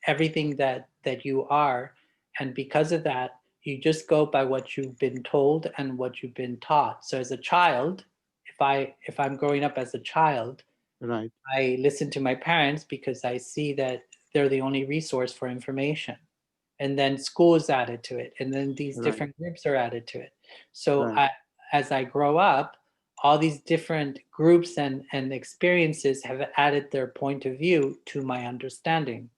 everything that you are, and because of that, you just go by what you've been told and what you've been taught. So as a child, if I'm growing up as a child, Right. I listen to my parents because I see that they're the only resource for information. And then school is added to it. And then these Right. different groups are added to it. So Right. as I grow up, all these different groups and experiences have added their point of view to my understanding.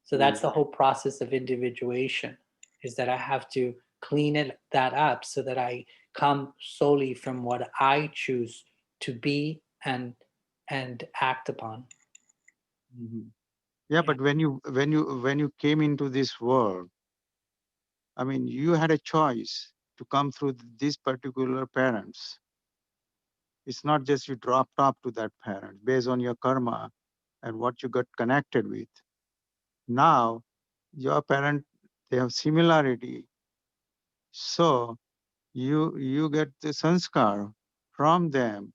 So that's the whole process of individuation, is that I have to clean that up so that I come solely from what I choose to be and act upon. Mhm. Yeah, but when you came into this world, I mean, you had a choice to come through these particular parents. It's not just you dropped off to that parent based on your karma and what you got connected with. Now, your parent, they have similarity. So you get the sanskar from them,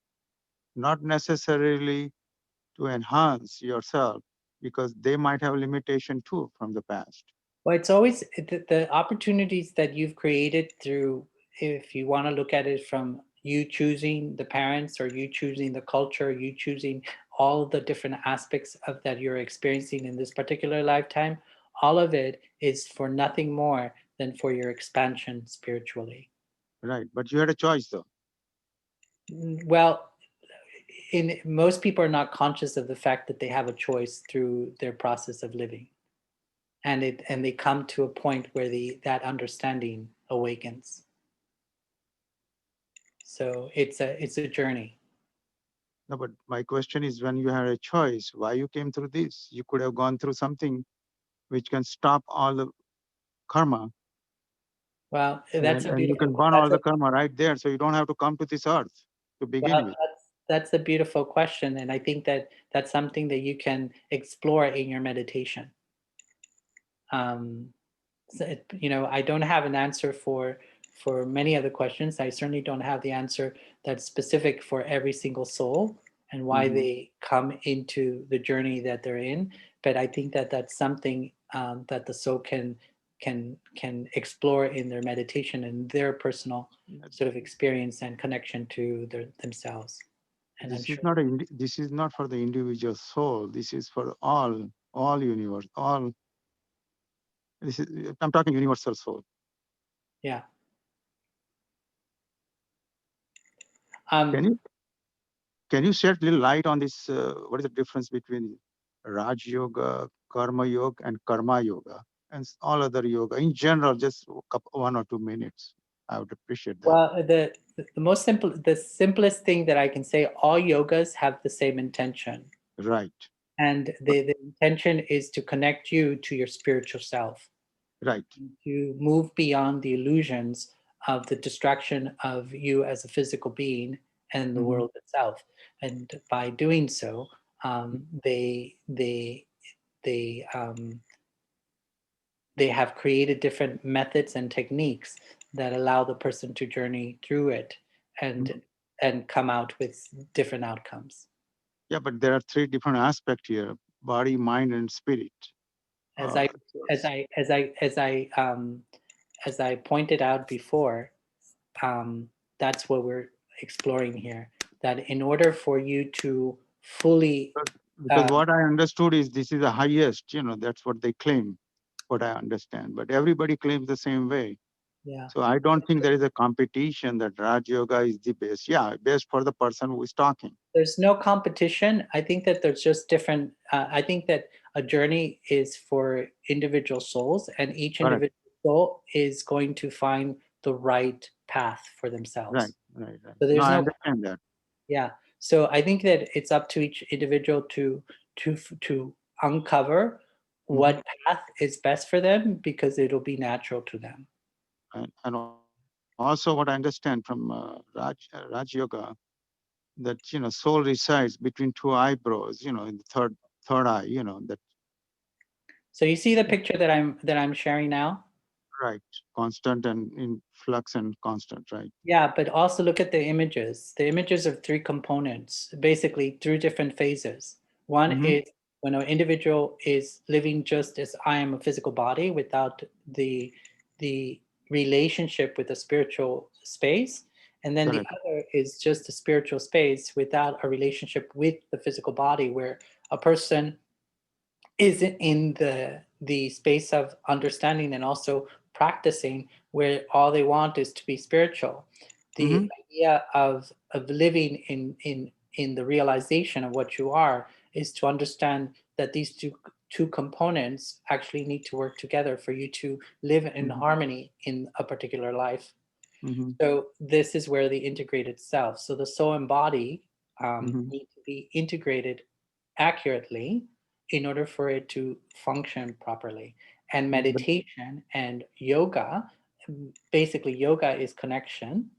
not necessarily to enhance yourself, because they might have limitation too from the past. Well, it's always the opportunities that you've created through, if you want to look at it from you choosing the parents or you choosing the culture, you choosing all the different aspects of that you're experiencing in this particular lifetime, all of it is for nothing more than for your expansion spiritually. Right. But you had a choice though. Well, in most people are not conscious of the fact that they have a choice through their process of living. And they come to a point where that understanding awakens. So it's a journey. No, but my question is, when you had a choice, why you came through this? You could have gone through something which can stop all the karma, Well, that's a and you beautiful can burn all the karma right there. So you don't have to come to this earth to begin well, with. that's a beautiful question, and I think that that's something that you can explore in your meditation. Um, I don't have an answer for many of the questions. I certainly don't have the answer that's specific for every single soul and why they come into the journey that they're in. But I think that that's something that the soul can explore in their meditation and their personal sort of experience and connection to themselves. And I'm sure. This is not for the individual soul. This is for all universe, all. This is, I'm talking universal soul. Yeah. Can you shed a little light on this? What is the difference between Raj Yoga, Karma Yoga, and Karma Yoga, and all other yoga in general? Just 1 or 2 minutes. I would appreciate that. Well, the simplest thing that I can say, all yogas have the same intention. Right, And the intention is to connect you to your spiritual self, right. to move beyond the illusions of the distraction of you as a physical being and the Mhm. world itself. And by doing so, they have created different methods and techniques that allow the person to journey through it and Mhm. and come out with different outcomes. Yeah, but there are three different aspects here: body, mind, and spirit. As Uh, I as I as I as I as I pointed out before, that's what we're exploring here. That in order for you to fully, because what I understood is this is the highest, that's what they claim, what I understand. But everybody claims the same way. yeah, So I don't think there is a competition that Raj Yoga is the best. Yeah, best for the person who is talking. there's no competition. I think that there's just different. I think that a journey is for individual souls, and each Correct. individual soul is going to find the right path for Right, themselves. right, right. So No, there's I no, understand that. yeah. So I think that it's up to each individual to uncover Mhm. what path is best for them, because it'll be natural to them. And also what I understand from Raj Yoga, that soul resides between two eyebrows, in the third eye, that So you see the picture that I'm sharing now? right, constant and in flux and constant, right? Yeah, but also look at the images. The images of three components, basically through different phases. One Mm-hmm. is when an individual is living just as I am a physical body without the relationship with the spiritual space. And then the Correct. other is just a spiritual space without a relationship with the physical body, where a person is in the space of understanding and also practicing, where all they want is to be spiritual. Mm-hmm. The idea of living in the realization of what you are is to understand that these two components actually need to work together for you to live in Mm-hmm. harmony in a particular life. Mm-hmm. So this is where the integrated self, so the soul and body Mm-hmm. need to be integrated accurately in order for it to function properly. And But meditation and yoga, basically yoga is connection.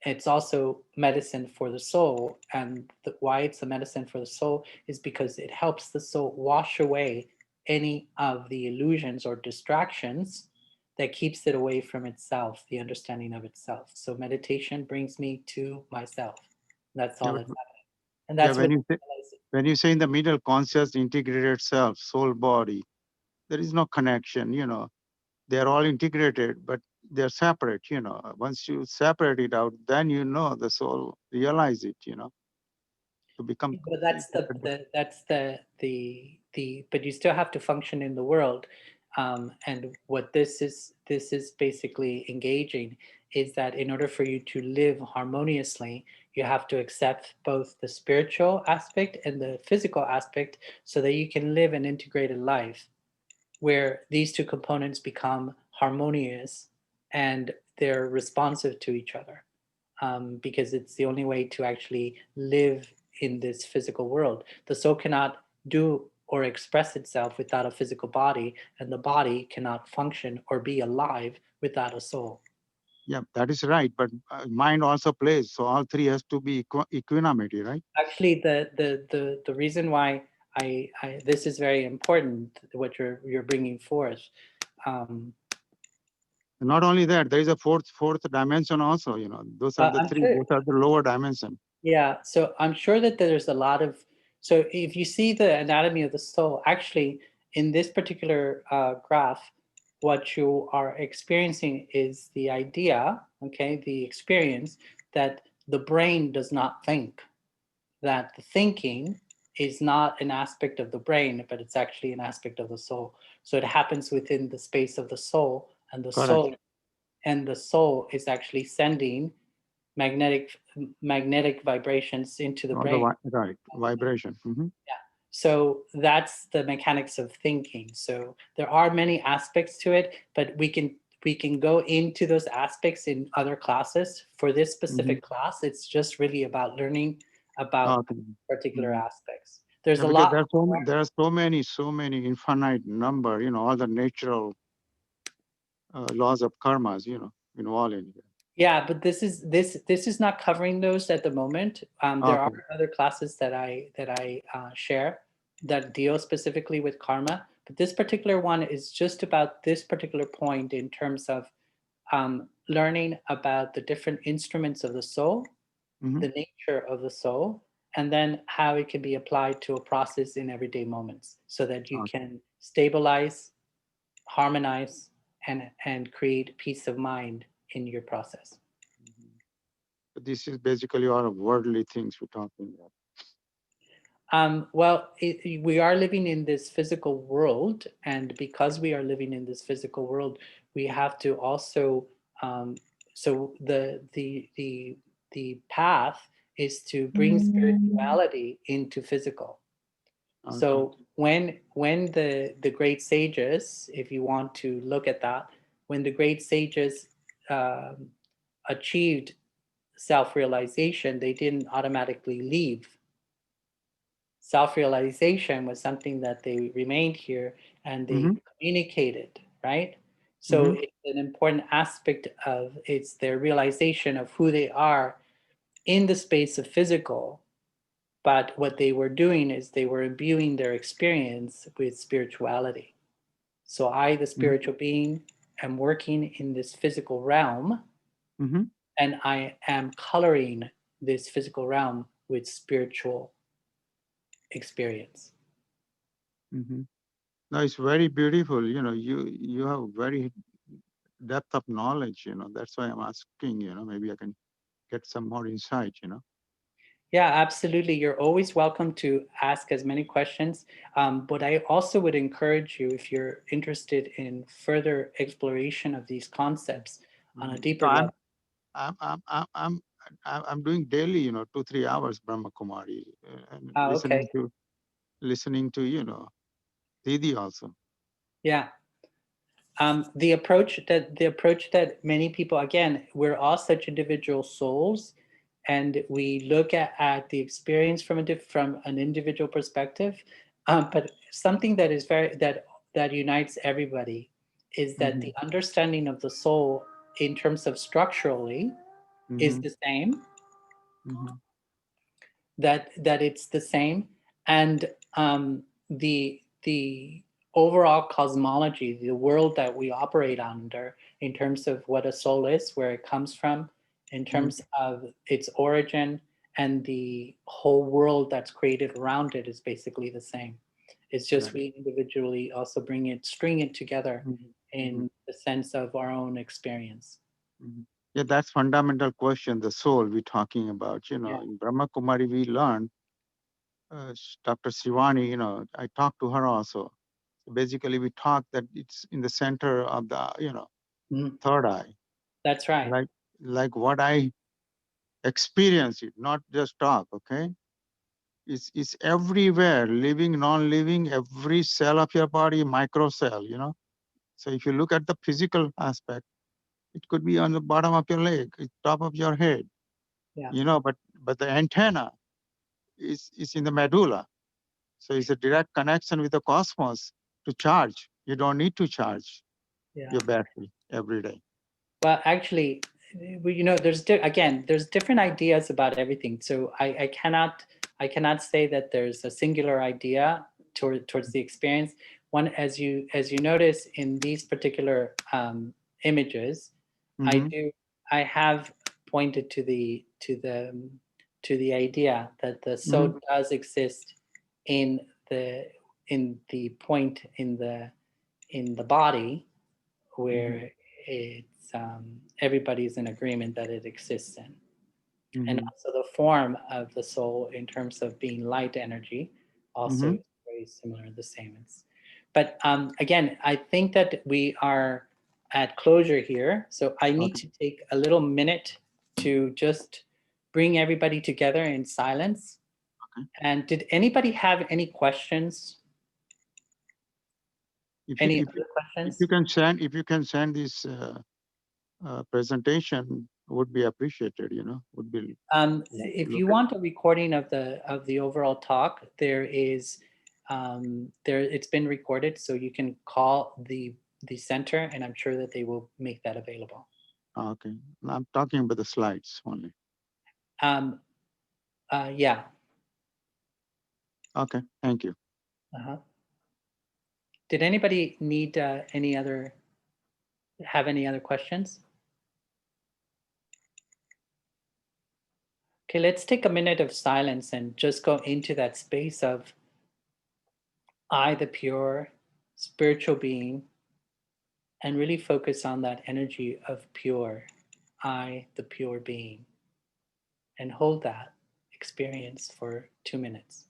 It's also medicine for the soul. And why it's a medicine for the soul is because it helps the soul wash away any of the illusions or distractions that keeps it away from itself, the understanding of itself. So meditation brings me to myself. That's yeah, all but, that's happening. And yeah, that's what when you say in the middle, conscious integrated self, soul, body, there is no connection. They're all integrated, but they're separate. Once you separate it out, then the soul realize it. To become but complete. but you still have to function in the world. And what this is basically engaging is that in order for you to live harmoniously, you have to accept both the spiritual aspect and the physical aspect, so that you can live an integrated life where these two components become harmonious and they're responsive to each other, because it's the only way to actually live in this physical world. The soul cannot do or express itself without a physical body, and the body cannot function or be alive without a soul. Yeah, that is right. But mind also plays. So all three has to be equanimity, right? Actually, the reason why I this is very important, what you're bringing forth. Um, Not only that, there is a fourth dimension also. Those are the I'm three. sure. Those are the lower dimension. Yeah, so I'm sure that there's a lot of, so if you see the anatomy of the soul, actually in this particular graph, what you are experiencing is the idea, okay, the experience that the brain does not think, that the thinking is not an aspect of the brain, but it's actually an aspect of the soul. So it happens within the space of the soul, and Correct. the soul is actually sending magnetic vibrations into the All the brain. right vibration. Mm-hmm. Yeah. So that's the mechanics of thinking. So there are many aspects to it, but we we can go into those aspects in other classes. For this specific class, it's just really about learning about Okay. particular Mhm. aspects. There's Yeah, a because lot more. there are so many infinite number, all the natural laws of karmas, involved in it. Yeah, but this is not covering those at the moment. There are Okay. other classes that I share that deal specifically with karma, but this particular one is just about this particular point in terms of learning about the different instruments of the soul, Mhm. the nature of the soul, and then how it can be applied to a process in everyday moments, so that you Okay. can stabilize, harmonize, and create peace of mind in your process. But this is basically all of worldly things we're talking about. Well, we are living in this physical world, and because we are living in this physical world, we have to also. So the path is to bring spirituality into physical. Okay. So when the great sages, if you want to look at that, when the great sages achieved self-realization, they didn't automatically leave. Self-realization was something that they remained here and they Mhm. communicated, right? So Mhm. it's an important aspect of it's their realization of who they are in the space of physical. But what they were doing is they were imbuing their experience with spirituality. So I, the Mhm. spiritual being, am working in this physical realm, Mhm. and I am coloring this physical realm with spiritual experience. Mhm. No, it's very beautiful. You have very depth of knowledge. That's why I'm asking. Maybe I can get some more insight. Yeah, absolutely. You're always welcome to ask as many questions. But I also would encourage you, if you're interested in further exploration of these concepts on a Mhm. deeper So level. I'm doing daily, 2-3 hours Brahma Kumari, and Okay. listening to Didi also. Yeah. The approach that many people, again, we're all such individual souls, and we look at the experience from an individual perspective. But something that is that unites everybody is that Mhm. the understanding of the soul in terms of structurally is Mhm. the same, Mhm. that it's the same, and the overall cosmology, the world that we operate under, in terms of what a soul is, where it comes from, in terms of its origin, and the whole world that's created around it, is basically the same. It's just Right. we individually also string it together Mhm. Mhm. in the sense of our own experience. Mhm. Yeah, that's fundamental question. The soul we're talking about. Yeah. In Brahma Kumari we learned. Dr. Shivani, I talked to her also. So basically, we talked that it's in the center of the, Mhm. third eye. That's right. Like what I experience it, not just talk. Okay, it's everywhere, living, non-living, every cell of your body, micro cell. So if you look at the physical aspect, it could be on the bottom of your leg, top of your head. Yeah. But the antenna is in the medulla. So it's a direct connection with the cosmos to charge. You don't need to charge Yeah. your battery every day. Well, actually, there's different ideas about everything. So I cannot say that there's a singular idea towards the experience. One, as you notice in these particular images, Mm-hmm. I have pointed to the idea that the Mm-hmm. soul does exist in the point in the body where it's everybody's in agreement that it exists in. And Mm-hmm. also the form of the soul in terms of being light energy also Mm-hmm. is very similar, the same. But again, I think that we are at closure here. So I need Okay. to take a little minute to just bring everybody together in silence. Okay. And did anybody have any questions? If Any you, other questions? if you can send this presentation, would be appreciated. Would be. If look you at- want a recording of the overall talk, there is it's been recorded, so you can call the center, and I'm sure that they will make that available. Okay, I'm talking about the slides only. Yeah. Okay, thank you. Uh-huh. Did anybody need have any other questions? Okay, let's take a minute of silence and just go into that space of I, the pure spiritual being, and really focus on that energy of pure, I, the pure being, and hold that experience for 2 minutes.